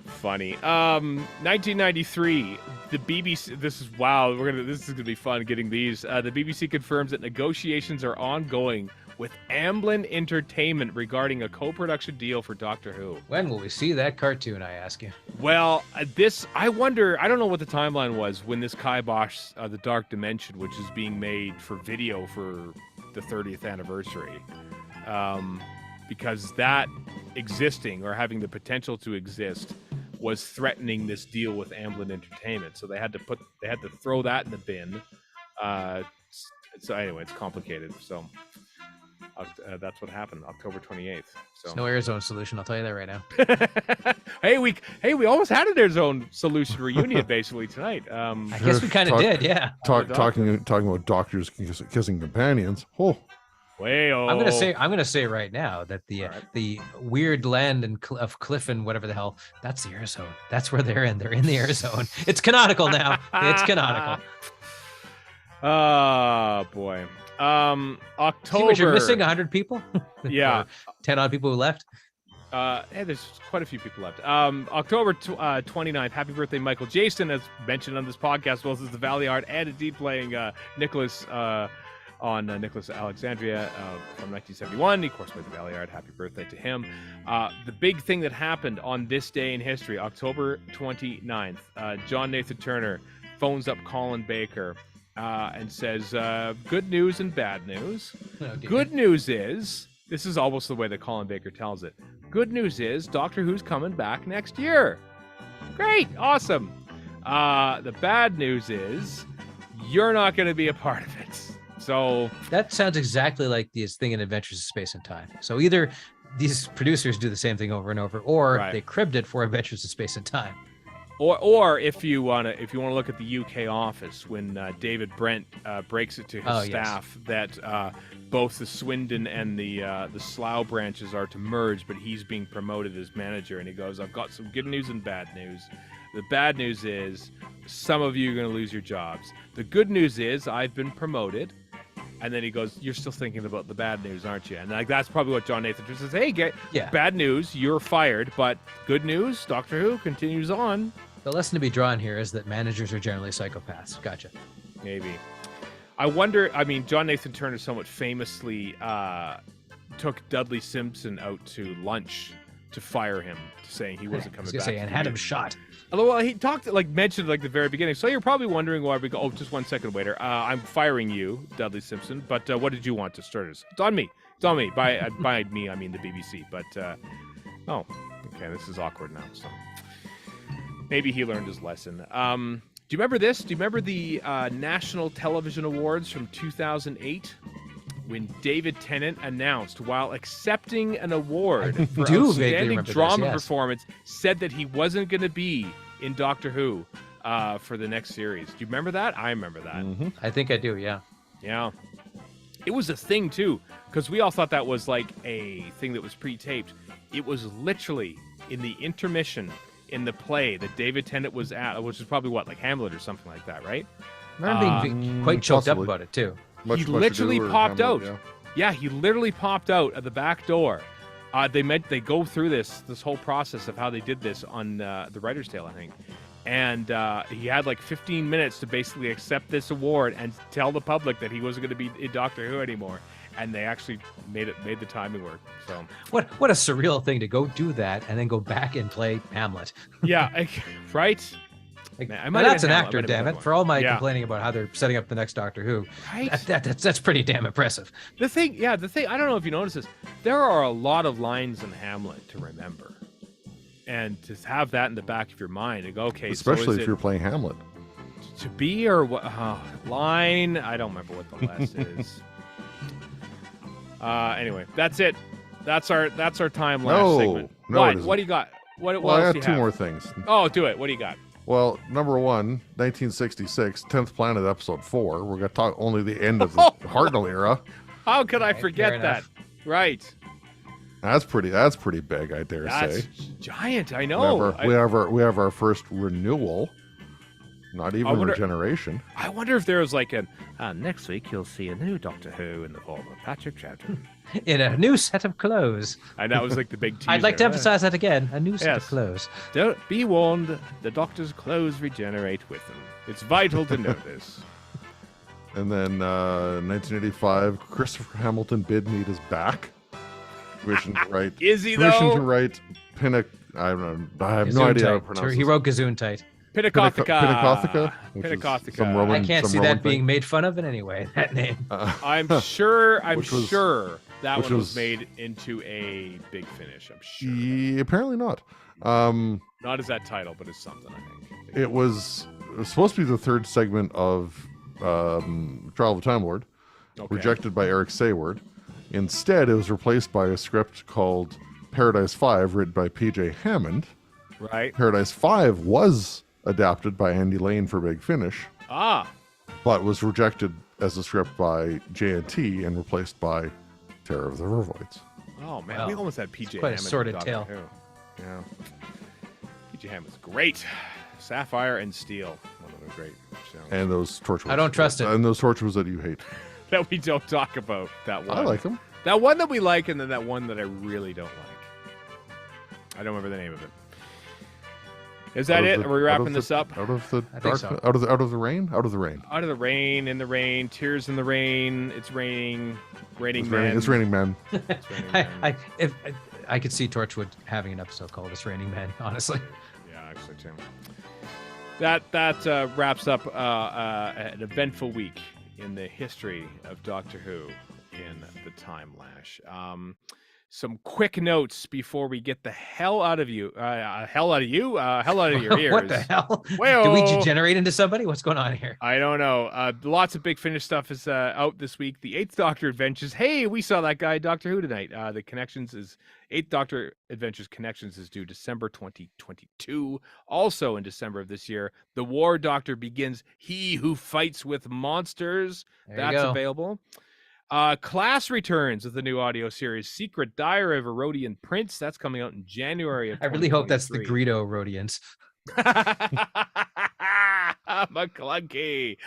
Funny. 1993, the BBC. This is wow. This is gonna be fun getting these. The BBC confirms that negotiations are ongoing with Amblin Entertainment regarding a co-production deal for Doctor Who. When will we see that cartoon, I ask you? Well, I wonder, I don't know what the timeline was when this Kibosh, The Dark Dimension, which is being made for video for the 30th anniversary. Because that existing, or having the potential to exist, was threatening this deal with Amblin Entertainment. So they had to throw that in the bin. So anyway, it's complicated. So that's what happened, October 28th. So it's no Arizona solution, I'll tell you that right now. Hey, we almost had an Arizona solution reunion basically tonight. I guess we kind of did, yeah. Talking about doctors kissing companions. Oh. Way-o. I'm gonna say right now that the weird land of Cliff and whatever the hell, that's the air zone. That's where they're in. They're in the air zone. It's canonical now. It's canonical. Oh boy. October. See what you're missing? 100 people. Yeah. 10 odd people who left. Hey, there's quite a few people left. October 29th. Happy birthday, Michael Jason, as mentioned on this podcast, well as the Valley Art, and indeed playing Nicholas on Nicholas Alexandria from 1971. He, of course, played the Valley Art. Happy birthday to him. The big thing that happened on this day in history, October 29th, John Nathan Turner phones up Colin Baker and says, good news and bad news. Oh, good news is, this is almost the way that Colin Baker tells it. Good news is Doctor Who's coming back next year. Great. Awesome. The bad news is you're not going to be a part of it. So that sounds exactly like this thing in Adventures of Space and Time. So either these producers do the same thing over and over, or they cribbed it for Adventures of Space and Time. Or if you want to look at the UK office, when David Brent breaks it to his staff that both the Swindon and the Slough branches are to merge, but he's being promoted as manager, and he goes, "I've got some good news and bad news. The bad news is some of you are going to lose your jobs. The good news is I've been promoted." And then he goes, "You're still thinking about the bad news, aren't you?" And that's probably what John Nathan says. Hey, bad news, you're fired, but good news, Doctor Who continues on. The lesson to be drawn here is that managers are generally psychopaths. Gotcha. Maybe. I wonder, John Nathan Turner somewhat famously took Dudley Simpson out to lunch to fire him, saying he wasn't coming back. And had him shot. Although he mentioned the very beginning. So you're probably wondering why we go, "Oh, just 1 second, waiter. I'm firing you, Dudley Simpson. But what did you want to start us?" It's on me. It's on me. By me, I mean the BBC. But okay, this is awkward now. So maybe he learned his lesson. Do you remember this? Do you remember the National Television Awards from 2008? When David Tennant announced, while accepting an award for outstanding drama performance, said that he wasn't going to be in Doctor Who for the next series. Do you remember that? I remember that. Mm-hmm. I think I do, yeah. Yeah. It was a thing, too, because we all thought that was like a thing that was pre-taped. It was literally in the intermission in the play that David Tennant was at, which is probably like Hamlet or something like that, right? I remember being quite choked up about it, too. He literally popped out. Yeah, he literally popped out at the back door. They go through this whole process of how they did this on The Writer's Tale, I think. And he had like 15 minutes to basically accept this award and tell the public that he wasn't going to be in Doctor Who anymore. And they actually made the timing work. So what a surreal thing to go do that and then go back and play Hamlet. Yeah, right. Like, man, that's an actor, damn it. For all my complaining about how they're setting up the next Doctor Who, right? That's pretty damn impressive. The thing, I don't know if you notice this. There are a lot of lines in Hamlet to remember, and to have that in the back of your mind and go, okay, especially so if you're playing Hamlet. To be or what line? I don't remember what the last is. Anyway, that's it. That's our time lapse segment. What do you got? What I else got two more things. Oh, do it. What do you got? Well, number one, 1966, 10th Planet, Episode 4. We're going to talk only the end of the Hartnell era. How could I forget that? Right. That's pretty big, I dare say. That's giant, I know. We have our first renewal. Not even regeneration. I wonder if there was like next week you'll see a new Doctor Who in the form of Patrick Troughton. In a new set of clothes. And that was like the big teaser. I'd like to emphasize that again. A new set of clothes. Don't be warned, the Doctor's clothes regenerate with them. It's vital to know this. And then 1985, Christopher Hamilton bid meet is back. Permission to write. Is he permission though? to write I don't know. I have no idea how to pronounce it. He wrote Gesundheit. Pinnacothica. I can't see that being made fun of in any way. That name. I'm sure that one was made into a Big Finish. I'm sure. Yeah, apparently not. Not as that title, but as something, I think. It was supposed to be the third segment of Trial of the Time Lord, rejected by Eric Sayward. Instead, it was replaced by a script called Paradise 5, written by P.J. Hammond. Right. Paradise 5 was adapted by Andy Lane for Big Finish. But was rejected as a script by J&T and replaced by Terror of the Vervoids. Oh man, we almost had PJ quite Hammond. A sordid tale. Yeah. PJ Hammond's great. Sapphire and Steel, one of the great shows. And those torture. I don't trust it. And those tortures that you hate. That we don't talk about. That one. I like them. That one that we like, and then that one that I really don't like. I don't remember the name of it. Is that it? Are we wrapping this up? Out of the dark, so. out of the rain, out of the rain. Out of the rain, in the rain, tears in the rain. It's raining, raining men. It's raining men. It's raining men. I could see Torchwood having an episode called "It's Raining Men." Honestly. Yeah, actually too. That wraps up an eventful week in the history of Doctor Who in the Time Lash. Some quick notes before we get the hell out of you. Hell out of your ears. What the hell? Well, do we degenerate into somebody? What's going on here? I don't know. Lots of Big Finish stuff is out this week. The 8th Doctor Adventures. Hey, we saw that guy, Doctor Who, tonight. The Connections is 8th Doctor Adventures Connections is due December 2022. Also in December of this year, The War Doctor begins He Who Fights with Monsters. That's available. Class returns with the new audio series Secret Diary of a Rhodian Prince. That's coming out in January of 2023. I really hope that's the Greedo Rhodians. McClunky.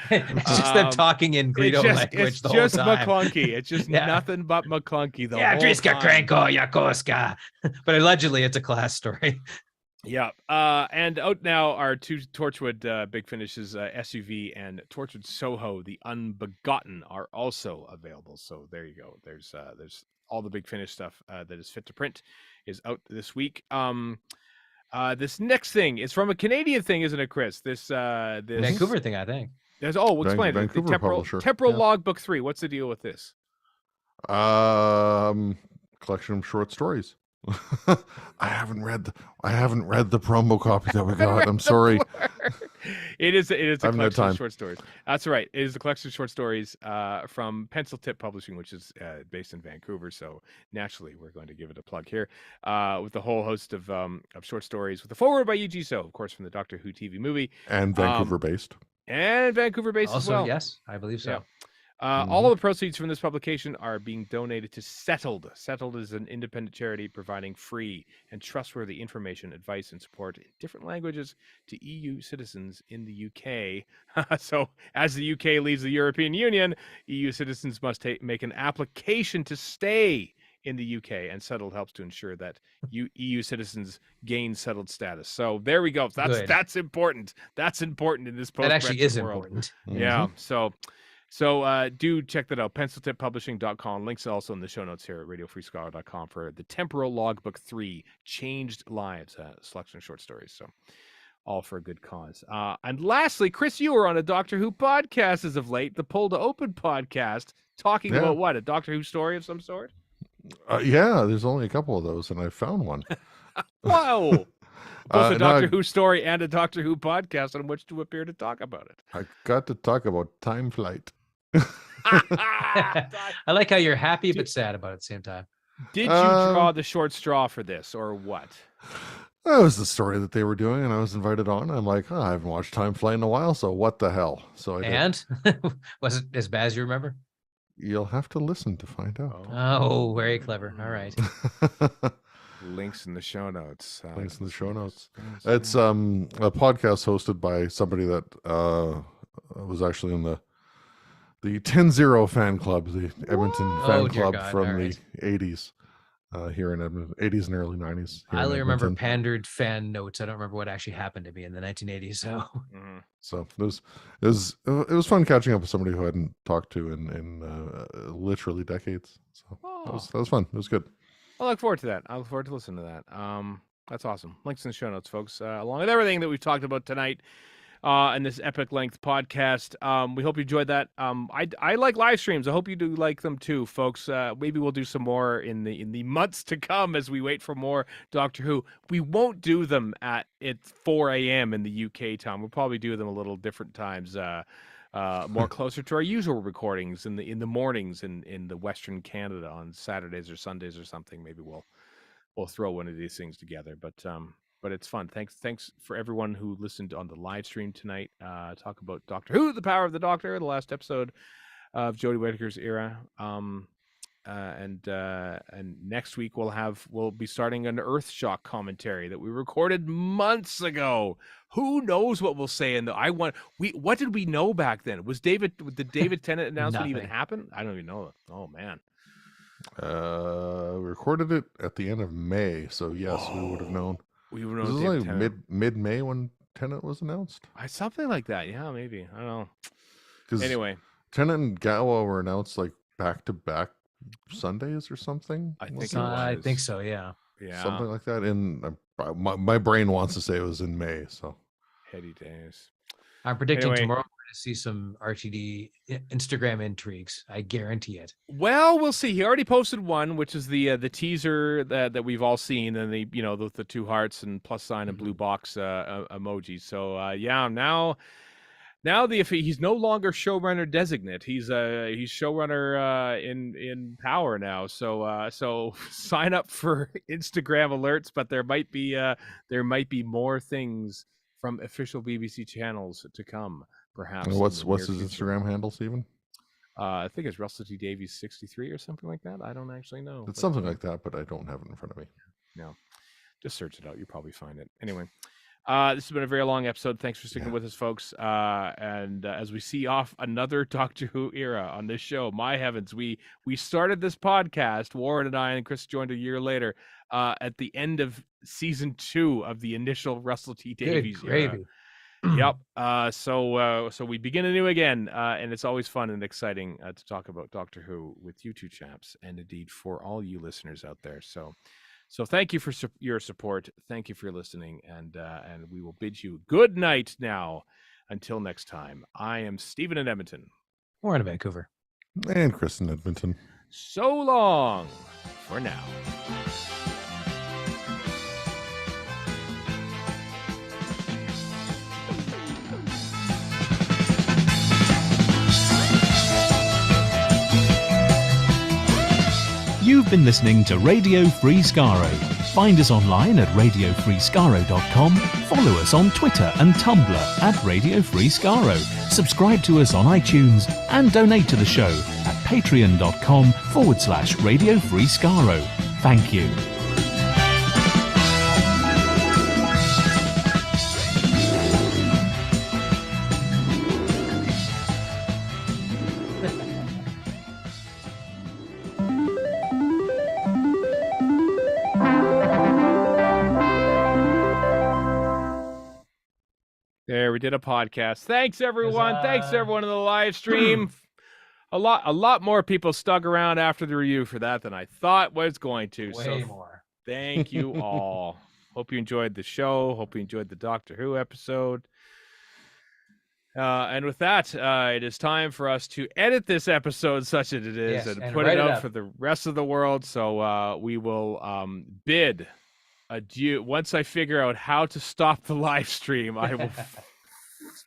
It's just them talking in Greedo language the whole time. It's just McClunky. It's just nothing but McClunky the whole time. Driska Kranko Yakoska. But allegedly it's a class story. Yeah. And out now are two Torchwood Big Finishes, SUV and Torchwood Soho, The Unbegotten, are also available. So there you go. There's all the Big Finish stuff that is fit to print is out this week. This next thing is from a Canadian thing, isn't it, Chris? This Vancouver thing, I think. We'll explain it. The Temporal Logbook 3. What's the deal with this? Collection of short stories. I haven't read the promo copy that we got. I'm sorry. It is a collection of short stories. That's right. It is a collection of short stories from Pencil Tip Publishing, which is based in Vancouver. So naturally, we're going to give it a plug here with a whole host of short stories with the foreword by E.G. So, of course, from the Doctor Who TV movie. And Vancouver based. And Vancouver based also, as well. Yes, I believe so. Yeah. All of the proceeds from this publication are being donated to Settled. Settled is an independent charity providing free and trustworthy information, advice, and support in different languages to EU citizens in the UK. So, as the UK leaves the European Union, EU citizens must make an application to stay in the UK, and settled helps to ensure that EU citizens gain settled status. So there we go. That's important. That's important in this post-Brexit world. That actually is important. Yeah. So do check that out. penciltippublishing.com. Links also in the show notes here at radiofreescholar.com for the Temporal Logbook 3, Changed Lives, selection of short stories. So all for a good cause. And lastly, Chris, you were on a Doctor Who podcast as of late, the Pull to Open podcast, talking about what? A Doctor Who story of some sort? Yeah, there's only a couple of those, and I found one. Wow. Both a Doctor Who story and a Doctor Who podcast on which to appear to talk about it. I got to talk about time flight. I like how you're happy but sad about it at the same time. Did you draw the short straw for this, or what? That was the story that they were doing, and I was invited on. I'm like, I haven't watched Time Flight in a while, so what the hell? So I did. And was it as bad as you remember? You'll have to listen to find out. Oh, very clever. All right. Links in the show notes. Links in the show notes. It's a podcast hosted by somebody that was actually in the 10-0 fan club, the Edmonton fan club from the 80s. Here in Edmonton, 80s and early 90s. I only remember pandered fan notes. I don't remember what actually happened to me in the 1980s. So it was fun catching up with somebody who I hadn't talked to in literally decades. So that was fun. It was good. I look forward to that. I look forward to listening to that. That's awesome. Links in the show notes, folks, along with everything that we've talked about tonight. In this epic length podcast. We hope you enjoyed that. I like live streams. I hope you do like them too, folks. Maybe we'll do some more in the months to come as we wait for more Doctor Who. We won't do them at 4 a.m. in the UK time. We'll probably do them a little different times, more closer to our usual recordings in the mornings in the Western Canada on Saturdays or Sundays or something. Maybe we'll throw one of these things together. But it's fun. Thanks for everyone who listened on the live stream tonight. Talk about Doctor Who, The Power of the Doctor, the last episode of Jodie Whittaker's era. And next week we'll be starting an Earthshock commentary that we recorded months ago. Who knows what we'll say? What did we know back then? Did David Tennant announcement even happen? I don't even know. Oh man. We recorded it at the end of May, so yes, we would have known. We were on like mid-May when Tennant was announced. Something like that. Yeah, maybe. I don't know. Anyway, Tennant and Gawa were announced like back-to-back Sundays or something. I think so. Yeah. Something like that. And my brain wants to say it was in May. So heady days. I'm predicting tomorrow we're going to see some RTD Instagram intrigues. I guarantee it. Well, we'll see. He already posted one, which is the teaser that we've all seen, and the two hearts and plus sign and blue box emojis. So now he's no longer showrunner designate. He's showrunner in power now. So sign up for Instagram alerts, but there might be more things from official BBC channels to come, perhaps. What's his Instagram handle, Stephen? I think it's Russell T. Davies 63 or something like that. I don't actually know. It's something like that, but I don't have it in front of me. No, just search it out. You'll probably find it. Anyway, this has been a very long episode. Thanks for sticking with us, folks. And as we see off another Doctor Who era on this show, my heavens, we started this podcast, Warren and I, and Chris joined a year later, at the end of season 2 of the initial Russell T. Davies era. Yep. So we begin anew again, and it's always fun and exciting to talk about Doctor Who with you two chaps, and indeed for all you listeners out there. So thank you for your support. Thank you for listening, and we will bid you good night now. Until next time, I am Stephen in Edmonton. Warren in Vancouver. And Chris in Edmonton. So long for now. You've been listening to Radio Free Skaro. Find us online at radiofreeskaro.com. Follow us on Twitter and Tumblr at Radio Free Skaro. Subscribe to us on iTunes and donate to the show at patreon.com/Radio Free Skaro. Thank you. There, we did a podcast. Thanks, everyone. Thanks, everyone in the live stream. A lot more people stuck around after the review for that than I thought was going to. Way more. Thank you all. Hope you enjoyed the show. Hope you enjoyed the Doctor Who episode. And with that, it is time for us to edit this episode such as it is and put it out for the rest of the world. So we will bid adieu. Once I figure out how to stop the live stream, I will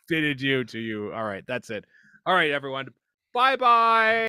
bid adieu to you. All right, that's it. All right, everyone. Bye-bye.